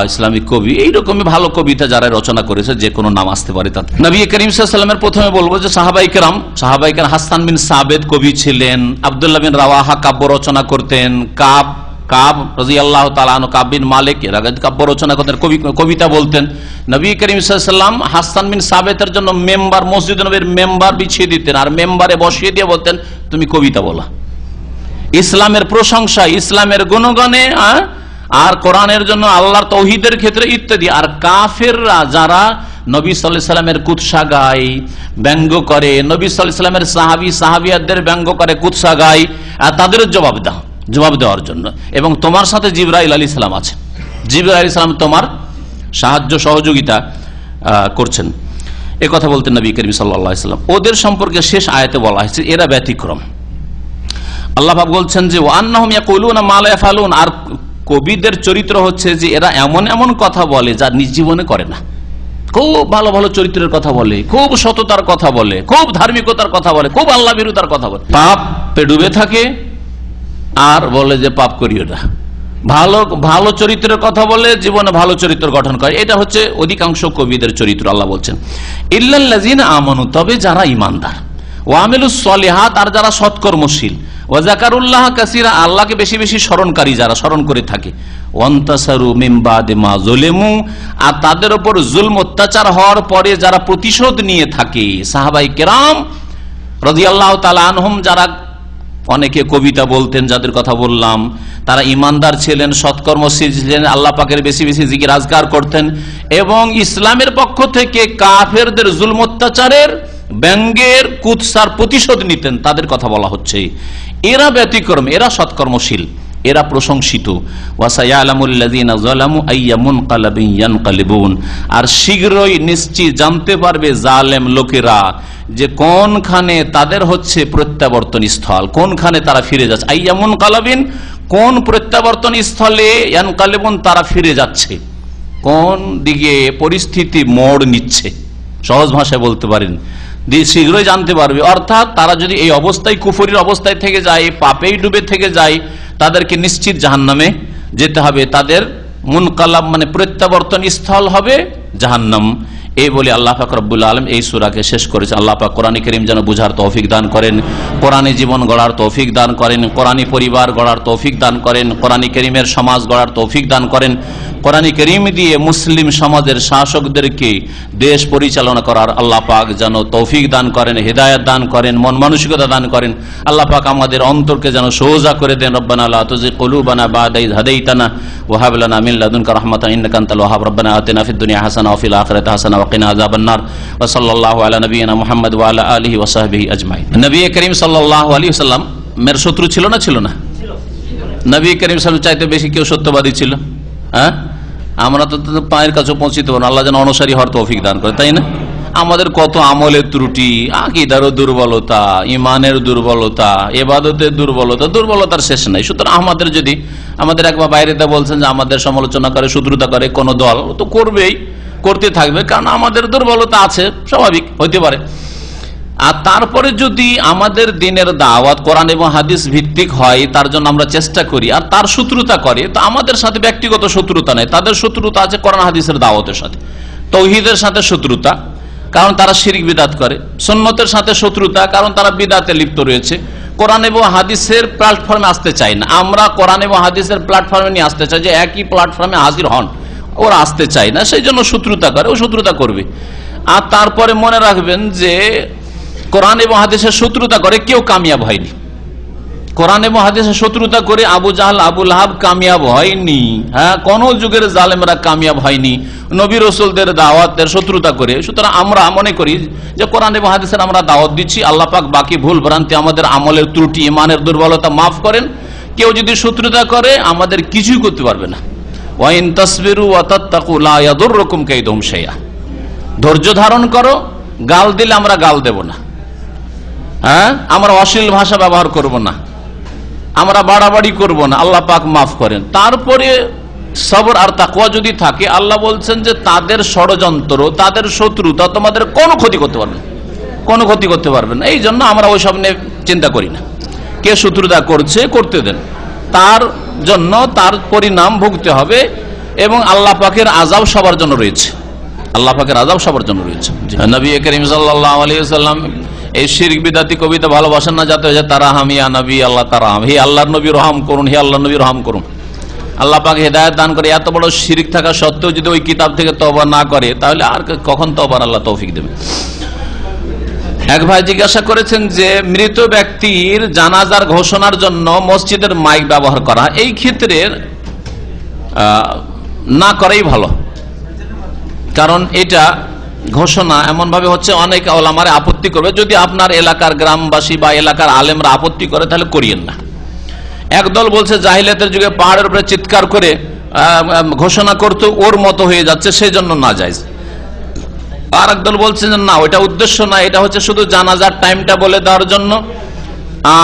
ইসলামিক কবি, এইরকমই ভালো কবিতা যারা রচনা করেছে, যে কোনো নাম আসতে পারে তাতে। নবী করিম সাল্লাল্লাহু আলাইহি ওয়াসাল্লামের প্রথমে বলবো যে সাহাবায়ে কেরাম, হাসান বিন সাবেত কবি ছিলেন, আব্দুল্লাহ বিন রাওয়াহা কাব্য রচনা করতেন, কাব রাদিয়াল্লাহু তাআলা আনহু, কাব বিন মালিক এর আগে কাব্য রচনা করতেন, কবিতা বলতেন। নবী করিম সাল্লাল্লাহু আলাইহি ওয়াসাল্লাম হাসান বিন সাবেতের জন্য মেম্বার, মসজিদ নববীর মেম্বার বিছিয়ে দিতেন, আর মেম্বারে বসিয়ে দিয়ে বলতেন, তুমি কবিতা বলা। ইসলামের প্রশংসা, ইসলামের গুণগানে, আর কোরআনের জন্য, আল্লাহর তাওহীদের ক্ষেত্রে ইত্যাদি। আর কাফেররা যারা নবী সাল্লাল্লাহু আলাইহি ওয়াসাল্লামের কুৎসা গায়, ব্যঙ্গ করে, নবী সাল্লাল্লাহু আলাইহি ওয়াসাল্লামের সাহাবী সাহাবিয়াদের ব্যঙ্গ করে, কুৎসা গায়, তাদের জবাব দেওয়ার জন্য। এবং তোমার সাথে জিবরাইল আলাইহিস সালাম আছে, জিবরাইল আলাইহিস সালাম তোমার সাহায্য সহযোগিতা করছেন, এ কথা বলতেন নবী করিম সাল্লাল্লাহু আলাইহি ওয়াসাল্লাম। ওদের সম্পর্কে শেষ আয়াতে বলা হয়েছে এরা ব্যতিক্রম। আল্লাহ পাক বলছেন যে ওয়ান্নাহুম ইয়াকুলুনা মা লা ইয়াফালুন, আর কবিদের চরিত্র হচ্ছে যে এরা এমন এমন কথা বলে যা নিজ জীবনে করে না। খুব ভালো ভালো চরিত্রের কথা বলে, খুব সততার কথা বলে, খুব ধার্মিকতার কথা বলে, খুব আল্লাহ বিরুদ্ধার কথা বলে, পাপে ডুবে থাকে আর বলে যে পাপ করিও না। ভালো ভালো চরিত্রের কথা বলে, জীবনে ভালো চরিত্র গঠন করে। এটা হচ্ছে অধিকাংশ কবিদের চরিত্র। আল্লাহ বলছেন ইল্লাল্লাযিনা আমানু, তবে যারা ঈমানদার, ওয়া আমিলুস সলিহাত, আর যারা সৎকর্মশীল, ওয়া যাকারুল্লাহ কাসীরা, আল্লাহকে বেশি বেশি স্মরণকারী, যারা স্মরণ করে থাকে, ওয়ান্তাসারু মিন বাদি মা যুলিমু, আর তাদের উপর জুলম অত্যাচার হওয়ার পরে যারা প্রতিশোধ নিয়ে থাকে। সাহাবায়ে কেরাম রাদিয়াল্লাহু তাআলা আনহুম, যারা অনেকে কবিতা বলতেন, যাদের কথা বললাম, তারা ঈমানদার ছিলেন, সৎকর্মশীল ছিলেন, আল্লাহ পাকের বেশি বেশি জিকির আজকার করতেন, এবং ইসলামের পক্ষ থেকে কাফেরদের জুলম অত্যাচারের, ব্যঙ্গের, কুৎসার প্রতিশোধ নিতেন। তাদের কথা বলা হচ্ছে। এরা ব্যতিক্রম, এরা সৎকর্মশীল, এরা প্রশংসিত। ওয়াসায়ালামুল্লাযীনা যালামু আইয়া মুনকালাবিন ইয়ানকালিবুন, আর শীঘ্রই নিশ্চিত জানতে পারবে জালেম লোকেরা যে কোনখানে তাদের হচ্ছে প্রত্যাবর্তন স্থল, কোনখানে তারা ফিরে যাচ্ছে। আইয়া মুনকালাবিন, কোন প্রত্যাবর্তন স্থলে, ইয়ানকালিবুন তারা ফিরে যাচ্ছে, কোন দিকে পরিস্থিতি মোড় নিচ্ছে, সহজ ভাষায় বলতে পারেন শীঘ্রই জানতে পারবে। অর্থাৎ তারা যদি এই অবস্থায়, কুফরির অবস্থায় থেকে যায়, পাপেই ডুবে থেকে যায়, তাদেরকে নিশ্চিত জাহান্নামে যেতে হবে। তাদের মুনকালাব মানে প্রত্যাবর্তন স্থল হবে জাহান্নাম। এই বলে আল্লাহ পাক রব্বুল আলামিন এই সূরাকে শেষ করেছে। আল্লাহ পাক কোরআন কারীম যেন বুঝার তৌফিক দান করেন, কোরআনে জীবন গড়ার তৌফিক দান করেন, কোরআনী পরিবার গড়ার তৌফিক দান করেন, কোরআন কারীমের সমাজ গড়ার তৌফিক দান করেন, কোরআন কারীম দিয়ে মুসলিম সমাজের শাসকদেরকে দেশ পরিচালনা করার আল্লাহ পাক যেন তৌফিক দান করেন, হিদায়াত দান করেন, মন মানসিকতা দান করেন। আল্লাহ পাক আমাদের অন্তরকে যেন সোজা করে দেন। রব্বানা লা তুযিগ কুলুবানা বা'দা ইয হাদাইতানা ওয়া হাব লানা মিন লাদুনকা রাহমাতান ইন্নাকা আনতাল ওয়াহ্হাব। রব্বানা আতিনা ফিদ দুনিয়া হাসানাহ ওয়া ফিল আখিরাতি হাসানাহ ওয়া কিনা আযাবান নার। ওয়া সাল্লাল্লাহু আলা নবিয়িনা মুহাম্মদ ওয়া আলা আলিহি ওয়া সাহবিহি আজমাইন। নবী করিম সাল্লাল্লাহু আলাইহি ওয়াসাল্লাম মের শত্রু ছিল না ছিল না? নবী করিম সাল্লাল্লাহু চাইতে বেশি কেউ সত্যবাদী ছিল? হ্যাঁ, আমরা তো পায়ের কাছে পৌঁছিতে পারবো না। আল্লাহ যেন অনুসারী হওয়ার তৌফিক দান করে, তাই না? আমাদের কত আমলের ত্রুটি, আকীদারও দুর্বলতা, ইমানের দুর্বলতা, ইবাদতের দুর্বলতা, দুর্বলতার শেষ নাই। সুতরাং আমাদের একবার বাইরেতে বলছেন যে আমাদের সমালোচনা করে, শত্রুতা করে কোন দল, তো করবেই, করতে থাকবে, কারণ আমাদের দুর্বলতা আছে, স্বাভাবিক হইতে পারে। আর তারপরে যদি আমাদের দিনের দাওয়াত কোরআন এবং হাদিস ভিত্তিক হয়, তার জন্য আমরা চেষ্টা করি, আর তার শত্রুতা করে, তো আমাদের সাথে ব্যক্তিগত শত্রুতা নেই, তাদের শত্রুতা আছে কোরআন হাদিসের দাওয়াতের সাথে। তাওহীদের সাথে শত্রুতা, কারণ তারা শিরক বিদআত করে। সুন্নতের সাথে শত্রুতা, কারণ তারা বিদআতে লিপ্ত রয়েছে। কোরআন এবং হাদিসের প্ল্যাটফর্মে আসতে চাই না, আমরা কোরআন এবং হাদিসের প্ল্যাটফর্মে নিয়ে আসতে চাই, যে একই প্ল্যাটফর্মে হাজির হন, ওরা আসতে চায় না, সেই জন্য শত্রুতা করে, ও শত্রুতা করবে। আর তারপরে মনে রাখবেন যে কোরআন এবং হাদিসের শত্রুতা করে কেউ কামিয়াব হয়নি। কোরআন এবং হাদিসের শত্রুতা করে আবু জাহল, আবু লাহাব কামিয়াব হয়নি। হ্যাঁ, কোন যুগের জালেমরা কামিয়াব হয়নি নবী রাসূলদের দাওয়াতের শত্রুতা করে। সুতরাং আমরা মনে করি যে কোরআন এবং হাদিসের আমরা দাওয়াত দিচ্ছি, আল্লাহ পাক বাকি ভুল ভ্রান্তি, আমাদের আমলের ত্রুটি, ইমানের দুর্বলতা মাফ করেন। কেউ যদি শত্রুতা করে আমাদের কিছুই করতে পারবে না। ওয়া ইন তাসবিরু ওয়া তাত্তাকু লা ইয়াদুররুকুম কাইদুহুম শাইআ। ধৈর্য ধারণ করো, গাল দিলে আমরা গাল দেব না, হ্যাঁ, আমরা অশ্লীল ভাষা ব্যবহার করব না, আমরা বাড়াবাড়ি করব না, আল্লাহ পাক মাফ করেন। তারপরে সবর আর তাকওয়া যদি থাকে, আল্লাহ বলছেন যে তাদের ষড়যন্ত্র, তাদের শত্রুতা তোমাদের কোনো ক্ষতি করতে পারবে না, কোনো ক্ষতি করতে পারবে না। এই জন্য আমরা ওই সব নিয়ে চিন্তা করি না। কে শত্রুতা করছে করতে দেন, তার জন্য তার পরিণাম ভুগতে হবে, এবং আল্লাহ পাকের আযাব সবার জন্য রয়েছে, আল্লাহ পাকের আযাব সবার জন্য রয়েছে। নবী করিম সাল্লাল্লাহু আলাইহি ওয়াসাল্লাম এই শিরক বিদআতি কবিতা ভালোবাসেন না, যাতে তারাহাম ইয়া নবী আল্লাহ তারাহাম, হে আল্লাহর নবী রহম করুন, হে আল্লাহর নবী রহম করুন। আল্লাহ পাক হেদায়েত দান করে। এত বড় শিরক থাকা সত্ত্বেও যদি ওই কিতাব থেকে তওবা না করে, তাহলে আর কখন তওবার আল্লাহ তৌফিক দেবে? এক ভাই জিজ্ঞাসা করেছেন যে মৃত ব্যক্তির জানাজার ঘোষণার জন্য মসজিদের মাইক ব্যবহার করা, এই ক্ষেত্রে না করাই ভালো। কারণ এটা ঘোষণা এমন ভাবে হচ্ছে, অনেক ওলামারে আপত্তি করবে। যদি আপনার এলাকার গ্রামবাসী বা এলাকার আলেমরা আপত্তি করে, তাহলে করিয়েন না। একদল বলছে জাহিলিয়াতের যুগে পাহাড়ের উপরে চিৎকার করে ঘোষণা করতে ওর মতো হয়ে যাচ্ছে, সেই জন্য না জায়েজ। আর একদল বলছে যে না, ওইটা উদ্দেশ্য না, এটা হচ্ছে শুধু জানাজার টাইমটা বলে দেওয়ার জন্য,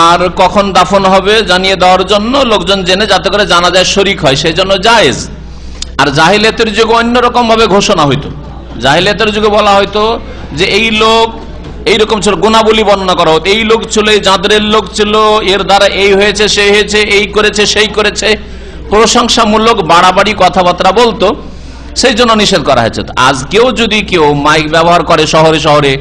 আর কখন দাফন হবে জানিয়ে দেওয়ার জন্য, লোকজন জেনে যাতে করে জানাজায় শরীক হয়, সেই জন্য জায়েজ। আর জাহিলিয়াতের যুগে অন্যরকম ভাবে ঘোষণা হইতো। জাহিলিয়াতের যুগে বলা হয়তো যে এই লোক এইরকম ছিল, গুণাবলী বর্ণনা করা হতো, এই লোক ছিল, এই জাদরের লোক ছিল, এর দ্বারা এই হয়েছে, সেই হয়েছে, এই করেছে, সেই করেছে, প্রশংসামূলক বাড়াবাড়ি কথাবার্তা বলতো, সেই জন্য নিষেধ করা হয়েছে। আজকেও যদি কেউ মাইক ব্যবহার করে শহরে শহরে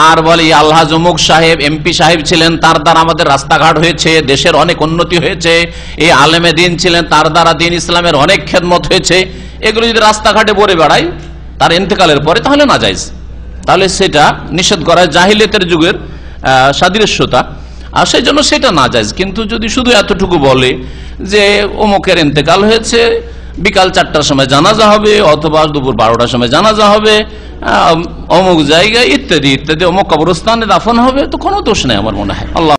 আর বলে আল্লাহ জমুক সাহেব এমপি সাহেব ছিলেন, তার দ্বারা আমাদের রাস্তাঘাট হয়েছে, দেশের অনেক উন্নতি হয়েছে, এই আলেমে দিন ছিলেন, তার দ্বারা দিন ইসলামের অনেক খেদমত হয়েছে, এগুলো যদি রাস্তাঘাটে বলে বেড়ায় তার ইন্তেকালের পরে, তাহলে না জায়েজ, তাহলে সেটা নিষেধ করা জাহিলিয়াতের যুগের সাদৃশ্যতা, আর সেই জন্য সেটা না জায়েজ। কিন্তু যদি শুধু এতটুকু বলে যে অমুকের ইন্তেকাল হয়েছে, বিকাল 4টার সময় জানাজা হবে, অথবা দুপুর 12টার সময় জানাজা হবে, অমুক জায়গায় ইত্যাদি ইত্যাদি, অমুক কবরস্থানে দাফন হবে, তো কোনো দোষ নেই আমার মনে হয়। আল্লাহ